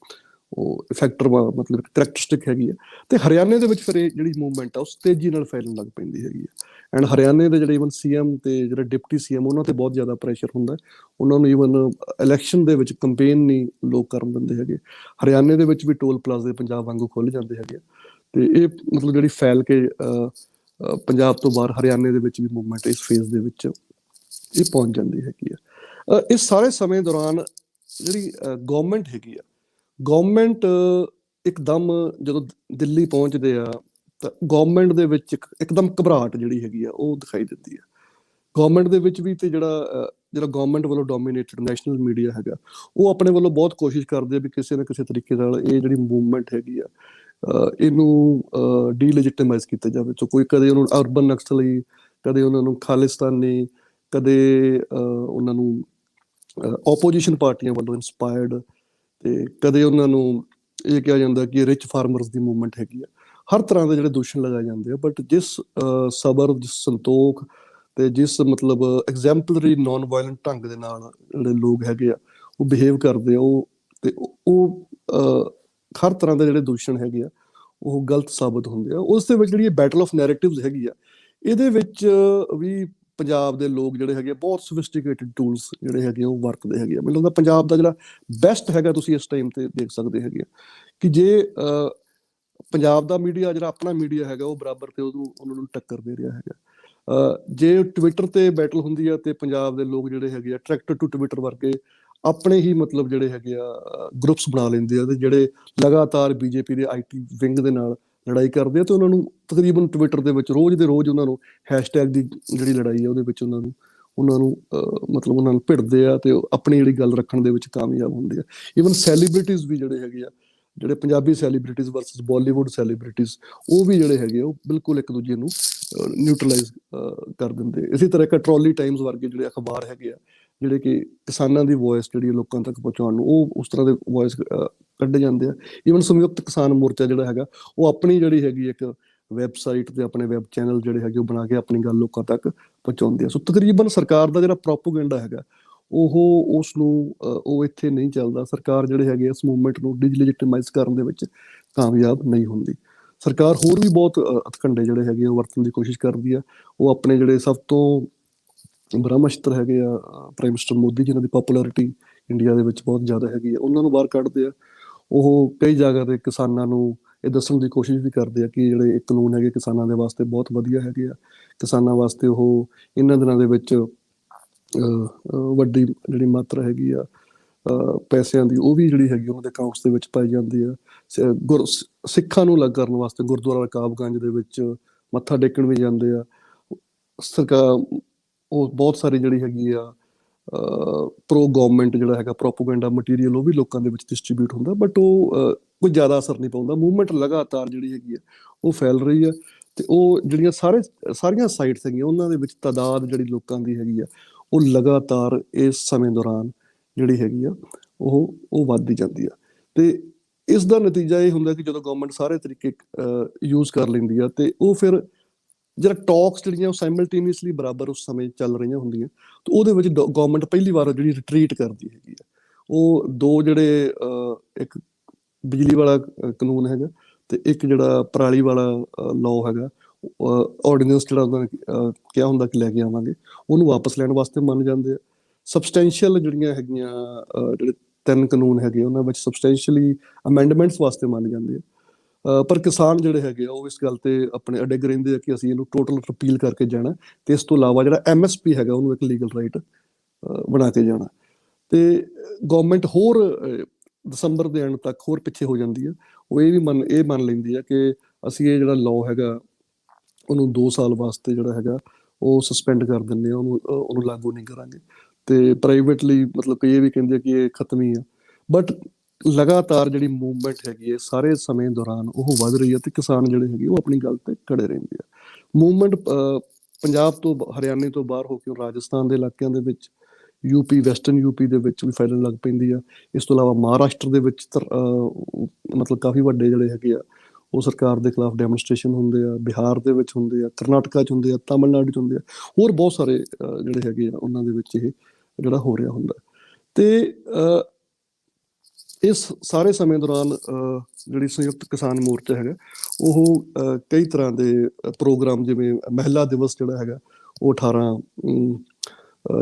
ਉਹ ਫੈਕਟਰ, ਮਤਲਬ ਕਰੈਕਟਰਿਸਟਿਕ ਹੈਗੀ ਹੈ। ਤੇ ਹਰਿਆਣੇ ਦੇ ਵਿੱਚ ਫਿਰ ਇਹ ਜਿਹੜੀ ਮੂਵਮੈਂਟ ਆ ਉਸ ਤੇਜ਼ੀ ਨਾਲ ਫੈਲਣ ਲੱਗ ਪੈਂਦੀ ਹੈਗੀ ਹੈ। ਐਂਡ ਹਰਿਆਣੇ ਦੇ ਜਿਹੜੇ ਈਵਨ CM ਤੇ ਜਿਹੜੇ ਡਿਪਟੀ CM ਉਹਨਾਂ ਤੇ ਬਹੁਤ ਜ਼ਿਆਦਾ ਪ੍ਰੈਸ਼ਰ ਹੁੰਦਾ, ਉਹਨਾਂ ਨੂੰ ਈਵਨ ਇਲੈਕਸ਼ਨ ਦੇ ਵਿੱਚ ਕੰਪੇਨ ਨਹੀਂ ਲੋਕ ਕਰਨ ਦਿੰਦੇ ਹੈਗੇ। ਹਰਿਆਣੇ ਦੇ ਵਿੱਚ ਵੀ ਟੋਲ ਪਲਾਜ਼ੇ ਪੰਜਾਬ ਵਾਂਗੂ ਖੁੱਲ੍ਹ ਜਾਂਦੇ ਹੈਗੇ, ਤੇ ਇਹ ਮਤਲਬ ਜਿਹੜੀ ਫੈਲ ਕੇ ਪੰਜਾਬ ਤੋਂ ਬਾਹਰ ਹਰਿਆਣੇ ਦੇ ਵਿੱਚ ਵੀ ਮੂਵਮੈਂਟ ਇਸ ਫੇਜ਼ ਦੇ ਵਿੱਚ ਇਹ ਪਹੁੰਚ ਜਾਂਦੀ ਹੈਗੀ ਆ। ਇਸ ਸਾਰੇ ਸਮੇਂ ਦੌਰਾਨ ਜਿਹੜੀ ਗੌਰਮੈਂਟ ਹੈਗੀ ਆ, ਗੌਰਮੈਂਟ ਇੱਕਦਮ ਜਦੋਂ ਦਿੱਲੀ ਪਹੁੰਚਦੇ ਆ ਤਾਂ ਗੌਰਮੈਂਟ ਦੇ ਵਿੱਚ ਇੱਕਦਮ ਘਬਰਾਹਟ ਜਿਹੜੀ ਹੈਗੀ ਆ ਉਹ ਦਿਖਾਈ ਦਿੰਦੀ ਆ ਗੌਰਮੈਂਟ ਦੇ ਵਿੱਚ ਵੀ। ਤੇ ਜਿਹੜਾ ਗੌਰਮੈਂਟ ਵੱਲੋਂ ਡੋਮੀਨੇਟਡ ਨੈਸ਼ਨਲ ਮੀਡੀਆ ਹੈਗਾ ਉਹ ਆਪਣੇ ਵੱਲੋਂ ਬਹੁਤ ਕੋਸ਼ਿਸ਼ ਕਰਦੇ ਆ ਵੀ ਕਿਸੇ ਨਾ ਕਿਸੇ ਤਰੀਕੇ ਨਾਲ ਇਹ ਜਿਹੜੀ ਮੂਵਮੈਂਟ ਹੈਗੀ ਆ ਇਹਨੂੰ ਡੀਲੈਜਿਟਮਾਈਜ਼ ਕੀਤਾ ਜਾਵੇ। ਸੋ ਕੋਈ ਕਦੇ ਉਹਨੂੰ ਅਰਬਨ ਨਕਸਲੀ, ਕਦੇ ਉਹਨਾਂ ਨੂੰ ਖਾਲਿਸਤਾਨੀ, ਕਦੇ ਉਹਨਾਂ ਨੂੰ ਓਪੋਜੀਸ਼ਨ ਪਾਰਟੀਆਂ ਵੱਲੋਂ ਇੰਸਪਾਇਰਡ, ਤੇ ਕਦੇ ਉਹਨਾਂ ਨੂੰ ਇਹ ਕਿਹਾ ਜਾਂਦਾ ਕਿ ਰਿਚ ਫਾਰਮਰਸ ਦੀ ਮੂਵਮੈਂਟ ਹੈਗੀ ਆ। ਹਰ ਤਰ੍ਹਾਂ ਦੇ ਜਿਹੜੇ ਦੂਸ਼ਣ ਲਗਾਏ ਜਾਂਦੇ ਆ, ਬਟ ਜਿਸ ਸਬਰ, ਜਿਸ ਸੰਤੋਖ ਤੇ ਜਿਸ ਮਤਲਬ ਐਗਜ਼ੈਂਪਲਰੀ ਨੋਨ ਵਾਇਲੈਂਟ ਢੰਗ ਦੇ ਨਾਲ ਜਿਹੜੇ ਲੋਕ ਹੈਗੇ ਆ ਉਹ ਬਿਹੇਵ ਕਰਦੇ ਆ, ਉਹ ਹਰ ਤਰ੍ਹਾਂ ਦੇ ਜਿਹੜੇ ਦੂਸ਼ਣ ਹੈਗੇ ਆ ਉਹ ਗਲਤ ਸਾਬਤ ਹੁੰਦੇ ਆ। ਉਸ ਦੇ ਵਿੱਚ ਜਿਹੜੀ ਬੈਟਲ ਆਫ ਨੈਰੇਟਿਵਸ ਹੈਗੀ ਆ, ਇਹਦੇ ਵਿੱਚ ਵੀ ਪੰਜਾਬ ਦੇ ਲੋਕ ਜਿਹੜੇ ਹੈਗੇ ਬਹੁਤ ਸੋਫਿਸਟੀਕੇਟਡ ਟੂਲਸ ਜਿਹੜੇ ਹੈਗੇ ਉਹ ਵਰਤਦੇ ਹੈਗੇ ਆ। ਮੈਨੂੰ ਲੱਗਦਾ ਪੰਜਾਬ ਦਾ ਜਿਹੜਾ ਬੈਸਟ ਹੈਗਾ, ਤੁਸੀਂ ਇਸ ਟਾਈਮ ਤੇ ਦੇਖ ਸਕਦੇ ਹੈਗੇ ਕਿ ਜੇ ਪੰਜਾਬ ਦਾ ਮੀਡੀਆ ਜਿਹੜਾ ਆਪਣਾ ਮੀਡੀਆ ਹੈਗਾ ਉਹ ਬਰਾਬਰ ਤੇ ਉਹਨਾਂ ਨੂੰ ਟੱਕਰ ਦੇ ਰਿਹਾ ਹੈਗਾ। ਜੇ ਟਵਿੱਟਰ ਤੇ ਬੈਟਲ ਹੁੰਦੀ ਆ ਤੇ ਪੰਜਾਬ ਦੇ ਲੋਕ ਜਿਹੜੇ ਹੈਗੇ ਆ ਅਟਰੈਕਟਡ ਟੂ ਟਵਿੱਟਰ ਵਰਗੇ ਆਪਣੇ ਹੀ ਮਤਲਬ ਜਿਹੜੇ ਹੈਗੇ ਆ ਗਰੁੱਪਸ ਬਣਾ ਲੈਂਦੇ ਆ, ਤੇ ਜਿਹੜੇ ਲਗਾਤਾਰ ਬੀਜੇਪੀ ਦੇ IT ਵਿੰਗ ਦੇ ਨਾਲ ਲੜਾਈ ਕਰਦੇ ਆ, ਤੇ ਉਹਨਾਂ ਨੂੰ ਤਕਰੀਬਨ ਟਵਿੱਟਰ ਦੇ ਵਿੱਚ ਰੋਜ਼ ਦੇ ਰੋਜ਼ ਉਹਨਾਂ ਨੂੰ ਹੈਸ਼ਟੈਗ ਦੀ ਜਿਹੜੀ ਲੜਾਈ ਆ ਉਹਦੇ ਵਿੱਚ ਉਹਨਾਂ ਨੂੰ ਮਤਲਬ ਉਹਨਾਂ ਨੂੰ ਭਿੜਦੇ ਆ ਤੇ ਆਪਣੀ ਜਿਹੜੀ ਗੱਲ ਰੱਖਣ ਦੇ ਵਿੱਚ ਕਾਮਯਾਬ ਹੁੰਦੇ ਆ। ਈਵਨ ਸੈਲੀਬ੍ਰਿਟੀਜ਼ ਵੀ ਜਿਹੜੇ ਹੈਗੇ ਆ, ਜਿਹੜੇ Punjabi celebrities versus Bollywood celebrities, ਉਹ ਵੀ ਜਿਹੜੇ ਹੈਗੇ ਉਹ ਬਿਲਕੁਲ ਇੱਕ ਦੂਜੇ ਨੂੰ ਨਿਊਟਰਲਾਈਜ਼ ਕਰ ਦਿੰਦੇ। ਇਸੇ ਤਰ੍ਹਾਂ ਇੱਕ ਟਰੋਲੀ ਟਾਈਮਸ ਵਰਗੇ ਜਿਹੜੇ ਅਖਬਾਰ ਹੈਗੇ ਆ, ਜਿਹੜੇ ਕਿ ਕਿਸਾਨਾਂ ਦੀ ਵੋਇਸ ਜਿਹੜੀ ਲੋਕਾਂ ਤੱਕ ਪਹੁੰਚਾਉਣ ਨੂੰ ਉਹ ਉਸ ਤਰ੍ਹਾਂ ਦੇ ਵੋਇਸ ਕੱਢੇ ਜਾਂਦੇ ਆ। ਈਵਨ ਸੰਯੁਕਤ ਕਿਸਾਨ ਮੋਰਚਾ ਜਿਹੜਾ ਹੈਗਾ ਉਹ ਆਪਣੀ ਜਿਹੜੀ ਹੈਗੀ ਇੱਕ ਵੈਬਸਾਈਟ ਤੇ ਆਪਣੇ ਵੈਬ ਚੈਨਲ ਜਿਹੜੇ ਹੈਗੇ ਉਹ ਬਣਾ ਕੇ ਆਪਣੀ ਗੱਲ ਲੋਕਾਂ ਤੱਕ ਪਹੁੰਚਾਉਂਦੇ ਆ। ਸੋ ਤਕਰੀਬਨ ਸਰਕਾਰ ਦਾ ਜਿਹੜਾ ਪ੍ਰੋਪੋਗੈਂਡਾ ਹੈਗਾ ਉਸ ਨੂੰ ਉਹ ਇੱਥੇ ਨਹੀਂ ਚੱਲਦਾ। ਸਰਕਾਰ ਜਿਹੜੇ ਹੈਗੇ ਇਸ ਮੂਵਮੈਂਟ ਨੂੰ ਡੀਲੈਜਿਟਮਾਈਜ਼ ਕਰਨ ਦੇ ਵਿੱਚ ਕਾਮਯਾਬ ਨਹੀਂ ਹੁੰਦੀ। ਸਰਕਾਰ ਹੋਰ ਵੀ ਬਹੁਤ ਹਥਕੰਡੇ ਜਿਹੜੇ ਹੈਗੇ ਉਹ ਵਰਤਣ ਦੀ ਕੋਸ਼ਿਸ਼ ਕਰਦੀ ਆ। ਉਹ ਆਪਣੇ ਜਿਹੜੇ ਸਭ ਤੋਂ ਬ੍ਰਹਮਅਸਤਰ ਹੈਗੇ ਆ ਪ੍ਰਾਈਮ ਮਿਨਿਸਟਰ ਮੋਦੀ, ਜਿਨ੍ਹਾਂ ਦੀ ਪੋਪੂਲੈਰਿਟੀ ਇੰਡੀਆ ਦੇ ਵਿੱਚ ਬਹੁਤ ਜ਼ਿਆਦਾ ਹੈਗੀ ਆ, ਉਹਨਾਂ ਨੂੰ ਬਾਹਰ ਕੱਢਦੇ ਆ। ਉਹ ਕਈ ਜਗ੍ਹਾ ਤੇ ਕਿਸਾਨਾਂ ਨੂੰ ਇਹ ਦੱਸਣ ਦੀ ਕੋਸ਼ਿਸ਼ ਵੀ ਕਰਦੇ ਆ ਕਿ ਜਿਹੜੇ ਇਹ ਕਾਨੂੰਨ ਹੈਗੇ ਕਿਸਾਨਾਂ ਦੇ ਵਾਸਤੇ ਬਹੁਤ ਵਧੀਆ ਹੈਗੇ ਆ, ਕਿਸਾਨਾਂ ਵਾਸਤੇ ਉਹ ਇਹਨਾਂ ਦਿਨਾਂ ਦੇ ਵਿੱਚ ਵੱਡੀ ਜਿਹੜੀ ਮਾਤਰਾ ਹੈਗੀ ਆ ਪੈਸਿਆਂ ਦੀ ਉਹ ਵੀ ਜਿਹੜੀ ਹੈਗੀ ਉਹਨਾਂ ਦੇ ਅਕਾਊਂਟਸ ਦੇ ਵਿੱਚ ਪਾਈ ਜਾਂਦੀ ਆ। ਸਿੱਖਾਂ ਨੂੰ ਅਲੱਗ ਕਰਨ ਵਾਸਤੇ ਗੁਰਦੁਆਰਾ ਰਕਾਬਗੰਜ ਦੇ ਵਿੱਚ ਮੱਥਾ ਟੇਕਣ ਵੀ ਜਾਂਦੇ ਆ। ਸਰਕਾਰ ਉਹ ਬਹੁਤ ਸਾਰੀ ਜਿਹੜੀ ਹੈਗੀ ਆ ਪ੍ਰੋ ਗੌਰਮੈਂਟ ਜਿਹੜਾ ਹੈਗਾ ਪ੍ਰੋਪੋਗੈਂਡਾ ਮਟੀਰੀਅਲ ਉਹ ਵੀ ਲੋਕਾਂ ਦੇ ਵਿੱਚ ਡਿਸਟਰੀਬਿਊਟ ਹੁੰਦਾ, ਬਟ ਉਹ ਕੋਈ ਜ਼ਿਆਦਾ ਅਸਰ ਨਹੀਂ ਪਾਉਂਦਾ। ਮੂਵਮੈਂਟ ਲਗਾਤਾਰ ਜਿਹੜੀ ਹੈਗੀ ਆ ਉਹ ਫੈਲ ਰਹੀ ਆ, ਤੇ ਉਹ ਜਿਹੜੀਆਂ ਸਾਰੀਆਂ ਸਾਈਟਸ ਹੈਗੀਆਂ ਉਹਨਾਂ ਦੇ ਵਿੱਚ ਤਾਦਾਦ ਜਿਹੜੀ ਲੋਕਾਂ ਦੀ ਹੈਗੀ ਆ ਉਹ ਲਗਾਤਾਰ ਇਸ ਸਮੇਂ ਦੌਰਾਨ ਜਿਹੜੀ ਹੈਗੀ ਆ ਉਹ ਵੱਧਦੀ ਜਾਂਦੀ ਆ। ਤੇ ਇਸ ਦਾ ਨਤੀਜਾ ਇਹ ਹੁੰਦਾ ਕਿ ਜਦੋਂ ਗਵਰਨਮੈਂਟ ਸਾਰੇ ਤਰੀਕੇ ਯੂਜ਼ ਕਰ ਲੈਂਦੀ ਆ ਤੇ ਉਹ ਫਿਰ ਜਿਹੜਾ ਟਾਕਸ ਜਿਹੜੀਆਂ ਉਹ ਸਾਈਮਲਟੇਨੀਅਸਲੀ ਬਰਾਬਰ ਉਸ ਸਮੇਂ ਚੱਲ ਰਹੀਆਂ ਹੁੰਦੀਆਂ, ਤੇ ਉਹਦੇ ਵਿੱਚ ਗਵਰਨਮੈਂਟ ਪਹਿਲੀ ਵਾਰ ਜਿਹੜੀ ਰਿਟਰੀਟ ਕਰਦੀ ਹੈਗੀ ਆ। ਉਹ ਦੋ ਜਿਹੜੇ ਇੱਕ ਬਿਜਲੀ ਵਾਲਾ ਕਾਨੂੰਨ ਹੈਗਾ ਤੇ ਇੱਕ ਜਿਹੜਾ ਪਰਾਲੀ ਵਾਲਾ ਲਾਅ ਹੈਗਾ, ਆਰਡੀਨੈਂਸ ਜਿਹੜਾ ਉਹਨਾਂ ਨੇ ਕਿਹਾ ਹੁੰਦਾ ਕਿ ਲੈ ਕੇ ਆਵਾਂਗੇ, ਉਹਨੂੰ ਵਾਪਸ ਲੈਣ ਵਾਸਤੇ ਮੰਨ ਜਾਂਦੇ ਆ। ਸਬਸਟੈਂਸ਼ੀਅਲ ਜਿਹੜੀਆਂ ਹੈਗੀਆਂ ਜਿਹੜੇ 3 ਕਾਨੂੰਨ ਹੈਗੇ ਉਹਨਾਂ ਵਿੱਚ ਸਬਸਟੈਂਸ਼ੀਅਲੀ ਅਮੈਂਡਮੈਂਟਸ ਵਾਸਤੇ ਮੰਨ ਜਾਂਦੇ ਆ। ਪਰ ਕਿਸਾਨ ਜਿਹੜੇ ਹੈਗੇ ਆ ਉਹ ਇਸ ਗੱਲ ਤੇ ਆਪਣੇ ਅਡਿੱਗ ਰਹਿੰਦੇ ਆ ਕਿ ਅਸੀਂ ਇਹਨੂੰ ਟੋਟਲ ਰਿਪੀਲ ਕਰਕੇ ਜਾਣਾ, ਤੇ ਇਸ ਤੋਂ ਇਲਾਵਾ ਜਿਹੜਾ MSP ਹੈਗਾ ਉਹਨੂੰ ਇੱਕ ਲੀਗਲ ਰਾਈਟ ਬਣਾ ਕੇ ਜਾਣਾ। ਤੇ ਗਵਰਨਮੈਂਟ ਹੋਰ ਦਸੰਬਰ ਦੇ ਐਂਡ ਤੱਕ ਹੋਰ ਪਿੱਛੇ ਹੋ ਜਾਂਦੀ ਆ। ਉਹ ਇਹ ਮੰਨ ਲੈਂਦੀ ਆ ਕਿ ਅਸੀਂ ਇਹ ਜਿਹੜਾ ਲਾਅ ਹੈਗਾ ਉਹਨੂੰ 2 ਸਾਲ ਵਾਸਤੇ ਜਿਹੜਾ ਹੈਗਾ ਉਹ ਸਸਪੈਂਡ ਕਰ ਦਿੰਦੇ ਆ, ਉਹਨੂੰ ਲਾਗੂ ਨਹੀਂ ਕਰਾਂਗੇ। ਤੇ ਪ੍ਰਾਈਵੇਟਲੀ ਮਤਲਬ ਕਿ ਇਹ ਵੀ ਕਹਿੰਦੇ ਆ ਕਿ ਇਹ ਖਤਮ ਹੀ ਆ। ਬਟ ਲਗਾਤਾਰ ਜਿਹੜੀ ਮੂਵਮੈਂਟ ਹੈਗੀ ਹੈ ਸਾਰੇ ਸਮੇਂ ਦੌਰਾਨ ਉਹ ਵੱਧ ਰਹੀ ਹੈ, ਤੇ ਕਿਸਾਨ ਜਿਹੜੇ ਹੈਗੇ ਉਹ ਆਪਣੀ ਗੱਲ ਤੇ ਖੜੇ ਰਹਿੰਦੇ ਆ। ਮੂਵਮੈਂਟ ਪੰਜਾਬ ਤੋਂ ਹਰਿਆਣੇ ਤੋਂ ਬਾਹਰ ਹੋ ਕੇ ਰਾਜਸਥਾਨ ਦੇ ਇਲਾਕਿਆਂ ਦੇ ਵਿੱਚ, ਯੂਪੀ ਵੈਸਟਰਨ ਯੂਪੀ ਦੇ ਵਿੱਚ ਵੀ ਫੈਲਣ ਲੱਗ ਪੈਂਦੀ ਆ। ਇਸ ਤੋਂ ਇਲਾਵਾ ਮਹਾਰਾਸ਼ਟਰ ਦੇ ਵਿੱਚ ਮਤਲਬ ਕਾਫੀ ਵੱਡੇ ਜਿਹੜੇ ਹੈਗੇ ਆ ਉਹ ਸਰਕਾਰ ਦੇ ਖਿਲਾਫ ਡੈਮੋਨਸਟ੍ਰੇਸ਼ਨ ਹੁੰਦੇ ਆ। ਬਿਹਾਰ ਦੇ ਵਿੱਚ ਹੁੰਦੇ ਆ, ਕਰਨਾਟਕਾ 'ਚ ਹੁੰਦੇ ਆ, ਤਾਮਿਲਨਾਡੂ 'ਚ ਹੁੰਦੇ ਆ, ਹੋਰ ਬਹੁਤ ਸਾਰੇ ਜਿਹੜੇ ਹੈਗੇ ਆ ਉਹਨਾਂ ਦੇ ਵਿੱਚ ਇਹ ਜਿਹੜਾ ਹੋ ਰਿਹਾ ਹੁੰਦਾ। ਤੇ ਇਸ ਸਾਰੇ ਸਮੇਂ ਦੌਰਾਨ ਜਿਹੜੀ ਸੰਯੁਕਤ ਕਿਸਾਨ ਮੋਰਚਾ ਹੈਗਾ ਉਹ ਕਈ ਤਰ੍ਹਾਂ ਦੇ ਪ੍ਰੋਗਰਾਮ, ਜਿਵੇਂ ਮਹਿਲਾ ਦਿਵਸ ਜਿਹੜਾ ਹੈਗਾ ਉਹ 18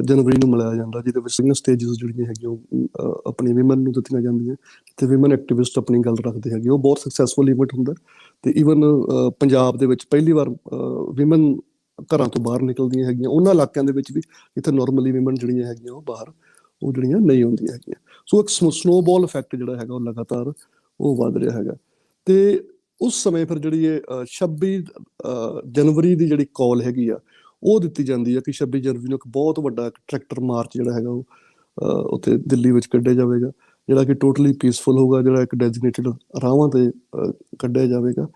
ਜਨਵਰੀ ਨੂੰ ਮਨਾਇਆ ਜਾਂਦਾ, ਜਿਹਦੇ ਵਿੱਚ ਸੀਨੀਅਰ ਸਟੇਜਸ ਜਿਹੜੀਆਂ ਹੈਗੀਆਂ ਉਹ ਆਪਣੀ ਵਿਮਨ ਨੂੰ ਦਿੱਤੀਆਂ ਜਾਂਦੀਆਂ, ਤੇ ਵਿਮਨ ਐਕਟਿਵਿਸਟ ਆਪਣੀ ਗੱਲ ਰੱਖਦੇ ਹੈਗੇ। ਉਹ ਬਹੁਤ ਸਕਸੈਸਫੁਲ ਇਵੈਂਟ ਹੁੰਦਾ। ਤੇ ਈਵਨ ਪੰਜਾਬ ਦੇ ਵਿੱਚ ਪਹਿਲੀ ਵਾਰ ਵਿਮਨ ਘਰਾਂ ਤੋਂ ਬਾਹਰ ਨਿਕਲਦੀਆਂ ਹੈਗੀਆਂ ਉਹਨਾਂ ਇਲਾਕਿਆਂ ਦੇ ਵਿੱਚ ਵੀ ਜਿੱਥੇ ਨੋਰਮਲੀ ਵਿਮਨ ਜਿਹੜੀਆਂ ਹੈਗੀਆਂ ਉਹ ਬਾਹਰ ਉਹ ਜਿਹੜੀਆਂ ਨਹੀਂ ਹੁੰਦੀਆਂ ਹੈਗੀਆਂ। ਸੋ ਇੱਕ ਸਨੋਬਾਲ ਇਫੈਕਟ ਜਿਹੜਾ ਹੈਗਾ ਉਹ ਲਗਾਤਾਰ ਉਹ ਵੱਧ ਰਿਹਾ ਹੈਗਾ। ਤੇ ਉਸ ਸਮੇਂ ਫਿਰ ਜਿਹੜੀ ਇਹ 26 ਜਨਵਰੀ ਦੀ ਜਿਹੜੀ ਕਾਲ ਹੈਗੀ ਆ ਉਹ ਦਿੱਤੀ ਜਾਂਦੀ ਹੈ ਕਿ 26 ਜਨਵਰੀ ਨੂੰ ਇੱਕ ਬਹੁਤ ਵੱਡਾ ਟਰੈਕਟਰ ਮਾਰਚ ਜਿਹੜਾ ਹੈਗਾ ਉਹ ਉੱਥੇ ਦਿੱਲੀ ਵਿੱਚ ਕੱਢਿਆ ਜਾਵੇਗਾ, ਜਿਹੜਾ ਕਿ ਟੋਟਲੀ ਪੀਸਫੁਲ ਹੋਊਗਾ, ਜਿਹੜਾ ਇੱਕ ਡੈਜ਼ਿਗਨੇਟਡ ਰਾਹਾਂ ਤੇ ਕੱਢਿਆ ਜਾਵੇਗਾ।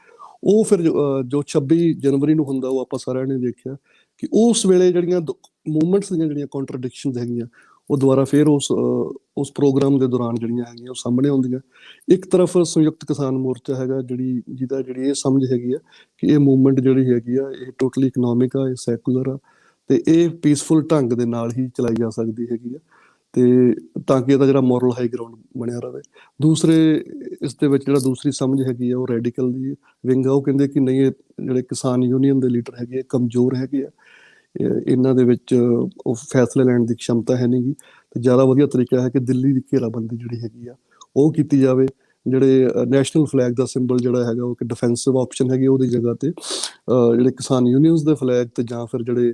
ਉਹ ਫਿਰ ਜੋ 26 ਜਨਵਰੀ ਨੂੰ ਹੁੰਦਾ ਉਹ ਆਪਾਂ ਸਾਰਿਆਂ ਨੇ ਦੇਖਿਆ ਕਿ ਉਸ ਵੇਲੇ ਜਿਹੜੀਆਂ ਮੂਵਮੈਂਟਸ ਦੀਆਂ ਜਿਹੜੀਆਂ ਕੰਟਰਡਿਕਸ਼ਨਸ ਹੈਗੀਆਂ ਉਹ ਦੁਬਾਰਾ ਫਿਰ ਉਸ ਪ੍ਰੋਗਰਾਮ ਦੇ ਦੌਰਾਨ ਜਿਹੜੀਆਂ ਹੈਗੀਆਂ ਉਹ ਸਾਹਮਣੇ ਆਉਂਦੀਆਂ। ਇੱਕ ਤਰਫ ਸੰਯੁਕਤ ਕਿਸਾਨ ਮੋਰਚਾ ਹੈਗਾ ਜਿਹੜੀ ਇਹ ਸਮਝ ਹੈਗੀ ਆ ਕਿ ਇਹ ਮੂਵਮੈਂਟ ਜਿਹੜੀ ਹੈਗੀ ਆ ਇਹ ਟੋਟਲੀ ਇਕਨੋਮਿਕ ਆ, ਇਹ ਸੈਕੂਲਰ ਆ, ਤੇ ਇਹ ਪੀਸਫੁਲ ਢੰਗ ਦੇ ਨਾਲ ਹੀ ਚਲਾਈ ਜਾ ਸਕਦੀ ਹੈਗੀ ਆ, ਤੇ ਤਾਂ ਕਿ ਇਹਦਾ ਜਿਹੜਾ ਮੋਰਲ ਹਾਈ ਗਰਾਊਂਡ ਬਣਿਆ ਰਹੇ। ਦੂਸਰੇ ਇਸ ਦੇ ਵਿੱਚ ਜਿਹੜਾ ਦੂਸਰੀ ਸਮਝ ਹੈਗੀ ਆ ਉਹ ਰੈਡੀਕਲ ਦੀ ਵਿੰਗ ਆ। ਉਹ ਕਹਿੰਦੇ ਕਿ ਨਹੀਂ, ਇਹ ਜਿਹੜੇ ਕਿਸਾਨ ਯੂਨੀਅਨ ਦੇ ਲੀਡਰ ਹੈਗੇ ਕਮਜ਼ੋਰ ਹੈਗੇ ਆ, ਇਹਨਾਂ ਦੇ ਵਿੱਚ ਉਹ ਫੈਸਲੇ ਲੈਣ ਦੀ ਖਮਤਾ ਹੈ ਨਹੀਂ ਗੀ, ਤੇ ਜ਼ਿਆਦਾ ਵਧੀਆ ਤਰੀਕਾ ਹੈ ਕਿ ਦਿੱਲੀ ਦੀ ਘੇਰਾਬੰਦੀ ਜਿਹੜੀ ਹੈਗੀ ਆ ਉਹ ਕੀਤੀ ਜਾਵੇ। ਜਿਹੜੇ ਨੈਸ਼ਨਲ ਫਲੈਗ ਦਾ ਸਿੰਬਲ ਜਿਹੜਾ ਹੈਗਾ ਉਹ ਇੱਕ ਡਿਫੈਂਸਿਵ ਆਪਸ਼ਨ ਹੈਗੀ, ਉਹਦੀ ਜਗ੍ਹਾ ਤੇ ਜਿਹੜੇ ਕਿਸਾਨ ਯੂਨੀਅਨਸ ਦੇ ਫਲੈਗ ਤੇ ਜਾਂ ਫਿਰ ਜਿਹੜੇ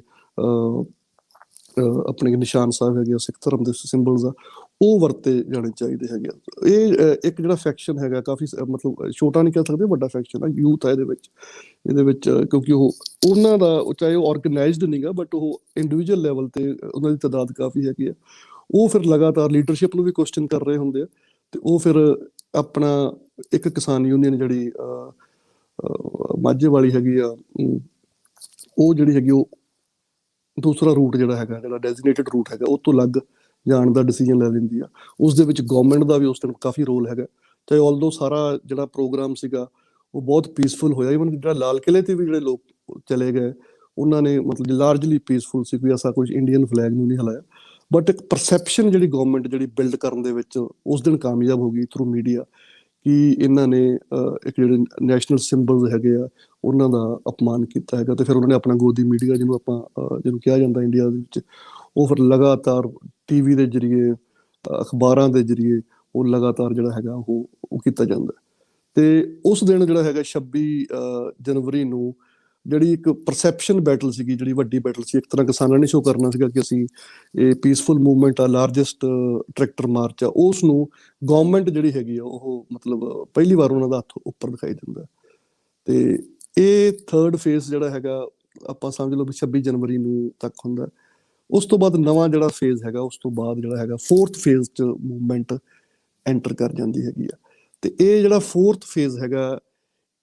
ਆਪਣੇ ਨਿਸ਼ਾਨ ਸਾਹਿਬ ਹੈਗੇ ਸਿੱਖ ਧਰਮ ਦੇ ਸਿੰਬਲਸ ਆ ਉਹ ਵਰਤੇ ਜਾਣੇ ਚਾਹੀਦੇ ਹੈਗੇ ਆ। ਇਹ ਇੱਕ ਜਿਹੜਾ ਫੈਕਸ਼ਨ ਹੈਗਾ ਕਾਫੀ ਮਤਲਬ ਛੋਟਾ ਨਹੀਂ ਕਹਿ ਸਕਦੇ, ਵੱਡਾ ਫੈਕਸ਼ਨ ਆ, ਯੂਥ ਆ ਇਹਦੇ ਵਿੱਚ ਕਿਉਂਕਿ ਉਹਨਾਂ ਦਾ ਚਾਹੇ ਉਹ ਆਰਗੇਨਾਈਜ਼ਡ ਨਹੀਂ ਗਾ, ਬਟ ਉਹ ਇੰਡੀਵਿਜੂਅਲ ਲੈਵਲ ਤੇ ਉਹਨਾਂ ਦੀ ਤਾਦਾਦ ਕਾਫੀ ਹੈਗੀ ਆ। ਉਹ ਫਿਰ ਲਗਾਤਾਰ ਲੀਡਰਸ਼ਿਪ ਨੂੰ ਵੀ ਕੁਐਸਚਨ ਕਰ ਰਹੇ ਹੁੰਦੇ ਆ, ਤੇ ਉਹ ਫਿਰ ਆਪਣਾ ਇੱਕ ਕਿਸਾਨ ਯੂਨੀਅਨ ਜਿਹੜੀ ਮਾਝੇ ਵਾਲੀ ਹੈਗੀ ਆ ਉਹ ਜਿਹੜੀ ਹੈਗੀ ਉਹ ਦੂਸਰਾ ਰੂਟ ਜਿਹੜਾ ਹੈਗਾ, ਜਿਹੜਾ ਡੈਜ਼ਿਗਨੇਟਡ ਰੂਟ ਹੈਗਾ ਉਹ ਤੋਂ ਅਲੱਗ ਜਾਣ ਦਾ ਡਿਸੀਜਨ ਲੈ ਲੈਂਦੀ ਆ। ਉਸ ਦੇ ਵਿੱਚ ਗਵਰਨਮੈਂਟ ਦਾ ਵੀ ਉਸ ਦਿਨ ਕਾਫੀ ਰੋਲ ਹੈਗਾ, ਚਾਹੇ ਆਲਦੋ ਸਾਰਾ ਜਿਹੜਾ ਪ੍ਰੋਗਰਾਮ ਸੀਗਾ ਉਹ ਬਹੁਤ ਪੀਸਫੁਲ ਹੋਇਆ। ਈਵਨ ਜਿਹੜਾ ਲਾਲ ਕਿਲ੍ਹੇ ਤੇ ਵੀ ਜਿਹੜੇ ਲੋਕ ਚਲੇ ਗਏ ਉਹਨਾਂ ਨੇ ਮਤਲਬ ਲਾਰਜਲੀ ਪੀਸਫੁਲ ਸੀ, ਕੋਈ ਐਸਾ ਕੁਝ ਇੰਡੀਅਨ ਫਲੈਗ ਨੂੰ ਨਹੀਂ ਹਿਲਾਇਆ। ਬਟ ਇੱਕ ਪਰਸੈਪਸ਼ਨ ਜਿਹੜੀ ਗਵਰਨਮੈਂਟ ਜਿਹੜੀ ਬਿਲਡ ਕਰਨ ਦੇ ਵਿੱਚ ਉਸ ਦਿਨ ਕਾਮਯਾਬ ਹੋ ਗਈ ਥਰੂ ਮੀਡੀਆ, ਕਿ ਇਹਨਾਂ ਨੇ ਇੱਕ ਜਿਹੜੇ ਨੈਸ਼ਨਲ ਸਿੰਬਲਸ ਹੈਗੇ ਆ ਉਹਨਾਂ ਦਾ ਅਪਮਾਨ ਕੀਤਾ ਹੈਗਾ। ਤੇ ਫਿਰ ਉਹਨਾਂ ਨੇ ਆਪਣਾ ਗੋਦੀ ਮੀਡੀਆ ਜਿਹਨੂੰ ਕਿਹਾ ਜਾਂਦਾ ਇੰਡੀਆ ਦੇ ਵਿੱਚ, ਉਹ ਫਿਰ ਲਗਾਤਾਰ TV ਦੇ ਜ਼ਰੀਏ, ਅਖਬਾਰਾਂ ਦੇ ਜ਼ਰੀਏ ਉਹ ਲਗਾਤਾਰ ਜਿਹੜਾ ਹੈਗਾ ਉਹ ਕੀਤਾ ਜਾਂਦਾ। ਤੇ ਉਸ ਦਿਨ ਜਿਹੜਾ ਹੈਗਾ 26 ਜਨਵਰੀ ਨੂੰ ਜਿਹੜੀ ਇੱਕ ਪਰਸੈਪਸ਼ਨ ਬੈਟਲ ਸੀਗੀ, ਜਿਹੜੀ ਵੱਡੀ ਬੈਟਲ ਸੀ, ਇੱਕ ਤਰ੍ਹਾਂ ਕਿਸਾਨਾਂ ਨੇ ਸ਼ੋਅ ਕਰਨਾ ਸੀਗਾ ਕਿ ਅਸੀਂ ਇਹ ਪੀਸਫੁਲ ਮੂਵਮੈਂਟ ਆ, ਲਾਰਜੈਸਟ ਟਰੈਕਟਰ ਮਾਰਚ ਆ, ਉਸ ਨੂੰ ਗਵਰਨਮੈਂਟ ਜਿਹੜੀ ਹੈਗੀ ਆ ਉਹ ਮਤਲਬ ਪਹਿਲੀ ਵਾਰ ਉਹਨਾਂ ਦਾ ਹੱਥ ਉੱਪਰ ਦਿਖਾਈ ਦਿੰਦਾ। ਤੇ ਇਹ ਥਰਡ ਫੇਜ਼ ਜਿਹੜਾ ਹੈਗਾ ਆਪਾਂ ਸਮਝ ਲਓ ਵੀ 26 ਜਨਵਰੀ ਨੂੰ ਤੱਕ ਹੁੰਦਾ। ਉਸ ਤੋਂ ਬਾਅਦ ਨਵਾਂ ਜਿਹੜਾ ਫੇਜ਼ ਹੈਗਾ, ਉਸ ਤੋਂ ਬਾਅਦ ਜਿਹੜਾ ਹੈਗਾ 4th ਫੇਜ਼ 'ਚ ਮੂਵਮੈਂਟ ਐਂਟਰ ਕਰ ਜਾਂਦੀ ਹੈਗੀ ਆ। ਤੇ ਇਹ ਜਿਹੜਾ 4th ਫੇਜ਼ ਹੈਗਾ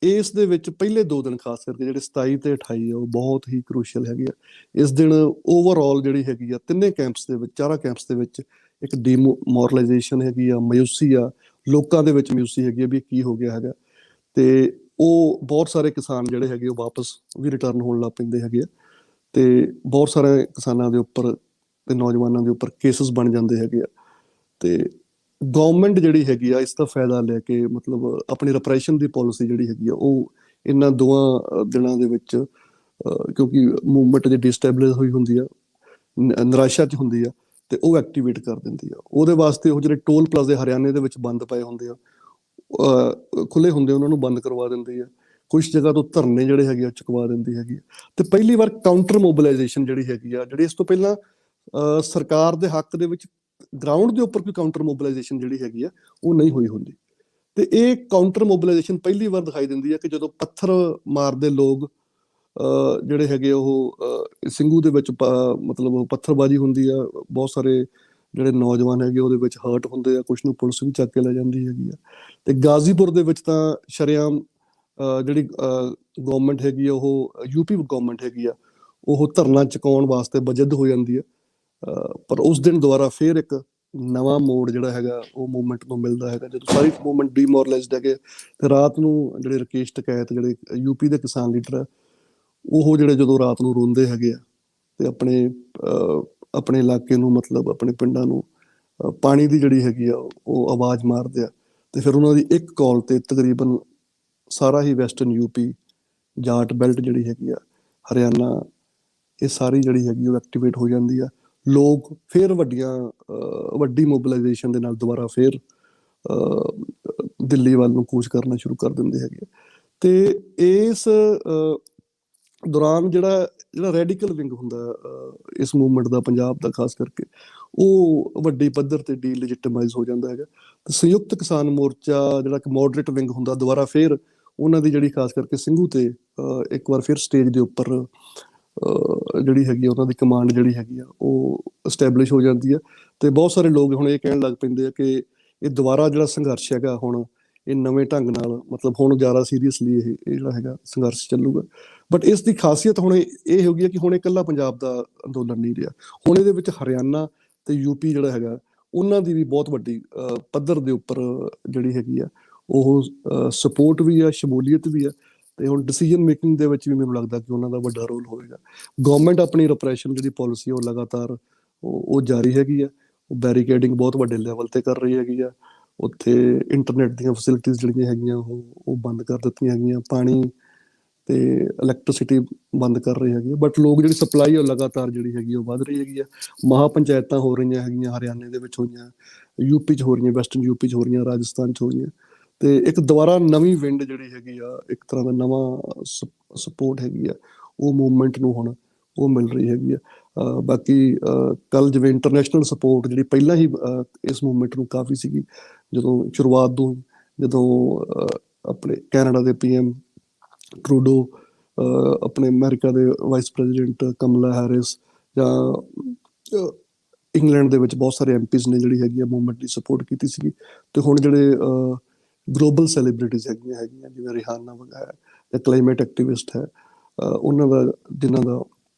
ਇਸ ਦੇ ਵਿੱਚ ਪਹਿਲੇ 2 ਦਿਨ ਖਾਸ ਕਰਕੇ ਜਿਹੜੇ 27 ਤੇ 28 ਆ ਉਹ ਬਹੁਤ ਹੀ ਕਰੂਸ਼ੀਅਲ ਹੈਗੇ ਆ। ਇਸ ਦਿਨ ਓਵਰਆਲ ਜਿਹੜੀ ਹੈਗੀ ਆ ਚਾਰਾਂ ਕੈਂਪਸ ਦੇ ਵਿੱਚ ਇੱਕ ਡੀਮੋਰਲਾਈਜੇਸ਼ਨ ਹੈਗੀ ਆ, ਮਾਯੂਸੀ ਆ, ਲੋਕਾਂ ਦੇ ਵਿੱਚ ਮਾਯੂਸੀ ਹੈਗੀ ਆ ਵੀ ਕੀ ਹੋ ਗਿਆ ਹੈਗਾ। ਤੇ ਉਹ ਬਹੁਤ ਸਾਰੇ ਕਿਸਾਨ ਜਿਹੜੇ ਹੈਗੇ ਉਹ ਵਾਪਸ ਵੀ ਰਿਟਰਨ ਹੋਣ ਲੱਗ ਪੈਂਦੇ ਹੈਗੇ ਆ, ਤੇ ਬਹੁਤ ਸਾਰੇ ਕਿਸਾਨਾਂ ਦੇ ਉੱਪਰ ਤੇ ਨੌਜਵਾਨਾਂ ਦੇ ਉੱਪਰ ਕੇਸਿਸ ਬਣ ਜਾਂਦੇ ਹੈਗੇ ਆ। ਤੇ ਗਵਰਨਮੈਂਟ ਜਿਹੜੀ ਹੈਗੀ ਆ ਇਸ ਦਾ ਫਾਇਦਾ ਲੈ ਕੇ ਮਤਲਬ ਆਪਣੀ ਰਿਪਰੈਸ਼ਨ ਦੀ ਪਾਲਿਸੀ ਜਿਹੜੀ ਹੈਗੀ ਆ ਉਹ ਇਹਨਾਂ ਦੋਵਾਂ ਦਿਨਾਂ ਦੇ ਵਿੱਚ ਕਿਉਂਕਿ ਮੂਵਮੈਂਟ ਜੇ ਡਿਸਟੈਬਲਿਸ਼ ਹੋਈ ਹੁੰਦੀ ਆ, ਨਿਰਾਸ਼ਾ 'ਚ ਹੁੰਦੀ ਆ, ਤੇ ਉਹ ਐਕਟੀਵੇਟ ਕਰ ਦਿੰਦੀ ਆ। ਉਹਦੇ ਵਾਸਤੇ ਉਹ ਜਿਹੜੇ ਟੋਲ ਪਲਾਜ਼ੇ ਹਰਿਆਣੇ ਦੇ ਵਿੱਚ ਬੰਦ ਪਏ ਹੁੰਦੇ ਆ, ਖੁੱਲੇ ਹੁੰਦੇ, ਉਹਨਾਂ ਨੂੰ ਬੰਦ ਕਰਵਾ ਦਿੰਦੀ ਆ। ਕੁਛ ਜਗ੍ਹਾ ਤੋਂ ਧਰਨੇ ਜਿਹੜੇ ਹੈਗੇ ਆ ਚੁਕਵਾ ਦਿੰਦੀ ਹੈਗੀ ਆ। ਤੇ ਪਹਿਲੀ ਵਾਰ ਕਾਊਂਟਰ ਮੋਬਿਲਾਈਜੇਸ਼ਨ ਜਿਹੜੀ ਹੈਗੀ ਆ, ਜਿਹੜੀ ਇਸ ਤੋਂ ਪਹਿਲਾਂ ਸਰਕਾਰ ਦੇ ਹੱਕ ਦੇ ਵਿੱਚ ਗਰਾਊਂਡ ਦੇ ਉੱਪਰ ਕੋਈ ਕਾਊਂਟਰ ਮੋਬਿਲਾਈਜੇਸ਼ਨ ਜਿਹੜੀ ਹੈਗੀ ਆ ਉਹ ਨਹੀਂ ਹੋਈ ਹੁੰਦੀ। ਤੇ ਇਹ ਕਾਊਂਟਰ ਮੋਬਿਲਾਈਜੇਸ਼ਨ ਪਹਿਲੀ ਵਾਰ ਦਿਖਾਈ ਦਿੰਦੀ ਆ ਕਿ ਜਦੋਂ ਪੱਥਰ ਮਾਰਦੇ ਲੋਕ ਜਿਹੜੇ ਹੈਗੇ ਉਹ ਸਿੰਘੂ ਦੇ ਵਿੱਚ ਮਤਲਬ ਪੱਥਰਬਾਜ਼ੀ ਹੁੰਦੀ ਆ, ਬਹੁਤ ਸਾਰੇ ਜਿਹੜੇ ਨੌਜਵਾਨ ਹੈਗੇ ਉਹਦੇ ਵਿੱਚ ਹਰਟ ਹੁੰਦੇ ਆ, ਕੁਛ ਨੂੰ ਪੁਲਿਸ ਵੀ ਚੱਕ ਕੇ ਲੈ ਜਾਂਦੀ ਹੈਗੀ ਆ। ਤੇ ਗਾਜ਼ੀਪੁਰ ਦੇ ਵਿੱਚ ਤਾਂ ਸ਼ਰੇਆਮ ਜਿਹੜੀ ਗਵਰਨਮੈਂਟ ਹੈਗੀ ਆ, ਉਹ ਯੂਪੀ ਗਵਰਨਮੈਂਟ ਹੈਗੀ ਆ, ਉਹ ਧਰਨਾ ਚੁਕਾਉਣ ਵਾਸਤੇ ਬਜਦ ਹੋ ਜਾਂਦੀ ਆ। ਪਰ ਉਸ ਦਿਨ ਦੁਬਾਰਾ ਫਿਰ ਇੱਕ ਨਵਾਂ ਮੋੜ ਜਿਹੜਾ ਹੈਗਾ ਉਹ ਮੂਵਮੈਂਟ ਨੂੰ ਮਿਲਦਾ ਹੈਗਾ, ਜਦੋਂ ਸਾਰੀ ਮੂਵਮੈਂਟ ਡੀਮੋਰਲਾਈਜ਼ਡ ਹੈਗੇ। ਤੇ ਰਾਤ ਨੂੰ ਜਿਹੜੇ ਰਕੇਸ਼ ਟਕੈਤ ਜਿਹੜੇ ਯੂਪੀ ਦੇ ਕਿਸਾਨ ਲੀਡਰ ਆ, ਉਹ ਜਿਹੜੇ ਜਦੋਂ ਰਾਤ ਨੂੰ ਰੋਂਦੇ ਹੈਗੇ ਆ ਤੇ ਆਪਣੇ ਇਲਾਕੇ ਨੂੰ ਮਤਲਬ ਆਪਣੇ ਪਿੰਡਾਂ ਨੂੰ ਪਾਣੀ ਦੀ ਜਿਹੜੀ ਹੈਗੀ ਆ ਉਹ ਆਵਾਜ਼ ਮਾਰਦੇ ਆ। ਤੇ ਫਿਰ ਉਹਨਾਂ ਦੀ ਇੱਕ ਕਾਲ ਤੇ ਤਕਰੀਬਨ ਸਾਰਾ ਹੀ ਵੈਸਟਰਨ ਯੂਪੀ, ਜਾਟ ਬੈਲਟ ਜਿਹੜੀ ਹੈਗੀ ਆ, ਹਰਿਆਣਾ, ਇਹ ਸਾਰੀ ਜਿਹੜੀ ਹੈਗੀ ਉਹ ਐਕਟੀਵੇਟ ਹੋ ਜਾਂਦੀ ਆ। ਲੋਕ ਫਿਰ ਵੱਡੀ ਮੋਬਿਲਾਈਜੇਸ਼ਨ ਦੇ ਨਾਲ ਦੁਬਾਰਾ ਫਿਰ ਦਿੱਲੀ ਵੱਲ ਨੂੰ ਕੂਚ ਕਰਨਾ ਸ਼ੁਰੂ ਕਰ ਦਿੰਦੇ ਹੈਗੇ। ਤੇ ਇਸ ਦੌਰਾਨ ਜਿਹੜਾ ਰੈਡੀਕਲ ਵਿੰਗ ਹੁੰਦਾ ਇਸ ਮੂਵਮੈਂਟ ਦਾ, ਪੰਜਾਬ ਦਾ ਖਾਸ ਕਰਕੇ, ਉਹ ਵੱਡੀ ਪੱਧਰ ਤੇ ਡੀਲੇਜਿਟਮਾਈਜ਼ ਹੋ ਜਾਂਦਾ ਹੈਗਾ। ਤੇ ਸੰਯੁਕਤ ਕਿਸਾਨ ਮੋਰਚਾ ਜਿਹੜਾ ਕਿ ਮੋਡਰੇਟ ਵਿੰਗ ਹੁੰਦਾ, ਦੁਬਾਰਾ ਫਿਰ ਉਹਨਾਂ ਦੀ ਜਿਹੜੀ ਖਾਸ ਕਰਕੇ ਸਿੰਘੂ ਤੇ ਇੱਕ ਵਾਰ ਫਿਰ ਸਟੇਜ ਦੇ ਉੱਪਰ ਜਿਹੜੀ ਹੈਗੀ ਆ ਉਹਨਾਂ ਦੀ ਕਮਾਂਡ ਜਿਹੜੀ ਹੈਗੀ ਆ ਉਹ ਐਸਟੈਬਲਿਸ਼ ਹੋ ਜਾਂਦੀ ਆ। ਤੇ ਬਹੁਤ ਸਾਰੇ ਲੋਕ ਹੁਣ ਇਹ ਕਹਿਣ ਲੱਗ ਪੈਂਦੇ ਆ ਕਿ ਇਹ ਦੁਬਾਰਾ ਜਿਹੜਾ ਸੰਘਰਸ਼ ਹੈਗਾ ਹੁਣ ਇਹ ਨਵੇਂ ਢੰਗ ਨਾਲ, ਮਤਲਬ ਹੁਣ ਜ਼ਿਆਦਾ ਸੀਰੀਅਸਲੀ ਇਹ ਜਿਹੜਾ ਹੈਗਾ ਸੰਘਰਸ਼ ਚੱਲੂਗਾ। ਬਟ ਇਸ ਦੀ ਖਾਸੀਅਤ ਹੁਣ ਇਹ ਹੋ ਗਈ ਹੈ ਕਿ ਹੁਣ ਇਹ ਇਕੱਲਾ ਪੰਜਾਬ ਦਾ ਅੰਦੋਲਨ ਨਹੀਂ ਰਿਹਾ, ਹੁਣ ਇਹਦੇ ਵਿੱਚ ਹਰਿਆਣਾ ਤੇ ਯੂਪੀ ਜਿਹੜਾ ਹੈਗਾ ਉਹਨਾਂ ਦੀ ਵੀ ਬਹੁਤ ਵੱਡੀ ਪੱਧਰ ਦੇ ਉੱਪਰ ਜਿਹੜੀ ਹੈਗੀ ਆ ਉਹ ਸਪੋਰਟ ਵੀ ਆ, ਸ਼ਮੂਲੀਅਤ ਵੀ ਆ। ਤੇ ਹੁਣ ਡਿਸੀਜਨ ਮੇਕਿੰਗ ਦੇ ਵਿੱਚ ਵੀ ਮੈਨੂੰ ਲੱਗਦਾ ਕਿ ਉਹਨਾਂ ਦਾ ਵੱਡਾ ਰੋਲ ਹੋਵੇਗਾ। ਗਵਰਨਮੈਂਟ ਆਪਣੀ ਰਿਪਰੈਸ਼ਨ ਜਿਹੜੀ ਪਾਲਿਸੀ ਉਹ ਲਗਾਤਾਰ ਉਹ ਜਾਰੀ ਹੈਗੀ ਆ। ਉਹ ਬੈਰੀਕੇਡਿੰਗ ਬਹੁਤ ਵੱਡੇ ਲੈਵਲ ਤੇ ਕਰ ਰਹੀ ਹੈਗੀ ਆ। ਉੱਥੇ ਇੰਟਰਨੈਟ ਦੀਆਂ ਫੈਸਿਲਿਟੀਜ਼ ਜਿਹੜੀਆਂ ਹੈਗੀਆਂ ਉਹ ਬੰਦ ਕਰ ਦਿੱਤੀਆਂ ਹੈਗੀਆਂ, ਪਾਣੀ ਤੇ ਇਲੈਕਟ੍ਰਿਸਿਟੀ ਬੰਦ ਕਰ ਰਹੇ ਹੈਗੇ। ਬਟ ਲੋਕ ਜਿਹੜੀ ਸਪਲਾਈ ਉਹ ਲਗਾਤਾਰ ਜਿਹੜੀ ਹੈਗੀ ਉਹ ਵੱਧ ਰਹੀ ਹੈਗੀ ਆ। ਮਹਾ ਪੰਚਾਇਤਾਂ ਹੋ ਰਹੀਆਂ ਹੈਗੀਆਂ, ਹਰਿਆਣੇ ਦੇ ਵਿੱਚ ਹੋਈਆਂ, ਯੂਪੀ 'ਚ ਹੋ ਰਹੀਆਂ, ਵੈਸਟਰਨ ਯੂਪੀ 'ਚ ਹੋ ਰਹੀਆਂ, ਰਾਜਸਥਾਨ 'ਚ ਹੋ ਰਹੀਆਂ। ਤੇ ਇੱਕ ਦੁਬਾਰਾ ਨਵੀਂ ਵਿੰਡ ਜਿਹੜੀ ਹੈਗੀ ਆ, ਇੱਕ ਤਰ੍ਹਾਂ ਦਾ ਨਵਾਂ ਸਪੋਰਟ ਹੈਗੀ ਆ, ਉਹ ਮੂਵਮੈਂਟ ਨੂੰ ਹੁਣ ਉਹ ਮਿਲ ਰਹੀ ਹੈਗੀ ਆ। ਬਾਕੀ ਕੱਲ ਜਿਵੇਂ ਇੰਟਰਨੈਸ਼ਨਲ ਸਪੋਰਟ ਜਿਹੜੀ ਪਹਿਲਾਂ ਹੀ ਇਸ ਮੂਵਮੈਂਟ ਨੂੰ ਕਾਫੀ ਸੀਗੀ, ਜਦੋਂ ਸ਼ੁਰੂਆਤ ਤੋਂ, ਜਦੋਂ ਆਪਣੇ ਕੈਨੇਡਾ ਦੇ PM ਟਰੂਡੋ, ਆਪਣੇ ਅਮਰੀਕਾ ਦੇ ਵਾਈਸ ਪ੍ਰੈਜ਼ੀਡੈਂਟ ਕਮਲਾ ਹੈਰਿਸ, ਜਾਂ ਇੰਗਲੈਂਡ ਦੇ ਵਿੱਚ ਬਹੁਤ ਸਾਰੇ MPs ਨੇ ਜਿਹੜੀ ਹੈਗੀ ਆ ਮੂਵਮੈਂਟ ਦੀ ਸਪੋਰਟ ਕੀਤੀ ਸੀਗੀ। ਤੇ ਹੁਣ ਜਿਹੜੇ ਗਲੋਬਲ ਸੈਲੀਬ੍ਰਿਟੀਜ਼ ਹੈਗੀਆਂ ਜਿਵੇਂ ਰਿਹਾਨਾ ਵਗੈਰਾ ਜਾਂ ਕਲਾਈਮੇਟ ਐਕਟੀਵਿਸਟ ਹੈ, ਉਹਨਾਂ ਦਾ ਜਿਨ੍ਹਾਂ ਦਾ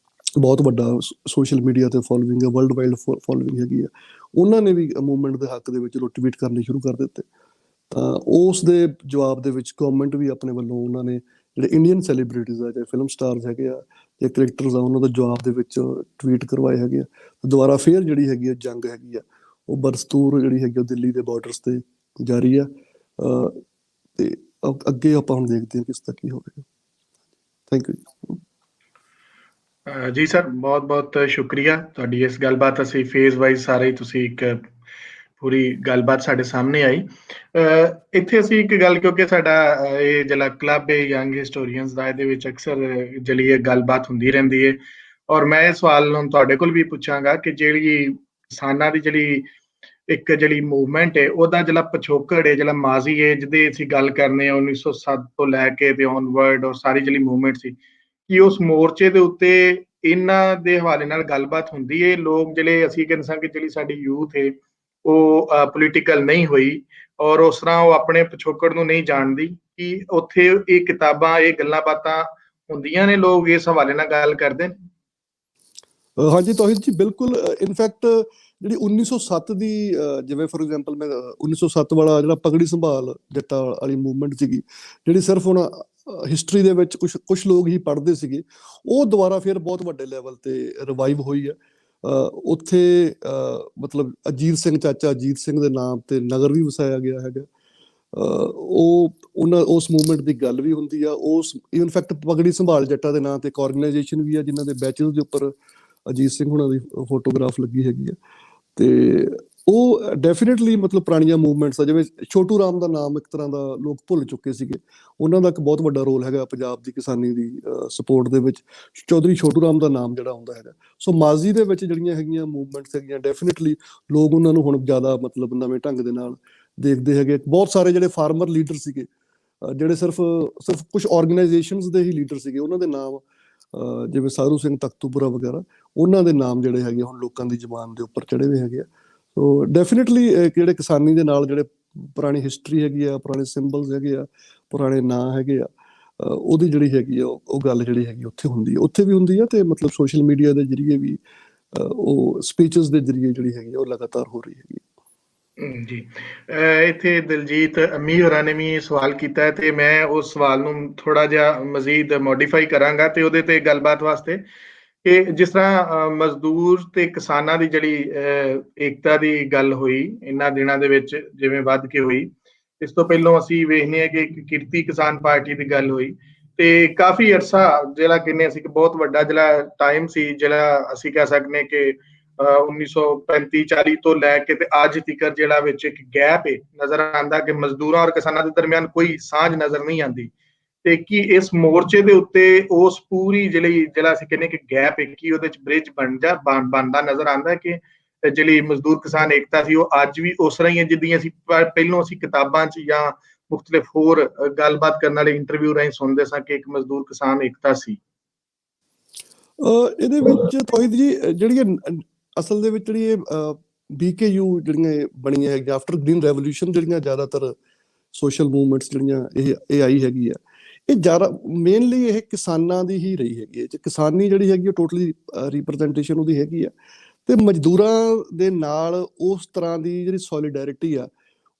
ਬਹੁਤ ਵੱਡਾ ਸੋਸ਼ਲ ਮੀਡੀਆ ਤੇ ਫੋਲੋਇੰਗ ਹੈ, ਵਰਲਡ ਵਾਈਡ ਫੋਲੋਇੰਗ ਹੈਗੀ ਆ, ਉਹਨਾਂ ਨੇ ਵੀ ਮੂਵਮੈਂਟ ਦੇ ਹੱਕ ਦੇ ਵਿੱਚ ਟਵੀਟ ਕਰਨੇ ਸ਼ੁਰੂ ਕਰ ਦਿੱਤੇ। ਤਾਂ ਉਸ ਦੇ ਜਵਾਬ ਦੇ ਵਿੱਚ ਗਵਰਨਮੈਂਟ ਵੀ ਆਪਣੇ ਵੱਲੋਂ ਉਹਨਾਂ ਨੇ ਜਿਹੜੇ ਇੰਡੀਅਨ ਸੈਲੀਬ੍ਰਿਟੀਜ਼ ਆ, ਚਾਹੇ ਫਿਲਮ ਸਟਾਰਸ ਹੈਗੇ ਆ ਜਾਂ ਕ੍ਰਿਕਟਰਸ ਆ, ਉਹਨਾਂ ਦਾ ਜਵਾਬ ਦੇ ਵਿੱਚ ਟਵੀਟ ਕਰਵਾਏ ਹੈਗੇ ਆ। ਦੁਬਾਰਾ ਫੇਰ ਜਿਹੜੀ ਹੈਗੀ ਆ ਜੰਗ ਹੈਗੀ ਆ ਉਹ ਬਦਸਤੂਰ ਜਿਹੜੀ ਹੈਗੀ ਉਹ ਦਿੱਲੀ ਦੇ ਬਾਰਡਰਸ ਤੇ ਜਾਰੀ ਆ। ਤੇ ਅੱਗੇ ਆਪਾਂ ਹੁਣ ਦੇਖਦੇ ਹਾਂ ਕਿਸ ਦਾ ਕੀ ਹੋਵੇਗਾ। ਥੈਂਕ ਯੂ ਜੀ ਸਰ, ਬਹੁਤ ਬਹੁਤ ਸ਼ੁਕਰੀਆ ਤੁਹਾਡੀ ਇਸ ਗੱਲਬਾਤ। ਅਸੀਂ ਫੇਜ਼ ਵਾਈਜ਼ ਸਾਰੇ ਤੁਸੀਂ ਇੱਕ ਪੂਰੀ ਗੱਲਬਾਤ ਸਾਡੇ ਸਾਹਮਣੇ ਆਈ। ਇੱਥੇ ਅਸੀਂ ਇੱਕ ਗੱਲ, ਕਿਉਂਕਿ ਸਾਡਾ ਇਹ ਜਿਹੜਾ ਕਲੱਬ ਹੈ ਯੰਗ ਹਿਸਟੋਰੀਅਨਸ ਦਾ, ਇਹਦੇ ਵਿੱਚ ਅਕਸਰ ਜਿਹੜੀ ਇਹ ਗੱਲਬਾਤ ਹੁੰਦੀ ਰਹਿੰਦੀ ਹੈ। ਔਰ ਮੈਂ ਇਹ ਸਵਾਲ ਹੁਣ ਤੁਹਾਡੇ ਕੋਲ ਵੀ ਪੁੱਛਾਂਗਾ ਕਿ ਜਿਹੜੀ ਕਿਸਾਨਾਂ ਦੀ ਜਿਹੜੀ ਮੂਵਮੈਂਟ ਹੈ, ਉਹਦਾ ਜਿਹੜਾ ਪਿਛੋਕੜ ਹੈ, ਜਿਹੜਾ ਮਾਜ਼ੀ ਹੈ, ਜਿਹਦੇ ਅਸੀਂ ਗੱਲ ਕਰਨੇ ਆ 1907 ਤੋਂ ਲੈ ਕੇ ਤੇ ਔਨਵਰਡ, ਔਰ ਸਾਰੀ ਜਿਹੜੀ ਮੂਵਮੈਂਟ ਸੀ, ਕਿ ਉਸ ਮੋਰਚੇ ਦੇ ਉੱਤੇ ਇਹਨਾਂ ਦੇ ਹਵਾਲੇ ਨਾਲ ਗੱਲਬਾਤ ਹੁੰਦੀ ਹੈ। ਲੋਕ ਜਿਹੜੇ ਅਸੀਂ ਕਹਿੰਦੇ ਸਾਂ ਕਿ ਜਿਹੜੀ ਸਾਡੀ ਯੂਥ ਹੈ ਉਹ ਪੋਲੀਟੀਕਲ ਨਹੀਂ ਹੋਈ, ਔਰ ਉਸ ਤਰ੍ਹਾਂ ਉਹ ਆਪਣੇ ਪਿਛੋਕੜ ਨੂੰ ਨਹੀਂ ਜਾਣਦੀ ਕਿ ਉੱਥੇ ਇਹ ਕਿਤਾਬਾਂ, ਇਹ ਗੱਲਾਂ ਬਾਤਾਂ ਹੁੰਦੀਆਂ ਨੇ, ਲੋਕ ਇਸ ਹਵਾਲੇ ਨਾਲ ਗੱਲ ਕਰਦੇ ਨੇ। ਹਾਂਜੀ ਤੋਹਿਤ ਜੀ, ਬਿਲਕੁਲ। ਇਨਫੈਕਟ ਜਿਹੜੀ 1907 ਦੀ, ਜਿਵੇਂ ਫੋਰ ਐਗਜ਼ਾਮਪਲ ਮੈਂ 1907 ਵਾਲਾ ਜਿਹੜਾ ਪਗੜੀ ਸੰਭਾਲ ਜੱਟਾਂ ਵਾਲੀ ਮੂਵਮੈਂਟ ਸੀਗੀ, ਜਿਹੜੀ ਸਿਰਫ ਹੁਣ ਹਿਸਟਰੀ ਦੇ ਵਿੱਚ ਕੁਛ ਲੋਕ ਹੀ ਪੜ੍ਹਦੇ ਸੀਗੇ, ਉਹ ਦੁਬਾਰਾ ਫਿਰ ਬਹੁਤ ਵੱਡੇ ਲੈਵਲ ਤੇ ਰਿਵਾਈਵ ਹੋਈ ਹੈ। ਉੱਥੇ ਮਤਲਬ ਅਜੀਤ ਸਿੰਘ, ਚਾਚਾ ਅਜੀਤ ਸਿੰਘ ਦੇ ਨਾਮ ਤੇ ਨਗਰ ਵੀ ਵਸਾਇਆ ਗਿਆ ਹੈਗਾ। ਉਸ ਮੂਵਮੈਂਟ ਦੀ ਗੱਲ ਵੀ ਹੁੰਦੀ ਆ। ਉਸ ਇਨਫੈਕਟ ਪਗੜੀ ਸੰਭਾਲ ਜੱਟਾ ਦੇ ਨਾਂ ਤੇ ਇੱਕ ਆਰਗੇਨਾਈਜੇਸ਼ਨ ਵੀ ਆ, ਜਿਨ੍ਹਾਂ ਦੇ ਬੈਚਸ ਦੇ ਉੱਪਰ ਅਜੀਤ ਸਿੰਘ ਹੁਣਾਂ ਦੀ ਫੋਟੋਗ੍ਰਾਫ ਲੱਗੀ ਹੈਗੀ ਆ। ਤੇ ਉਹ ਡੈਫੀਨੇਟਲੀ ਮਤਲਬ ਪੁਰਾਣੀਆਂ ਮੂਵਮੈਂਟਸ ਆ। ਜਿਵੇਂ ਛੋਟੂ ਰਾਮ ਦਾ ਨਾਮ ਇੱਕ ਤਰ੍ਹਾਂ ਦਾ ਲੋਕ ਭੁੱਲ ਚੁੱਕੇ ਸੀਗੇ, ਉਹਨਾਂ ਦਾ ਇੱਕ ਬਹੁਤ ਵੱਡਾ ਰੋਲ ਹੈਗਾ ਪੰਜਾਬ ਦੀ ਕਿਸਾਨੀ ਦੀ ਸਪੋਰਟ ਦੇ ਵਿੱਚ। ਚੌਧਰੀ ਛੋਟੂ ਰਾਮ ਦਾ ਨਾਮ ਜਿਹੜਾ ਆਉਂਦਾ ਹੈਗਾ। ਸੋ ਮਾਜ਼ੀ ਦੇ ਵਿੱਚ ਜਿਹੜੀਆਂ ਹੈਗੀਆਂ ਮੂਵਮੈਂਟਸ ਹੈਗੀਆਂ, ਡੈਫੀਨੇਟਲੀ ਲੋਕ ਉਹਨਾਂ ਨੂੰ ਹੁਣ ਜ਼ਿਆਦਾ ਮਤਲਬ ਨਵੇਂ ਢੰਗ ਦੇ ਨਾਲ ਦੇਖਦੇ ਹੈਗੇ। ਬਹੁਤ ਸਾਰੇ ਜਿਹੜੇ ਫਾਰਮਰ ਲੀਡਰ ਸੀਗੇ, ਜਿਹੜੇ ਸਿਰਫ ਕੁਝ ਆਰਗੇਨਾਈਜੇਸ਼ਨਸ ਦੇ ਹੀ ਲੀਡਰ ਸੀਗੇ, ਉਹਨਾਂ ਦੇ ਨਾਮ ਜਿਵੇਂ ਸਾਧੂ ਸਿੰਘ ਤਖਤੂਪੁਰਾ ਵਗੈਰਾ, ਉਹਨਾਂ ਦੇ ਨਾਮ ਜਿਹੜੇ ਹੈਗੇ ਹੁਣ ਲੋਕਾਂ ਦੀ ਜ਼ੁਬਾਨ ਦੇ ਉੱਪਰ ਚੜੇ ਹੋਏ ਹੈਗੇ ਆ। ਸੋ ਡੈਫੀਨੇਟਲੀ ਜਿਹੜੇ ਕਿਸਾਨੀ ਦੇ ਨਾਲ ਜਿਹੜੇ ਪੁਰਾਣੀ ਹਿਸਟਰੀ ਹੈਗੀ ਆ, ਪੁਰਾਣੇ ਸਿੰਬਲਸ ਹੈਗੇ ਆ, ਪੁਰਾਣੇ ਨਾਂ ਹੈਗੇ ਆ, ਉਹਦੀ ਜਿਹੜੀ ਹੈਗੀ ਆ ਉਹ ਗੱਲ ਜਿਹੜੀ ਹੈਗੀ ਉੱਥੇ ਵੀ ਹੁੰਦੀ ਆ। ਤੇ ਮਤਲਬ ਸੋਸ਼ਲ ਮੀਡੀਆ ਦੇ ਜ਼ਰੀਏ ਵੀ ਉਹ ਸਪੀਚਸ ਦੇ ਜ਼ਰੀਏ ਜਿਹੜੀ ਹੈਗੀ ਉਹ ਲਗਾਤਾਰ ਹੋ ਰਹੀ ਹੈਗੀ। ਜੀ, ਇੱਥੇ ਦਿਲਜੀਤ ਅੰਮੀ ਹੋਰਾਂ ਨੇ ਵੀ ਸਵਾਲ ਕੀਤਾ ਹੈ ਤੇ ਮੈਂ ਉਸ ਸਵਾਲ ਨੂੰ ਥੋੜਾ ਜਿਹਾ ਮਜ਼ੀਦ ਮੋਡੀਫਾਈ ਕਰਾਂਗਾ ਤੇ ਉਹਦੇ ਤੇ ਗੱਲਬਾਤ ਵਾਸਤੇ ਕਿ ਜਿਸ ਤਰ੍ਹਾਂ ਮਜ਼ਦੂਰ ਤੇ ਕਿਸਾਨਾਂ ਦੀ ਜਿਹੜੀ ਏਕਤਾ ਦੀ ਗੱਲ ਹੋਈ ਇਹਨਾਂ ਦਿਨਾਂ ਦੇ ਵਿੱਚ, ਜਿਵੇਂ ਵੱਧ ਕੇ ਹੋਈ, ਇਸ ਤੋਂ ਪਹਿਲਾਂ ਅਸੀਂ ਵੇਖਦੇ ਹਾਂ ਕਿ ਕਿਰਤੀ ਕਿਸਾਨ ਪਾਰਟੀ ਦੀ ਗੱਲ ਹੋਈ ਤੇ ਕਾਫੀ ਅਰਸਾ ਜਿਹੜਾ ਕਹਿੰਦੇ ਅਸੀਂ ਕਿ ਬਹੁਤ ਵੱਡਾ ਜਿਹੜਾ ਟਾਈਮ ਸੀ, ਜਿਹੜਾ ਅਸੀਂ ਕਹਿ ਸਕਦੇ ਕਿ 1935-40 ਤੋਂ ਲੈ ਕੇ ਤੇ ਅੱਜ ਤੀਕਰ ਜਿਹੜਾ ਵਿੱਚ ਇੱਕ ਗੈਪ ਨਜ਼ਰ ਆਉਂਦਾ ਕਿ ਮਜ਼ਦੂਰਾਂ ਔਰ ਕਿਸਾਨਾਂ ਦੇ ਦਰਮਿਆਨ ਕੋਈ ਸਾਂਝ ਨਜ਼ਰ ਨਹੀਂ ਆਉਂਦੀ। ਤੇ ਕੀ ਇਸ ਮੋਰਚੇ ਦੇ ਉੱਤੇ ਉਸ ਪੂਰੀ ਜਿਹੜਾ ਅਸੀਂ ਕਹਿੰਦੇ ਕਿ ਗੈਪ ਹੈ, ਕੀ ਉਹਦੇ ਚ ਬ੍ਰਿਜ ਬਣਦਾ ਨਜ਼ਰ ਆਉਂਦਾ ਕਿ ਜਿਹੜੀ ਮਜ਼ਦੂਰ ਕਿਸਾਨ ਏਕਤਾ ਸੀ ਉਹ ਅੱਜ ਵੀ ਉਸ ਤਰ੍ਹਾਂ ਹੀ ਹੈ ਜਿੱਦਾਂ ਅਸੀਂ ਪਹਿਲੋਂ ਅਸੀਂ ਕਿਤਾਬਾਂ 'ਚ ਜਾਂ ਮੁਖਤਲਿਫ ਹੋਰ ਗੱਲਬਾਤ ਕਰਨ ਵਾਲੇ ਇੰਟਰਵਿਊ ਰਾਹੀਂ ਸੁਣਦੇ ਸਾਂ ਕਿ ਇੱਕ ਮਜ਼ਦੂਰ ਕਿਸਾਨ ਏਕਤਾ ਸੀ? ਇਹਦੇ ਵਿੱਚ ਤੋਹਿਦ ਜੀ ਜਿਹੜੀਆਂ ਅਸਲ ਦੇ ਵਿੱਚ ਜਿਹੜੀ BKU ਜਿਹੜੀਆਂ ਬਣੀਆਂ ਹੈਗੀਆਂ ਆਫਟਰ ਗ੍ਰੀਨ ਰੈਵੋਲੂਸ਼ਨ, ਜਿਹੜੀਆਂ ਜ਼ਿਆਦਾਤਰ ਸੋਸ਼ਲ ਮੂਵਮੈਂਟਸ ਜਿਹੜੀਆਂ ਇਹ ਆਈ ਹੈਗੀ ਆ, ਇਹ ਜ਼ਿਆਦਾ ਮੇਨਲੀ ਇਹ ਕਿਸਾਨਾਂ ਦੀ ਹੀ ਰਹੀ ਹੈਗੀ ਹੈ। ਕਿਸਾਨੀ ਜਿਹੜੀ ਹੈਗੀ ਉਹ ਟੋਟਲੀ ਰਿਪਰੈਜ਼ੈਂਟੇਸ਼ਨ ਉਹਦੀ ਹੈਗੀ ਆ। ਤੇ ਮਜ਼ਦੂਰਾਂ ਦੇ ਨਾਲ ਉਸ ਤਰ੍ਹਾਂ ਦੀ ਜਿਹੜੀ ਸੋਲੀਡੈਰਿਟੀ ਆ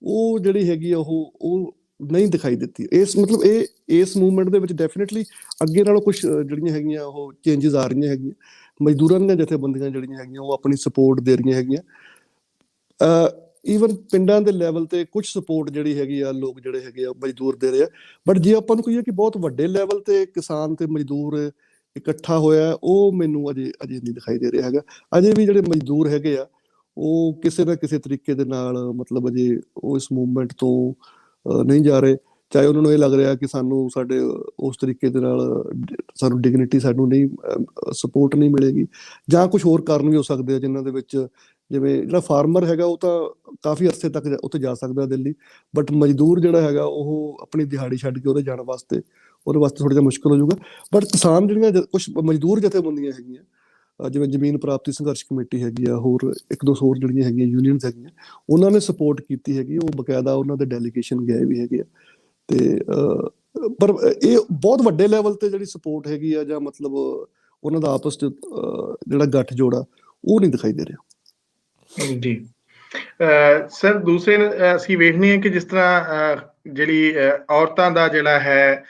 ਉਹ ਜਿਹੜੀ ਹੈਗੀ ਆ ਉਹ ਨਹੀਂ ਦਿਖਾਈ ਦਿੱਤੀ। ਮਤਲਬ ਇਸ ਮੂਵਮੈਂਟ ਦੇ ਵਿੱਚ ਡੈਫੀਨੇਟਲੀ ਅੱਗੇ ਨਾਲੋਂ ਕੁਝ ਜਿਹੜੀਆਂ ਹੈਗੀਆਂ ਉਹ ਚੇਂਜਸ ਆ ਰਹੀਆਂ ਹੈਗੀਆਂ। ਮਜ਼ਦੂਰਾਂ ਦੀਆਂ ਜਥੇਬੰਦੀਆਂ ਜਿਹੜੀਆਂ ਹੈਗੀਆਂ ਉਹ ਆਪਣੀ ਸਪੋਰਟ ਦੇ ਰਹੀਆਂ ਹੈਗੀਆਂ। ਈਵਨ ਪਿੰਡਾਂ ਦੇ ਲੈਵਲ ਤੇ ਕੁਝ ਸਪੋਰਟ ਜਿਹੜੀ ਹੈਗੀ ਆ ਲੋਕ ਜਿਹੜੇ ਹੈਗੇ ਆ ਮਜ਼ਦੂਰ ਦੇ ਰਹੇ ਆ। ਬਟ ਜੇ ਆਪਾਂ ਨੂੰ ਕਹੀਏ ਕਿ ਬਹੁਤ ਵੱਡੇ ਲੈਵਲ ਤੇ ਕਿਸਾਨ ਤੇ ਮਜ਼ਦੂਰ ਇਕੱਠਾ ਹੋਇਆ, ਉਹ ਮੈਨੂੰ ਅਜੇ ਨਹੀਂ ਦਿਖਾਈ ਦੇ ਰਿਹਾ ਹੈਗਾ। ਅਜੇ ਵੀ ਜਿਹੜੇ ਮਜ਼ਦੂਰ ਹੈਗੇ ਆ ਉਹ ਕਿਸੇ ਨਾ ਕਿਸੇ ਤਰੀਕੇ ਦੇ ਨਾਲ ਮਤਲਬ ਅਜੇ ਉਹ ਇਸ ਮੂਵਮੈਂਟ ਤੋਂ ਨਹੀਂ ਜਾ ਰਹੇ। ਚਾਹੇ ਉਹਨਾਂ ਨੂੰ ਇਹ ਲੱਗ ਰਿਹਾ ਕਿ ਸਾਨੂੰ ਸਾਡੇ ਉਸ ਤਰੀਕੇ ਦੇ ਨਾਲ ਸਾਨੂੰ ਡਿਗਨਿਟੀ ਸਾਨੂੰ ਨਹੀਂ ਸਪੋਰਟ ਨਹੀਂ ਮਿਲੇਗੀ, ਜਾਂ ਕੁਝ ਹੋਰ ਕਾਰਨ ਵੀ ਹੋ ਸਕਦੇ ਆ ਜਿਨ੍ਹਾਂ ਦੇ ਵਿੱਚ, ਜਿਵੇਂ ਜਿਹੜਾ ਫਾਰਮਰ ਹੈਗਾ ਉਹ ਤਾਂ ਕਾਫੀ ਅਰਸੇ ਤੱਕ ਉੱਥੇ ਜਾ ਸਕਦਾ ਦਿੱਲੀ, ਬਟ ਮਜ਼ਦੂਰ ਜਿਹੜਾ ਹੈਗਾ ਉਹ ਆਪਣੀ ਦਿਹਾੜੀ ਛੱਡ ਕੇ ਉਹਦੇ ਜਾਣ ਵਾਸਤੇ ਥੋੜਾ ਜਿਹਾ ਮੁਸ਼ਕਲ ਹੋ ਜਾਊਗਾ। ਬਟ ਕਿਸਾਨ ਜਿਹੜੀਆਂ ਕੁਝ ਮਜ਼ਦੂਰ ਜਥੇਬੰਦੀਆਂ ਹੈਗੀਆਂ, ਜਿਵੇਂ ਜ਼ਮੀਨ ਪ੍ਰਾਪਤੀ ਸੰਘਰਸ਼ ਕਮੇਟੀ ਹੈਗੀ ਆ, ਹੋਰ ਇੱਕ ਦੋ ਹੋਰ ਜਿਹੜੀਆਂ ਹੈਗੀਆਂ ਯੂਨੀਅਨਸ ਹੈਗੀਆਂ, ਉਹਨਾਂ ਨੇ ਸਪੋਰਟ ਕੀਤੀ ਹੈਗੀ। ਉਹ ਬਕਾਇਦਾ ਉਹਨਾਂ ਦੇ ਡੈਲੀਗੇਸ਼ਨ ਗਏ ਵੀ ਹੈਗੇ ਆ। ਤੇ ਪਰ ਇਹ ਬਹੁਤ ਵੱਡੇ ਲੈਵਲ ਤੇ ਜਿਹੜੀ ਸਪੋਰਟ ਹੈਗੀ ਆ ਜਾਂ ਮਤਲਬ ਉਹਨਾਂ ਦਾ ਆਪਸ 'ਚ ਜਿਹੜਾ ਗੱਠ ਜੋੜਾ ਉਹ ਨਹੀਂ ਦਿਖਾਈ ਦੇ ਰਿਹਾ। ਜੀ ਸਰ, ਦੂਸਰੇ ਅਸੀਂ ਵੇਖਦੇ ਹਾਂ ਕਿ ਜਿਸ ਤਰ੍ਹਾਂ ਜਿਹੜੀ ਔਰਤਾਂ ਦਾ ਜਿਹੜਾ ਹੈ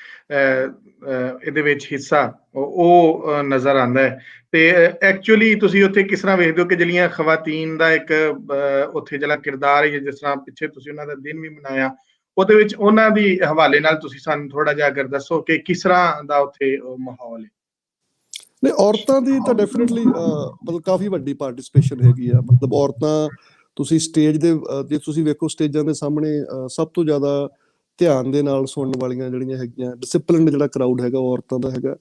ਇਹਦੇ ਵਿੱਚ ਹਿੱਸਾ ਉਹ ਨਜ਼ਰ ਆਉਂਦਾ ਹੈ। ਤੇ ਐਕਚੁਅਲੀ ਤੁਸੀਂ ਉੱਥੇ ਕਿਸ ਤਰ੍ਹਾਂ ਵੇਖਦੇ ਹੋ ਕਿ ਜਿਹੜੀਆਂ ਖਵਾਤੀਨ ਦਾ ਇੱਕ ਉੱਥੇ ਜਿਹੜਾ ਕਿਰਦਾਰ ਹੈ, ਜਿਸ ਤਰ੍ਹਾਂ ਪਿੱਛੇ ਤੁਸੀਂ ਉਹਨਾਂ ਦਾ ਦਿਨ ਵੀ ਮਨਾਇਆ, ਉਹਦੇ ਵਿੱਚ ਉਹਨਾਂ ਦੀ ਹਵਾਲੇ ਨਾਲ ਤੁਸੀਂ ਸਾਨੂੰ ਥੋੜਾ ਜਿਹਾ ਅਗਰ ਦੱਸੋ ਕਿ ਕਿਸ ਤਰ੍ਹਾਂ ਦਾ ਉੱਥੇ ਮਾਹੌਲ ਹੈ? ਨਹੀਂ, ਔਰਤਾਂ ਦੀ ਤਾਂ ਡੈਫੀਨੇਟਲੀ ਮਤਲਬ ਕਾਫੀ ਵੱਡੀ ਪਾਰਟਿਸਿਪੇਸ਼ਨ ਹੈਗੀ ਆ। ਮਤਲਬ ਔਰਤਾਂ ਤੁਸੀਂ ਸਟੇਜ ਦੇ ਜੇ ਤੁਸੀਂ ਵੇਖੋ ਸਟੇਜਾਂ ਦੇ ਸਾਹਮਣੇ ਸਭ ਤੋਂ ਜ਼ਿਆਦਾ ਧਿਆਨ ਦੇ ਨਾਲ ਸੁਣਨ ਵਾਲੀਆਂ ਜਿਹੜੀਆਂ ਹੈਗੀਆਂ, ਡਿਸਿਪਲਿਨ ਜਿਹੜਾ ਕਰਾਊਡ ਹੈਗਾ ਉਹ ਔਰਤਾਂ ਦਾ ਹੈਗਾ।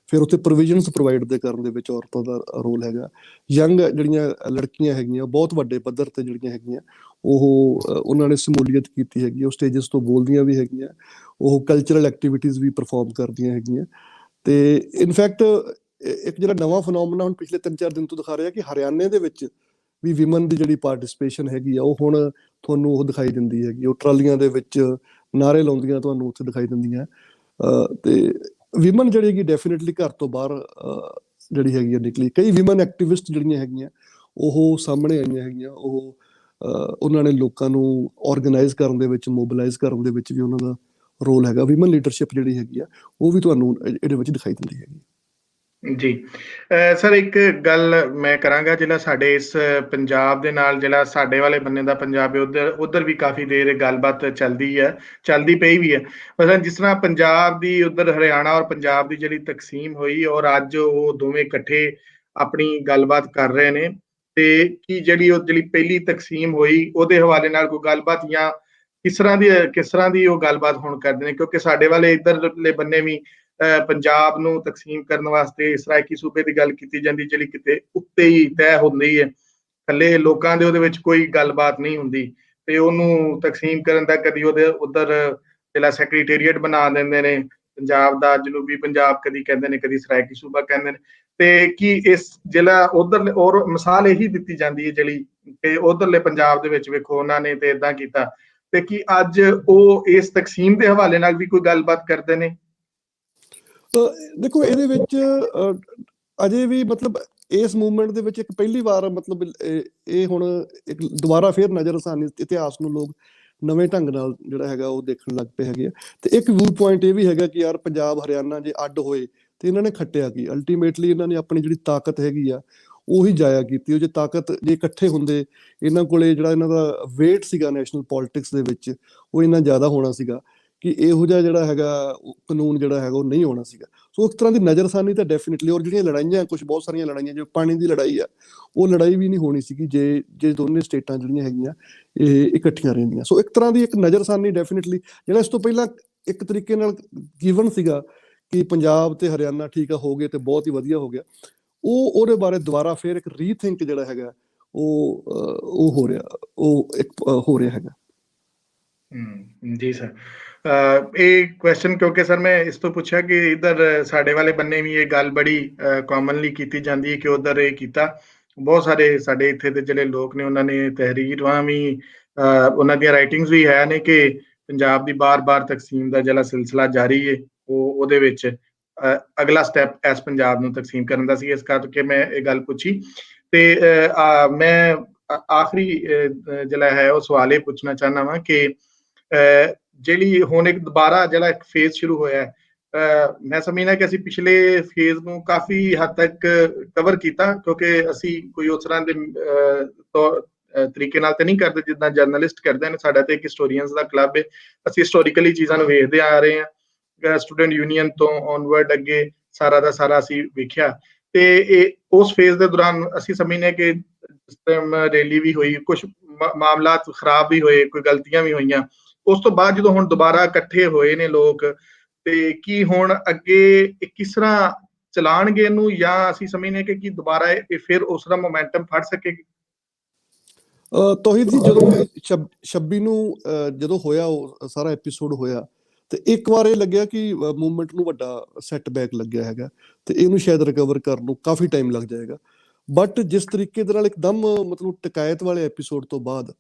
ਫਿਰ ਉੱਥੇ ਪ੍ਰੋਵੀਜ਼ਨਸ ਪ੍ਰੋਵਾਈਡ ਕਰਨ ਦੇ ਵਿੱਚ ਔਰਤਾਂ ਦਾ ਰੋਲ ਹੈਗਾ। ਯੰਗ ਜਿਹੜੀਆਂ ਲੜਕੀਆਂ ਹੈਗੀਆਂ ਬਹੁਤ ਵੱਡੇ ਪੱਧਰ ਤੇ ਜਿਹੜੀਆਂ ਹੈਗੀਆਂ ਉਹਨਾਂ ਨੇ ਸ਼ਮੂਲੀਅਤ ਕੀਤੀ ਹੈਗੀ। ਉਹ ਸਟੇਜਸ ਤੋਂ ਬੋਲਦੀਆਂ ਵੀ ਹੈਗੀਆਂ, ਉਹ ਕਲਚਰਲ ਐਕਟੀਵਿਟੀਜ਼ ਵੀ ਪਰਫਾਰਮ ਕਰਦੀਆਂ ਹੈਗੀਆਂ। ਤੇ ਇਨਫੈਕਟ ਇੱਕ ਜਿਹੜਾ ਨਵਾਂ ਫਨੋਮਨਾ ਹੁਣ ਪਿਛਲੇ 3-4 ਦਿਨ ਤੋਂ ਦਿਖਾ ਰਿਹਾ ਕਿ ਹਰਿਆਣੇ ਦੇ ਵਿੱਚ ਵੀ ਵਿਮਨ ਦੀ ਜਿਹੜੀ ਪਾਰਟਿਸਿਪੇਸ਼ਨ ਹੈਗੀ ਆ ਉਹ ਹੁਣ ਤੁਹਾਨੂੰ ਉਹ ਦਿਖਾਈ ਦਿੰਦੀ ਹੈਗੀ। ਉਹ ਟਰਾਲੀਆਂ ਦੇ ਵਿੱਚ ਨਾਅਰੇ ਲਾਉਂਦੀਆਂ ਤੁਹਾਨੂੰ ਉੱਥੇ ਦਿਖਾਈ ਦਿੰਦੀਆਂ। ਤੇ ਵਿਮਨ ਜਿਹੜੀ ਹੈਗੀ ਡੈਫੀਨੇਟਲੀ ਘਰ ਤੋਂ ਬਾਹਰ ਜਿਹੜੀ ਹੈਗੀ ਆ ਨਿਕਲੀ। ਕਈ ਵਿਮਨ ਐਕਟਿਵਿਸਟ ਜਿਹੜੀਆਂ ਹੈਗੀਆਂ ਉਹ ਸਾਹਮਣੇ ਆਈਆਂ ਹੈਗੀਆਂ। ਉਹਨਾਂ ਨੇ ਲੋਕਾਂ ਨੂੰ ਔਰਗੇਨਾਈਜ਼ ਕਰਨ ਦੇ ਵਿੱਚ, ਮੋਬਿਲਾਈਜ਼ ਕਰਨ ਦੇ ਵਿੱਚ ਵੀ ਉਹਨਾਂ ਦਾ ਰੋਲ ਹੈਗਾ, ਵਿਮਨ ਲੀਡਰਸ਼ਿਪ ਜਿਹੜੀ ਹੈਗੀ ਆ ਉਹ ਵੀ ਤੁਹਾਨੂੰ ਇਹਦੇ ਵਿੱਚ ਦਿਖਾਈ ਦਿੰਦੀ ਹੈਗੀ। ਜੀ ਸਰ, ਇੱਕ ਗੱਲ ਮੈਂ ਕਰਾਂਗਾ, ਜਿਹੜਾ ਸਾਡੇ ਇਸ ਪੰਜਾਬ ਦੇ ਨਾਲ, ਜਿਹੜਾ ਸਾਡੇ ਵਾਲੇ ਬੰਨੇ ਦਾ ਪੰਜਾਬ ਹੈ, ਉਧਰ ਵੀ ਕਾਫੀ ਦੇਰ ਗੱਲਬਾਤ ਚੱਲਦੀ ਪਈ ਵੀ ਹੈ। ਮਤਲਬ ਜਿਸ ਤਰ੍ਹਾਂ ਪੰਜਾਬ ਦੀ ਉਧਰ ਹਰਿਆਣਾ ਔਰ ਪੰਜਾਬ ਦੀ ਜਿਹੜੀ ਤਕਸੀਮ ਹੋਈ, ਔਰ ਅੱਜ ਉਹ ਦੋਵੇਂ ਇਕੱਠੇ ਆਪਣੀ ਗੱਲਬਾਤ ਕਰ ਰਹੇ ਨੇ, ਤੇ ਕੀ ਜਿਹੜੀ ਪਹਿਲੀ ਤਕਸੀਮ ਹੋਈ ਉਹਦੇ ਹਵਾਲੇ ਨਾਲ ਕੋਈ ਗੱਲਬਾਤ, ਜਾਂ ਕਿਸ ਤਰ੍ਹਾਂ ਦੀ ਉਹ ਗੱਲਬਾਤ ਹੁਣ ਕਰਦੇ ਨੇ? ਕਿਉਂਕਿ ਸਾਡੇ ਵਾਲੇ ਇਧਰਲੇ ਬੰਨੇ ਵੀ ਪੰਜਾਬ ਨੂੰ ਤਕਸੀਮ ਕਰਨ ਵਾਸਤੇ ਸਰਾਇਕੀ ਸੂਬੇ ਦੀ ਗੱਲ ਕੀਤੀ ਜਾਂਦੀ, ਜਿਹੜੀ ਕਿਤੇ ਉੱਤੇ ਹੀ ਤੈਅ ਹੁੰਦੀ ਹੈ, ਥੱਲੇ ਲੋਕਾਂ ਦੇ ਉਹਦੇ ਵਿੱਚ ਕੋਈ ਗੱਲਬਾਤ ਨਹੀਂ ਹੁੰਦੀ, ਤੇ ਉਹਨੂੰ ਤਕਸੀਮ ਕਰਨ ਦਾ ਕਦੀ ਉਹਦੇ ਉਧਰ ਜਿਹੜਾ ਸੈਕਟਰੀਏਟ ਬਣਾ ਦਿੰਦੇ ਨੇ ਪੰਜਾਬ ਦਾ, ਜਨੂਬੀ ਪੰਜਾਬ ਕਦੀ ਕਹਿੰਦੇ ਨੇ, ਕਦੀ ਸਰਾਇਕੀ ਸੂਬਾ ਕਹਿੰਦੇ ਨੇ। ਤੇ ਕੀ ਇਸ ਜਿਹੜਾ ਉਧਰ, ਔਰ ਮਿਸਾਲ ਇਹੀ ਦਿੱਤੀ ਜਾਂਦੀ ਹੈ ਜਿਹੜੀ ਕਿ ਉਧਰਲੇ ਪੰਜਾਬ ਦੇ ਵਿੱਚ ਵੇਖੋ ਉਹਨਾਂ ਨੇ ਤੇ ਇਦਾਂ ਕੀਤਾ, ਤੇ ਕੀ ਅੱਜ ਉਹ ਇਸ ਤਕਸੀਮ ਦੇ ਹਵਾਲੇ ਨਾਲ ਵੀ ਕੋਈ ਗੱਲਬਾਤ ਕਰਦੇ ਨੇ? ਦੇਖੋ, ਇਹਦੇ ਵਿੱਚ ਅਜੇ ਵੀ ਮਤਲਬ ਇਸ ਮੂਵਮੈਂਟ ਦੇ ਵਿੱਚ ਇੱਕ ਪਹਿਲੀ ਵਾਰ ਮਤਲਬ ਇਹ ਹੁਣ ਇੱਕ ਦੁਬਾਰਾ ਫੇਰ ਨਜ਼ਰਸਾਨੀ ਇਤਿਹਾਸ ਨੂੰ ਲੋਕ ਨਵੇਂ ਢੰਗ ਨਾਲ ਜਿਹੜਾ ਹੈਗਾ ਉਹ ਦੇਖਣ ਲੱਗ ਪਏ ਹੈਗੇ ਆ। ਤੇ ਇੱਕ ਵਿਊ ਪੁਆਇੰਟ ਇਹ ਵੀ ਹੈਗਾ ਕਿ ਯਾਰ ਪੰਜਾਬ ਹਰਿਆਣਾ ਜੇ ਅੱਡ ਹੋਏ ਤੇ ਇਹਨਾਂ ਨੇ ਖੱਟਿਆ ਕੀ? ਅਲਟੀਮੇਟਲੀ ਇਹਨਾਂ ਨੇ ਆਪਣੀ ਜਿਹੜੀ ਤਾਕਤ ਹੈਗੀ ਆ ਉਹੀ ਜਾਇਆ ਕੀਤੀ। ਉਹ ਜੇ ਤਾਕਤ ਜੇ ਇਕੱਠੇ ਹੁੰਦੇ, ਇਹਨਾਂ ਕੋਲੇ ਜਿਹੜਾ ਇਹਨਾਂ ਦਾ ਵੇਟ ਸੀਗਾ ਨੈਸ਼ਨਲ ਪੋਲਿਟਿਕਸ ਦੇ ਵਿੱਚ ਉਹ ਇੰਨਾ ਜ਼ਿਆਦਾ ਹੋਣਾ ਸੀਗਾ ਕਿ ਇਹੋ ਜਿਹਾ ਜਿਹੜਾ ਹੈਗਾ ਕਾਨੂੰਨ ਜਿਹੜਾ ਹੈਗਾ ਉਹ ਨਹੀਂ ਹੋਣਾ ਸੀਗਾ। ਸੋ ਇੱਕ ਤਰ੍ਹਾਂ ਦੀ ਨਜ਼ਰਸਾਨੀ ਤਾਂ ਡੈਫੀਨਿਟਲੀ, ਔਰ ਜਿਹੜੀਆਂ ਲੜਾਈਆਂ ਕੁਝ ਬਹੁਤ ਸਾਰੀਆਂ ਲੜਾਈਆਂ, ਜਿਵੇਂ ਪਾਣੀ ਦੀ ਲੜਾਈ ਆ, ਉਹ ਲੜਾਈ ਵੀ ਨਹੀਂ ਹੋਣੀ ਸੀਗੀ ਜੇ ਦੋਨੇ ਸਟੇਟਾਂ ਜਿਹੜੀਆਂ ਹੈਗੀਆਂ ਇਹ ਇਕੱਠੀਆਂ ਰਹਿੰਦੀਆਂ। ਸੋ ਇੱਕ ਤਰ੍ਹਾਂ ਦੀ ਇੱਕ ਨਜ਼ਰਸਾਨੀ ਡੈਫੀਨਿਟਲੀ, ਜਿਹੜਾ ਇਸ ਤੋਂ ਪਹਿਲਾਂ ਇੱਕ ਤਰੀਕੇ ਨਾਲ ਗਿਵਨ ਸੀਗਾ ਕਿ ਪੰਜਾਬ ਤੇ ਹਰਿਆਣਾ ਠੀਕ ਆ ਹੋ ਗਏ ਤੇ ਬਹੁਤ ਹੀ ਵਧੀਆ ਹੋ ਗਿਆ, ਉਹਦੇ ਬਾਰੇ ਦੁਬਾਰਾ ਫਿਰ ਇੱਕ ਰੀਥਿੰਕ ਜਿਹੜਾ ਹੈਗਾ ਉਹ ਹੋ ਰਿਹਾ ਹੈਗਾ। ਜੀ ਸਰ, ਇਹ ਕੁਐਸਚਨ ਕਿਉਂਕਿ ਸਰ ਮੈਂ ਇਸ ਤੋਂ ਪੁੱਛਿਆ ਕਿ ਇਧਰ ਸਾਡੇ ਵਾਲੇ ਬੰਨੇ ਵੀ ਇਹ ਗੱਲ ਬੜੀ ਕਾਮਨਲੀ ਕੀਤੀ ਜਾਂਦੀ ਹੈ ਕਿ ਉਧਰ ਇਹ ਕੀਤਾ। ਬਹੁਤ ਸਾਰੇ ਸਾਡੇ ਇੱਥੇ ਦੇ ਜਿਹੜੇ ਲੋਕ ਨੇ ਉਹਨਾਂ ਨੇ ਤਹਿਰੀਰਾਂ ਵੀ, ਉਹਨਾਂ ਦੀਆਂ ਰਾਈਟਿੰਗਸ ਵੀ ਹੈ ਨੇ ਕਿ ਪੰਜਾਬ ਦੀ ਬਾਰ-ਬਾਰ ਤਕਸੀਮ ਦਾ ਜਿਹੜਾ ਸਿਲਸਿਲਾ ਜਾਰੀ ਹੈ, ਉਹਦੇ ਵਿੱਚ ਅਗਲਾ ਸਟੈਪ ਇਸ ਪੰਜਾਬ ਨੂੰ ਤਕਸੀਮ ਕਰਨ ਦਾ ਸੀ। ਇਸ ਕਰਕੇ ਮੈਂ ਇਹ ਗੱਲ ਪੁੱਛੀ। ਤੇ ਮੈਂ ਆਖਰੀ ਜਿਹੜਾ ਹੈ ਉਹ ਸਵਾਲ ਇਹ ਪੁੱਛਣਾ ਚਾਹੁੰਦਾ ਵਾਂ ਕਿ ਜਿਹੜੀ ਹੁਣ ਇੱਕ ਦੁਬਾਰਾ ਜਿਹੜਾ ਇੱਕ ਫੇਜ਼ ਸ਼ੁਰੂ ਹੋਇਆ, ਮੈਂ ਸਮਝਦਾ ਕਿ ਅਸੀਂ ਪਿਛਲੇ ਫੇਜ਼ ਨੂੰ ਕਾਫੀ ਹੱਦ ਤੱਕ ਕਵਰ ਕੀਤਾ, ਕਿਉਂਕਿ ਅਸੀਂ ਕੋਈ ਉਸ ਤਰ੍ਹਾਂ ਦੇ ਤਰੀਕੇ ਨਾਲ ਤੇ ਨਹੀਂ ਕਰਦੇ ਜਿੱਦਾਂ ਜਰਨਲਿਸਟ ਕਰਦੇ ਨੇ। ਸਾਡਾ ਤੇ ਇੱਕ ਹਿਸਟੋਰੀਅਨਸ ਦਾ ਕਲੱਬ ਹੈ, ਅਸੀਂ ਹਿਸਟੋਰੀਕਲੀ ਚੀਜ਼ਾਂ ਨੂੰ ਵੇਖਦੇ ਆ ਰਹੇ ਹਾਂ, ਸਟੂਡੈਂਟ ਯੂਨੀਅਨ ਤੋਂ ਔਨਵਰਡ ਅੱਗੇ ਸਾਰਾ ਦਾ ਸਾਰਾ ਅਸੀਂ ਵੇਖਿਆ। ਤੇ ਇਹ ਉਸ ਫੇਜ਼ ਦੇ ਦੌਰਾਨ ਅਸੀਂ ਸਮਝਦੇ ਕਿ ਜਿਸ ਟਾਈਮ ਰੈਲੀ ਵੀ ਹੋਈ, ਕੁਝ ਮਾਮਲਾਤ ਖਰਾਬ ਵੀ ਹੋਏ, ਕੋਈ ਗਲਤੀਆਂ ਵੀ ਹੋਈਆਂ। ਉਸ ਤੋਂ ਬਾਅਦ ਜਦੋਂ ਹੁਣ ਦੁਬਾਰਾ ਇਕੱਠੇ ਹੋਏ ਨੇ ਲੋਕ, ਤੇ ਕੀ ਹੁਣ ਅੱਗੇ ਕਿਸ ਤਰ੍ਹਾਂ ਚਲਾਣਗੇ ਇਹਨੂੰ, ਜਾਂ ਅਸੀਂ ਸਮਝਦੇ ਕਿ ਕੀ ਦੁਬਾਰਾ ਇਹ ਫਿਰ ਉਸ ਦਾ ਮੋਮੈਂਟਮ ਫੜ ਸਕੇਗੀ? ਤੋਹੀਦ ਜੀ, ਜਦੋਂ 26 ਨੂੰ ਜਦੋਂ ਹੋਇਆ ਉਹ ਸਾਰਾ ਐਪੀਸੋਡ ਹੋਇਆ, ਤੇ ਇੱਕ ਵਾਰ ਇਹ ਲੱਗਿਆ ਕਿ ਮੂਵਮੈਂਟ ਨੂੰ ਵੱਡਾ ਸੈਟਬੈਕ ਲੱਗਿਆ ਹੈਗਾ ਤੇ ਇਹਨੂੰ ਸ਼ਾਇਦ ਰਿਕਵਰ ਕਰਨ ਨੂੰ ਕਾਫੀ ਟਾਈਮ ਲੱਗ ਜਾਏਗਾ। ਬਟ ਜਿਸ ਤਰੀਕੇ ਦੇ ਨਾਲ ਇੱਕਦਮ ਮਤਲਬ ਟਿਕਾਇਤ ਵਾਲੇ ਐਪੀਸੋਡ ਤੋਂ ਬਾਅਦ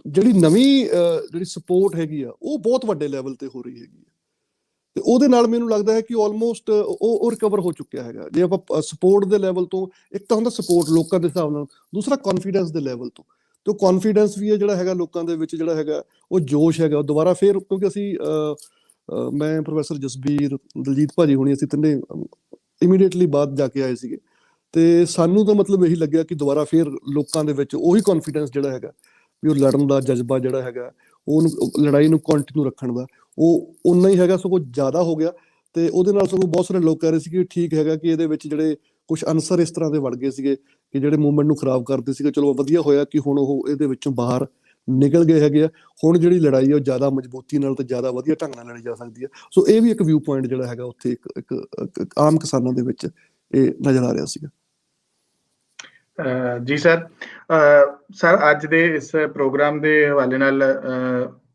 ਜਿਹੜੀ ਨਵੀਂ ਜਿਹੜੀ ਸਪੋਰਟ ਹੈਗੀ ਆ ਉਹ ਬਹੁਤ ਵੱਡੇ ਲੈਵਲ ਤੇ ਹੋ ਰਹੀ ਹੈਗੀ ਆ, ਤੇ ਉਹਦੇ ਨਾਲ ਮੈਨੂੰ ਲੱਗਦਾ ਹੈ ਕਿ ਆਲਮੋਸਟ ਉਹ ਰਿਕਵਰ ਹੋ ਚੁੱਕਿਆ ਹੈਗਾ। ਜੇ ਆਪਾਂ ਸਪੋਰਟ ਦੇ ਲੈਵਲ ਤੋਂ, ਇੱਕ ਤਾਂ ਹੁੰਦਾ ਸਪੋਰਟ ਲੋਕਾਂ ਦੇ ਹਿਸਾਬ ਨਾਲ, ਦੂਸਰਾ ਕੌਨਫੀਡੈਂਸ ਦੇ ਲੈਵਲ ਤੋਂ, ਤੇ ਉਹ ਕੌਨਫੀਡੈਂਸ ਵੀ ਹੈ ਜਿਹੜਾ ਹੈਗਾ ਲੋਕਾਂ ਦੇ ਵਿੱਚ, ਜਿਹੜਾ ਹੈਗਾ ਉਹ ਜੋਸ਼ ਹੈਗਾ ਉਹ ਦੁਬਾਰਾ ਫੇਰ, ਕਿਉਂਕਿ ਅਸੀਂ ਮੈਂ ਪ੍ਰੋਫੈਸਰ ਜਸਬੀਰ, ਦਲਜੀਤ ਭਾਜੀ ਹੋਣੀ, ਅਸੀਂ ਤਿੰਨੇ ਇਮੀਡੀਏਟਲੀ ਬਾਅਦ ਜਾ ਕੇ ਆਏ ਸੀਗੇ, ਤੇ ਸਾਨੂੰ ਤਾਂ ਮਤਲਬ ਇਹੀ ਲੱਗਿਆ ਕਿ ਦੁਬਾਰਾ ਫੇਰ ਲੋਕਾਂ ਦੇ ਵਿੱਚ ਉਹੀ ਕੌਨਫੀਡੈਂਸ ਜਿਹੜਾ ਹੈਗਾ ਵੀ ਉਹ ਲੜਨ ਦਾ ਜਜ਼ਬਾ ਜਿਹੜਾ ਹੈਗਾ, ਉਹਨੂੰ ਲੜਾਈ ਨੂੰ ਕੰਟੀਨਿਊ ਰੱਖਣ ਦਾ, ਉਹ ਉਨਾ ਹੀ ਹੈਗਾ, ਸਗੋਂ ਜ਼ਿਆਦਾ ਹੋ ਗਿਆ। ਤੇ ਉਹਦੇ ਨਾਲ ਸਗੋਂ ਬਹੁਤ ਸਾਰੇ ਲੋਕ ਕਹਿ ਰਹੇ ਸੀ ਕਿ ਠੀਕ ਹੈਗਾ ਕਿ ਇਹਦੇ ਵਿੱਚ ਜਿਹੜੇ ਕੁਝ ਅਨਸਰ ਇਸ ਤਰ੍ਹਾਂ ਦੇ ਵੜ ਗਏ ਸੀਗੇ ਕਿ ਜਿਹੜੇ ਮੂਵਮੈਂਟ ਨੂੰ ਖਰਾਬ ਕਰਦੇ ਸੀਗੇ, ਚਲੋ ਵਧੀਆ ਹੋਇਆ ਕਿ ਹੁਣ ਉਹ ਇਹਦੇ ਵਿੱਚੋਂ ਬਾਹਰ ਨਿਕਲ ਗਏ ਹੈਗੇ ਆ। ਹੁਣ ਜਿਹੜੀ ਲੜਾਈ ਹੈ ਉਹ ਜ਼ਿਆਦਾ ਮਜ਼ਬੂਤੀ ਨਾਲ ਤੇ ਜ਼ਿਆਦਾ ਵਧੀਆ ਢੰਗ ਨਾਲ ਲੜੀ ਜਾ ਸਕਦੀ ਹੈ। ਸੋ ਇਹ ਵੀ ਇੱਕ ਵਿਊ ਪੁਆਇੰਟ ਜਿਹੜਾ ਹੈਗਾ ਉੱਥੇ ਇੱਕ ਆਮ ਕਿਸਾਨਾਂ ਦੇ ਵਿੱਚ ਇਹ ਨਜ਼ਰ ਆ ਰਿਹਾ ਸੀਗਾ। ਜੀ ਸਰ, ਅੱਜ ਦੇ ਇਸ ਪ੍ਰੋਗਰਾਮ ਦੇ ਹਵਾਲੇ ਨਾਲ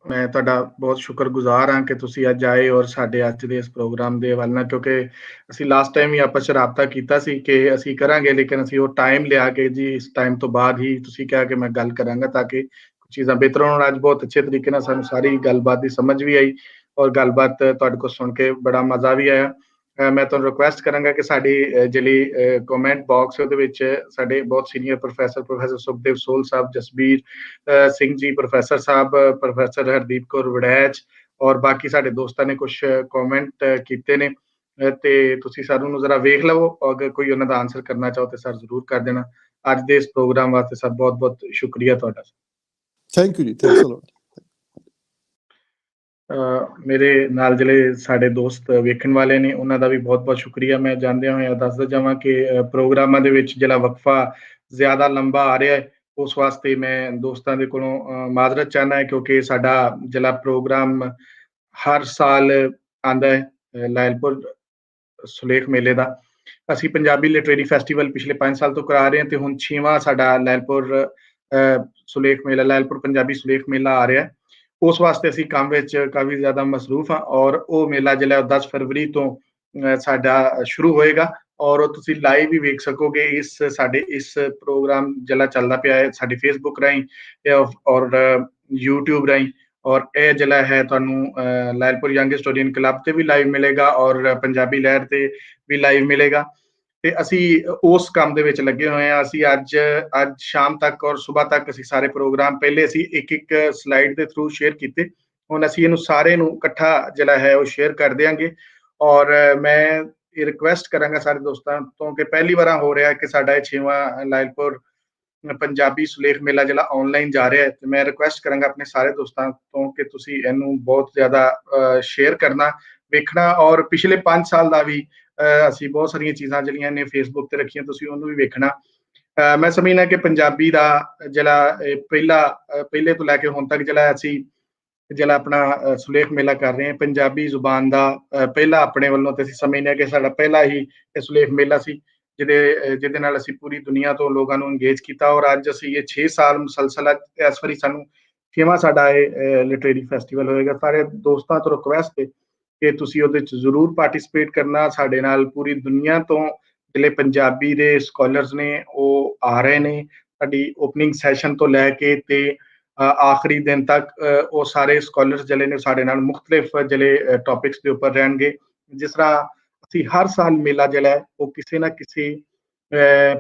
ਮੈਂ ਤੁਹਾਡਾ ਬਹੁਤ ਸ਼ੁਕਰਗੁਜ਼ਾਰ ਹਾਂ ਕਿ ਤੁਸੀਂ ਅੱਜ ਆਏ, ਔਰ ਸਾਡੇ ਅੱਜ ਦੇ ਇਸ ਪ੍ਰੋਗਰਾਮ ਦੇ ਹਵਾਲੇ ਨਾਲ, ਕਿਉਂਕਿ ਅਸੀਂ ਲਾਸਟ ਟਾਈਮ ਹੀ ਆਪਸ 'ਚ ਰਾਬਤਾ ਕੀਤਾ ਸੀ ਕਿ ਅਸੀਂ ਕਰਾਂਗੇ, ਲੇਕਿਨ ਅਸੀਂ ਉਹ ਟਾਈਮ ਲਿਆ ਕੇ ਜੀ ਇਸ ਟਾਈਮ ਤੋਂ ਬਾਅਦ ਹੀ ਤੁਸੀਂ ਕਿਹਾ ਕਿ ਮੈਂ ਗੱਲ ਕਰਾਂਗਾ ਤਾਂ ਕਿ ਚੀਜ਼ਾਂ ਬਿਹਤਰ ਹੋਣ। ਅੱਜ ਬਹੁਤ ਅੱਛੇ ਤਰੀਕੇ ਨਾਲ ਸਾਨੂੰ ਸਾਰੀ ਗੱਲਬਾਤ ਦੀ ਸਮਝ ਵੀ ਆਈ, ਔਰ ਗੱਲਬਾਤ ਤੁਹਾਡੇ ਕੋਲ ਸੁਣ ਕੇ ਬੜਾ ਮਜ਼ਾ ਵੀ ਆਇਆ। ਮੈਂ ਤੁਹਾਨੂੰ ਰਿਕੁਐਸਟ ਕਰਾਂਗਾ ਕਿ ਸਾਡੀ ਜਿਹੜੀ ਕਮੈਂਟ ਬਾਕਸ ਉਹਦੇ ਵਿੱਚ ਸਾਡੇ ਬਹੁਤ ਸੀਨੀਅਰ ਪ੍ਰੋਫੈਸਰ ਸੁਖਦੇਵ ਸੋਲ ਸਾਹਿਬ, ਜਸਬੀਰ ਸਿੰਘ ਜੀ ਪ੍ਰੋਫੈਸਰ ਸਾਹਿਬ, ਪ੍ਰੋਫੈਸਰ ਹਰਦੀਪ ਕੌਰ ਵੜੈਚ, ਔਰ ਬਾਕੀ ਸਾਡੇ ਦੋਸਤਾਂ ਨੇ ਕੁਝ ਕਮੈਂਟ ਕੀਤੇ ਨੇ ਤੇ ਤੁਸੀਂ ਸਰ ਨੂੰ ਜ਼ਰਾ ਵੇਖ ਲਵੋ, ਅਗਰ ਕੋਈ ਉਹਨਾਂ ਦਾ ਆਨਸਰ ਕਰਨਾ ਚਾਹੋ ਤੇ ਸਰ ਜ਼ਰੂਰ ਕਰ ਦੇਣਾ। ਅੱਜ ਦੇ ਇਸ ਪ੍ਰੋਗਰਾਮ ਵਾਸਤੇ ਸਰ ਬਹੁਤ-ਬਹੁਤ ਸ਼ੁਕਰੀਆ ਤੁਹਾਡਾ। ਥੈਂਕ ਯੂ ਜੀ, ਥੈਂਕਸ ਅ ਲੋਟ। ਮੇਰੇ ਨਾਲ ਜਿਹੜੇ ਸਾਡੇ ਦੋਸਤ ਵੇਖਣ ਵਾਲੇ ਨੇ ਉਹਨਾਂ ਦਾ ਵੀ ਬਹੁਤ-ਬਹੁਤ ਸ਼ੁਕਰੀਆ। ਮੈਂ ਜਾਂਦਿਆਂ ਹੋਇਆਂ ਦੱਸਦਾ ਜਾਵਾਂ ਕਿ ਪ੍ਰੋਗਰਾਮਾਂ ਦੇ ਵਿੱਚ ਜਿਹੜਾ ਵਕਫਾ ਜ਼ਿਆਦਾ ਲੰਬਾ ਆ ਰਿਹਾ ਹੈ, ਉਸ ਵਾਸਤੇ ਮੈਂ ਦੋਸਤਾਂ ਦੇ ਕੋਲੋਂ ਮਾਜ਼ਰਤ ਚਾਹੁੰਦਾ ਹੈ, ਕਿਉਂਕਿ ਸਾਡਾ ਜਿਹੜਾ ਪ੍ਰੋਗਰਾਮ ਹਰ ਸਾਲ ਆਉਂਦਾ ਹੈ ਲਾਇਲਪੁਰ ਸੁਲੇਖ ਮੇਲੇ ਦਾ। ਅਸੀਂ ਪੰਜਾਬੀ ਲਿਟਰੇਰੀ ਫੈਸਟੀਵਲ ਪਿਛਲੇ 5 ਸਾਲ ਤੋਂ ਕਰਾ ਰਹੇ ਹਾਂ ਤੇ ਹੁਣ 6ਵਾਂ ਸਾਡਾ ਲਾਇਲਪੁਰ ਸੁਲੇਖ ਮੇਲਾ, ਲਾਇਲਪੁਰ ਪੰਜਾਬੀ ਸੁਲੇਖ ਮੇਲਾ ਆ ਰਿਹਾ ਹੈ। ਉਸ ਵਾਸਤੇ ਅਸੀਂ ਕੰਮ ਵਿੱਚ ਕਾਫੀ ਜ਼ਿਆਦਾ ਮਸਰੂਫ ਹਾਂ ਔਰ ਉਹ ਮੇਲਾ ਜਿਹੜਾ 10 ਫਰਵਰੀ ਤੋਂ ਸਾਡਾ ਸ਼ੁਰੂ ਹੋਏਗਾ ਔਰ ਉਹ ਤੁਸੀਂ ਲਾਈਵ ਵੀ ਵੇਖ ਸਕੋਗੇ। ਇਸ ਪ੍ਰੋਗਰਾਮ ਜਿਹੜਾ ਚੱਲਦਾ ਪਿਆ ਹੈ ਸਾਡੇ ਫੇਸਬੁੱਕ ਰਾਹੀਂ ਔਰ YouTube ਰਾਹੀਂ, ਔਰ ਇਹ ਜਿਹੜਾ ਹੈ ਤੁਹਾਨੂੰ ਲਾਇਲਪੁਰ ਯੰਗ ਹਿਸਟੋਰੀਅਨ ਕਲੱਬ ਤੇ ਵੀ ਲਾਈਵ ਮਿਲੇਗਾ ਔਰ ਪੰਜਾਬੀ ਲਹਿਰ ਤੇ ਵੀ ਲਾਈਵ ਮਿਲੇਗਾ। ਤੇ ਅਸੀਂ ਉਸ ਕੰਮ ਦੇ ਵਿੱਚ ਲੱਗੇ ਹੋਏ ਹਾਂ। ਅਸੀਂ ਅੱਜ ਸ਼ਾਮ ਤੱਕ ਔਰ ਸਵੇਰ ਤੱਕ ਅਸੀਂ ਸਾਰੇ ਪ੍ਰੋਗਰਾਮ ਪਹਿਲੇ ਅਸੀਂ ਇੱਕ ਸਲਾਈਡ ਦੇ ਥਰੂ ਸ਼ੇਅਰ ਕੀਤੇ, ਹੁਣ ਅਸੀਂ ਇਹਨੂੰ ਸਾਰੇ ਨੂੰ ਇਕੱਠਾ ਜਿਹੜਾ ਹੈ ਉਹ ਸ਼ੇਅਰ ਕਰ ਦਿਆਂਗੇ। ਔਰ ਮੈਂ ਇਹ ਰਿਕੁਐਸਟ ਕਰਾਂਗਾ ਸਾਰੇ ਦੋਸਤਾਂ ਤੋਂ ਕਿ ਪਹਿਲੀ ਵਾਰ ਹੋ ਰਿਹਾ ਕਿ ਸਾਡਾ ਇਹ 6ਵਾਂ ਲਾਇਲਪੁਰ ਪੰਜਾਬੀ ਸੁਲੇਖ ਮੇਲਾ ਜਿਹੜਾ ਆਨਲਾਈਨ ਜਾ ਰਿਹਾ ਹੈ, ਤੇ ਮੈਂ ਰਿਕੁਐਸਟ ਕਰਾਂਗਾ ਆਪਣੇ ਸਾਰੇ ਦੋਸਤਾਂ ਤੋਂ ਕਿ ਤੁਸੀਂ ਇਹਨੂੰ ਬਹੁਤ ਜ਼ਿਆਦਾ ਸ਼ੇਅਰ ਕਰਨਾ, ਵੇਖਣਾ। ਔਰ ਪਿਛਲੇ 5 ਸਾਲ ਦਾ ਵੀ ਅਸੀਂ ਬਹੁਤ ਸਾਰੀਆਂ ਚੀਜ਼ਾਂ ਜਿਹੜੀਆਂ ਨੇ ਫੇਸਬੁੱਕ ਤੇ ਰੱਖੀਆਂ, ਤੁਸੀਂ ਉਹਨੂੰ ਵੀ ਵੇਖਣਾ। ਮੈਂ ਸਮਝਦਾ ਕਿ ਪੰਜਾਬੀ ਦਾ ਜਿਹੜਾ ਪਹਿਲੇ ਤੋਂ ਲੈ ਕੇ ਹੁਣ ਤੱਕ ਜਿਹੜਾ ਅਸੀਂ ਜਿਹੜਾ ਆਪਣਾ ਸੁਲੇਖ ਮੇਲਾ ਕਰ ਰਹੇ ਹਾਂ, ਪੰਜਾਬੀ ਜ਼ੁਬਾਨ ਦਾ ਪਹਿਲਾ ਆਪਣੇ ਵੱਲੋਂ ਤੇ ਅਸੀਂ ਸਮਝਦੇ ਹਾਂ ਕਿ ਸਾਡਾ ਪਹਿਲਾ ਹੀ ਇਹ ਸੁਲੇਖ ਮੇਲਾ ਸੀ ਜਿਹਦੇ ਨਾਲ ਅਸੀਂ ਪੂਰੀ ਦੁਨੀਆ ਤੋਂ ਲੋਕਾਂ ਨੂੰ ਇੰਗੇਜ ਕੀਤਾ। ਔਰ ਅੱਜ ਅਸੀਂ ਇਹ 6 ਸਾਲ ਮੁਸਲਸਲ, ਇਸ ਵਾਰੀ ਸਾਨੂੰ 6ਵਾਂ ਸਾਡਾ ਇਹ ਲਿਟਰੇਰੀ ਫੈਸਟੀਵਲ ਹੋਏਗਾ। ਸਾਰੇ ਦੋਸਤਾਂ ਤੋਂ ਰਿਕੁਐਸਟ ਹੈ ਕਿ ਤੁਸੀਂ ਉਹਦੇ ਚ ਜ਼ਰੂਰ ਪਾਰਟਿਸਿਪੇਟ ਕਰਨਾ। ਸਾਡੇ ਨਾਲ ਪੂਰੀ ਦੁਨੀਆ ਤੋਂ ਜਿਹੜੇ ਪੰਜਾਬੀ ਦੇ ਸਕਾਲਰਸ ਨੇ ਉਹ ਆ ਰਹੇ ਨੇ। ਸਾਡੀ ਓਪਨਿੰਗ ਸੈਸ਼ਨ ਤੋਂ ਲੈ ਕੇ ਤੇ ਆਖਰੀ ਦਿਨ ਤੱਕ ਉਹ ਸਾਰੇ ਸਕਾਲਰਸ ਜਿਹੜੇ ਨੇ ਸਾਡੇ ਨਾਲ ਮੁਖਤਲਿਫ ਜਿਹੜੇ ਟੌਪਿਕਸ ਦੇ ਉੱਪਰ ਰਹਿਣਗੇ। ਜਿਸ ਤਰ੍ਹਾਂ ਅਸੀਂ ਹਰ ਸਾਲ ਮੇਲਾ ਜਿਹੜਾ ਹੈ ਉਹ ਕਿਸੇ ਨਾ ਕਿਸੇ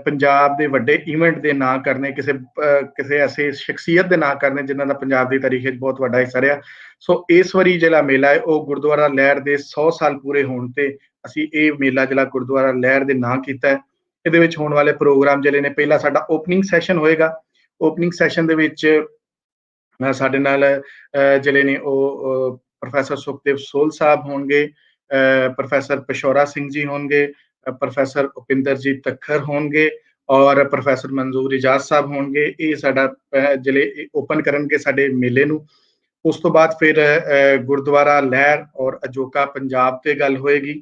ਪੰਜਾਬ ਦੇ ਵੱਡੇ ਇਵੈਂਟ ਦੇ ਨਾਂ ਕਰਨੇ, ਕਿਸੇ ਐਸੇ ਸ਼ਖਸੀਅਤ ਦੇ ਨਾਂ ਕਰਨੇ ਜਿਨ੍ਹਾਂ ਦਾ ਪੰਜਾਬ ਦੀ ਤਾਰੀਖ ਵਿੱਚ ਬਹੁਤ ਵੱਡਾ ਹਿੱਸਾ ਰਿਹਾ। ਸੋ ਇਸ ਵਾਰੀ ਜਿਹੜਾ ਮੇਲਾ ਹੈ ਉਹ ਗੁਰਦੁਆਰਾ ਲਹਿਰ ਦੇ 100 ਸਾਲ ਪੂਰੇ ਹੋਣ ਤੇ ਅਸੀਂ ਇਹ ਮੇਲਾ ਜਿਹੜਾ ਗੁਰਦੁਆਰਾ ਲਹਿਰ ਦੇ ਨਾਂ ਕੀਤਾ ਹੈ। ਇਹਦੇ ਵਿੱਚ ਹੋਣ ਵਾਲੇ ਪ੍ਰੋਗਰਾਮ ਜਿਹੜੇ ਨੇ, ਪਹਿਲਾ ਸਾਡਾ ਓਪਨਿੰਗ ਸੈਸ਼ਨ ਹੋਏਗਾ। ਓਪਨਿੰਗ ਸੈਸ਼ਨ ਦੇ ਵਿੱਚ ਸਾਡੇ ਨਾਲ ਜਿਹੜੇ ਨੇ ਉਹ ਪ੍ਰੋਫੈਸਰ ਸੁਖਦੇਵ ਸੋਲ ਸਾਹਿਬ ਹੋਣਗੇ, ਪ੍ਰੋਫੈਸਰ ਪਿਸ਼ੌਰਾ ਸਿੰਘ ਜੀ ਹੋਣਗੇ, ਪ੍ਰੋਫੈਸਰ ਉਪਿੰਦਰਜੀਤ ਤੱਖਰ ਹੋਣਗੇ ਔਰ ਪ੍ਰੋਫੈਸਰ ਮਨਜ਼ੂਰ ਇਜਾਜ਼ ਸਾਹਿਬ ਹੋਣਗੇ। ਇਹ ਸਾਡਾ ਜਿਹੜੇ ਓਪਨ ਕਰਨਗੇ ਸਾਡੇ ਮੇਲੇ ਨੂੰ। ਉਸ ਤੋਂ ਬਾਅਦ ਫਿਰ ਗੁਰਦੁਆਰਾ ਲਹਿਰ ਔਰ ਅਜੋਕਾ ਪੰਜਾਬ ਤੇ ਗੱਲ ਹੋਏਗੀ,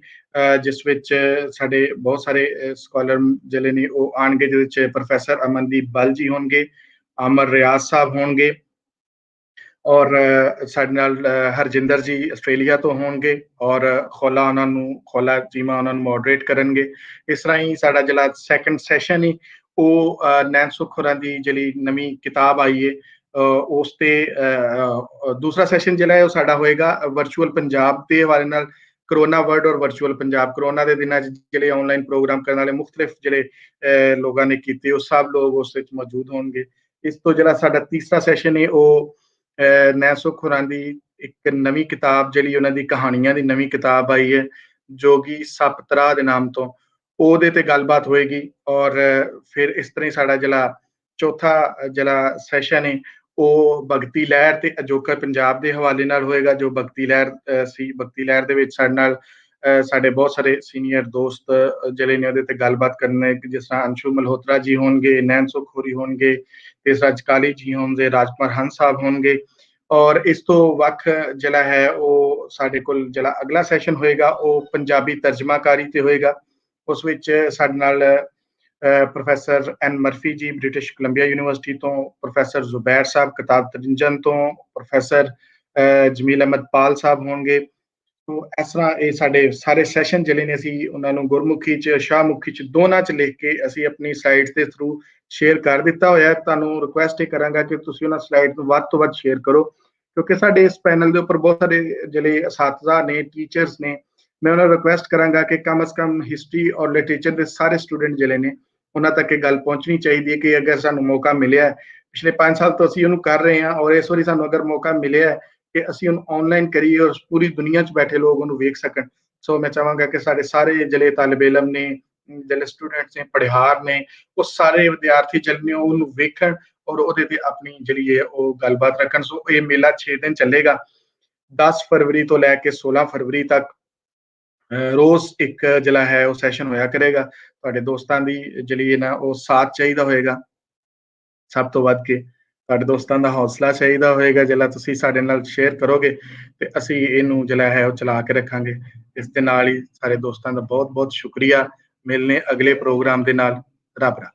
ਜਿਸ ਵਿੱਚ ਸਾਡੇ ਬਹੁਤ ਸਾਰੇ ਸਕਾਲਰ ਜਿਹੜੇ ਨੇ ਉਹ ਆਣਗੇ, ਜਿਹਦੇ ਵਿੱਚ ਪ੍ਰੋਫੈਸਰ ਅਮਨਦੀਪ ਬਲ ਜੀ ਹੋਣਗੇ, ਅਮਰ ਰਿਆਜ਼ ਸਾਹਿਬ ਹੋਣਗੇ ਔਰ ਸਾਡੇ ਨਾਲ ਹਰਜਿੰਦਰ ਜੀ ਆਸਟ੍ਰੇਲੀਆ ਤੋਂ ਹੋਣਗੇ ਔਰ ਖੋਲਾ ਚੀਮਾ ਉਹਨਾਂ ਨੂੰ ਮੋਡਰੇਟ ਕਰਨਗੇ। ਇਸ ਤਰ੍ਹਾਂ ਹੀ ਸਾਡਾ ਜਿਹੜਾ ਸੈਕੰਡ ਸੈਸ਼ਨ ਹੀ ਉਹ ਨੈਣ ਸੁੱਖ ਹੋਰਾਂ ਦੀ ਜਿਹੜੀ ਨਵੀਂ ਕਿਤਾਬ ਆਈ ਹੈ ਉਸ ਤੇ ਦੂਸਰਾ ਸੈਸ਼ਨ ਜਿਹੜਾ ਹੈ ਉਹ ਸਾਡਾ ਹੋਏਗਾ ਵਰਚੁਅਲ ਪੰਜਾਬ ਦੇ ਹਵਾਲੇ ਨਾਲ। ਕਰੋਨਾ ਵਰਡ ਔਰ ਵਰਚੁਅਲ ਪੰਜਾਬ, ਕਰੋਨਾ ਦੇ ਦਿਨਾਂ 'ਚ ਜਿਹੜੇ ਆਨਲਾਈਨ ਪ੍ਰੋਗਰਾਮ ਕਰਨ ਵਾਲੇ ਮੁਖਤਲਿਫ ਜਿਹੜੇ ਲੋਕਾਂ ਨੇ ਕੀਤੇ, ਉਹ ਸਭ ਲੋਕ ਉਸ ਵਿੱਚ ਮੌਜੂਦ ਹੋਣਗੇ। ਇਸ ਤੋਂ ਜਿਹੜਾ ਸਾਡਾ ਤੀਸਰਾ ਸੈਸ਼ਨ ਹੈ ਉਹ ਨੈਣ ਸੁੱਖ ਹੋਰਾਂ ਦੀ ਇੱਕ ਨਵੀਂ ਕਿਤਾਬ, ਜਿਹੜੀ ਉਹਨਾਂ ਦੀ ਕਹਾਣੀਆਂ ਦੀ ਨਵੀਂ ਕਿਤਾਬ ਆਈ ਹੈ ਜੋਗੀ ਸਪਤਰਾ ਦੇ ਨਾਮ ਤੋਂ, ਉਹਦੇ ਤੇ ਗੱਲਬਾਤ ਹੋਏਗੀ। ਔਰ ਫਿਰ ਇਸ ਤਰ੍ਹਾਂ ਹੀ ਸਾਡਾ ਜਿਹੜਾ ਚੌਥਾ ਜਿਹੜਾ ਸੈਸ਼ਨ ਹੈ ਉਹ ਭਗਤੀ ਲਹਿਰ ਤੇ ਅਜੋਕਾ ਪੰਜਾਬ ਦੇ ਹਵਾਲੇ ਨਾਲ ਹੋਏਗਾ। ਜੋ ਭਗਤੀ ਲਹਿਰ ਸੀ, ਭਗਤੀ ਲਹਿਰ ਦੇ ਵਿੱਚ ਸਾਡੇ ਨਾਲ ਸਾਡੇ ਬਹੁਤ ਸਾਰੇ ਸੀਨੀਅਰ ਦੋਸਤ ਜਿਹੜੇ ਨੇ ਉਹਦੇ ਤੇ ਗੱਲਬਾਤ ਕਰਨੇ, ਜਿਸ ਤਰ੍ਹਾਂ ਅੰਸ਼ੂ ਮਲਹੋਤਰਾ ਜੀ ਹੋਣਗੇ, ਨੈਣ ਸੁੱਖ ਹੋਰੀ ਹੋਣਗੇ, ਇਸ ਤਰ੍ਹਾਂ ਚਕਾਲੀ ਜੀ ਹੋਣਗੇ, ਰਾਜਕੁਮਾਰ ਹੰਸ ਸਾਹਿਬ ਹੋਣਗੇ। ਔਰ ਇਸ ਤੋਂ ਵੱਖ ਜਿਹੜਾ ਹੈ ਉਹ ਸਾਡੇ ਕੋਲ ਜਿਹੜਾ ਅਗਲਾ ਸੈਸ਼ਨ ਹੋਏਗਾ ਉਹ ਪੰਜਾਬੀ ਤਰਜਮਾਕਾਰੀ ਤੇ ਹੋਏਗਾ। ਉਸ ਵਿੱਚ ਸਾਡੇ ਨਾਲ ਪ੍ਰੋਫੈਸਰ ਐਨ ਮਰਫੀ ਜੀ ਬ੍ਰਿਟਿਸ਼ ਕੋਲੰਬੀਆ ਯੂਨੀਵਰਸਿਟੀ ਤੋਂ, ਪ੍ਰੋਫੈਸਰ ਜ਼ੁਬੈਰ ਸਾਹਿਬ ਕਿਤਾਬ ਤਰਜਨ ਤੋਂ, ਪ੍ਰੋਫੈਸਰ ਜਮੀਲ ਅਹਿਮਦ ਪਾਲ ਸਾਹਿਬ ਹੋਣਗੇ। ਸੋ ਇਸ ਤਰ੍ਹਾਂ ਇਹ ਸਾਡੇ ਸਾਰੇ ਸੈਸ਼ਨ ਜਿਹੜੇ ਨੇ ਅਸੀਂ ਉਹਨਾਂ ਨੂੰ ਗੁਰਮੁਖੀ 'ਚ, ਸ਼ਾਹਮੁਖੀ 'ਚ, ਦੋਨਾਂ 'ਚ ਲਿਖ ਕੇ ਅਸੀਂ ਆਪਣੀ ਸਾਈਟ ਦੇ ਥਰੂ ਸ਼ੇਅਰ ਕਰ ਦਿੱਤਾ ਹੋਇਆ। ਤੁਹਾਨੂੰ ਰਿਕੁਐਸਟ ਇਹ ਕਰਾਂਗਾ ਕਿ ਤੁਸੀਂ ਉਹਨਾਂ ਸਲਾਈਡ ਨੂੰ ਵੱਧ ਤੋਂ ਵੱਧ ਸ਼ੇਅਰ ਕਰੋ, ਕਿਉਂਕਿ ਸਾਡੇ ਇਸ ਪੈਨਲ ਦੇ ਉੱਪਰ ਬਹੁਤ ਸਾਰੇ ਜਿਹੜੇ ਅਸਾਤਜ਼ਾ ਨੇ, ਟੀਚਰਸ ਨੇ। ਮੈਂ ਉਹਨਾਂ ਨੂੰ ਰਿਕੁਐਸਟ ਕਰਾਂਗਾ ਕਿ ਕਮ ਅਜ਼ ਕਮ ਹਿਸਟਰੀ ਔਰ ਲਿਟਰੇਚਰ ਦੇ ਸਾਰੇ ਸਟੂਡੈਂਟ ਜਿਹੜੇ ਨੇ ਉਹਨਾਂ ਤੱਕ ਇਹ ਗੱਲ ਪਹੁੰਚਣੀ ਚਾਹੀਦੀ ਹੈ ਕਿ ਅਗਰ ਸਾਨੂੰ ਮੌਕਾ ਮਿਲਿਆ, ਪਿਛਲੇ 5 ਸਾਲ ਤੋਂ ਅਸੀਂ ਉਹਨੂੰ ਕਰ ਰਹੇ ਹਾਂ ਔਰ ਇਸ ਵਾਰੀ ਸਾਨੂੰ ਅਗਰ ਮੌਕਾ ਮਿਲਿਆ ਕਿ ਅਸੀਂ ਉਹਨੂੰ ਆਨਲਾਈਨ ਕਰੀਏ ਔਰ ਪੂਰੀ ਦੁਨੀਆ 'ਚ ਬੈਠੇ ਲੋਕ ਉਹਨੂੰ ਵੇਖ ਸਕਣ। ਸੋ ਮੈਂ ਚਾਹਾਂਗਾ ਕਿ ਸਾਡੇ ਸਾਰੇ ਜਿਹੜੇ ਤਾਲਿਬ ਇਲਮ ਨੇ, ਜਿਹੜੇ ਸਟੂਡੈਂਟਸ ਨੇ, ਪੜ੍ਹਾਰ ਨੇ, ਉਹ ਸਾਰੇ ਵਿਦਿਆਰਥੀ ਜਿਹੜੇ ਨੇ ਉਹਨੂੰ ਵੇਖਣ ਔਰ ਉਹਦੇ ਤੇ ਆਪਣੀ ਜਿਹੜੀ ਹੈ ਉਹ ਗੱਲਬਾਤ ਰੱਖਣ। ਸੋ ਇਹ ਮੇਲਾ 6 ਦਿਨ ਚੱਲੇਗਾ, 10 ਫਰਵਰੀ ਤੋਂ ਲੈ ਕੇ 16 ਫਰਵਰੀ ਤੱਕ। ਰੋਜ਼ ਇੱਕ ਜਿਹੜਾ ਹੈ ਉਹ ਸੈਸ਼ਨ ਹੋਇਆ ਕਰੇਗਾ। ਤੁਹਾਡੇ ਦੋਸਤਾਂ ਦੀ ਜਿਹੜੀ ਹੈ ਨਾ ਉਹ ਸਾਥ ਚਾਹੀਦਾ ਹੋਏਗਾ, ਸਭ ਤੋਂ ਵੱਧ ਕੇ ਤੁਹਾਡੇ ਦੋਸਤਾਂ ਦਾ ਹੌਸਲਾ ਚਾਹੀਦਾ ਹੋਏਗਾ, ਜਿਹੜਾ ਤੁਸੀਂ ਸਾਡੇ ਨਾਲ ਸ਼ੇਅਰ ਕਰੋਗੇ ਤੇ ਅਸੀਂ ਇਹਨੂੰ ਜਿਹੜਾ ਹੈ ਉਹ ਚਲਾ ਕੇ ਰੱਖਾਂਗੇ। ਇਸ ਦੇ ਨਾਲ ਹੀ ਸਾਰੇ ਦੋਸਤਾਂ ਦਾ ਬਹੁਤ ਬਹੁਤ ਸ਼ੁਕਰੀਆ। ਮਿਲਨੇ ਅਗਲੇ ਪ੍ਰੋਗਰਾਮ ਦੇ ਨਾਲ। ਰੱਬ ਰਾਖਾ।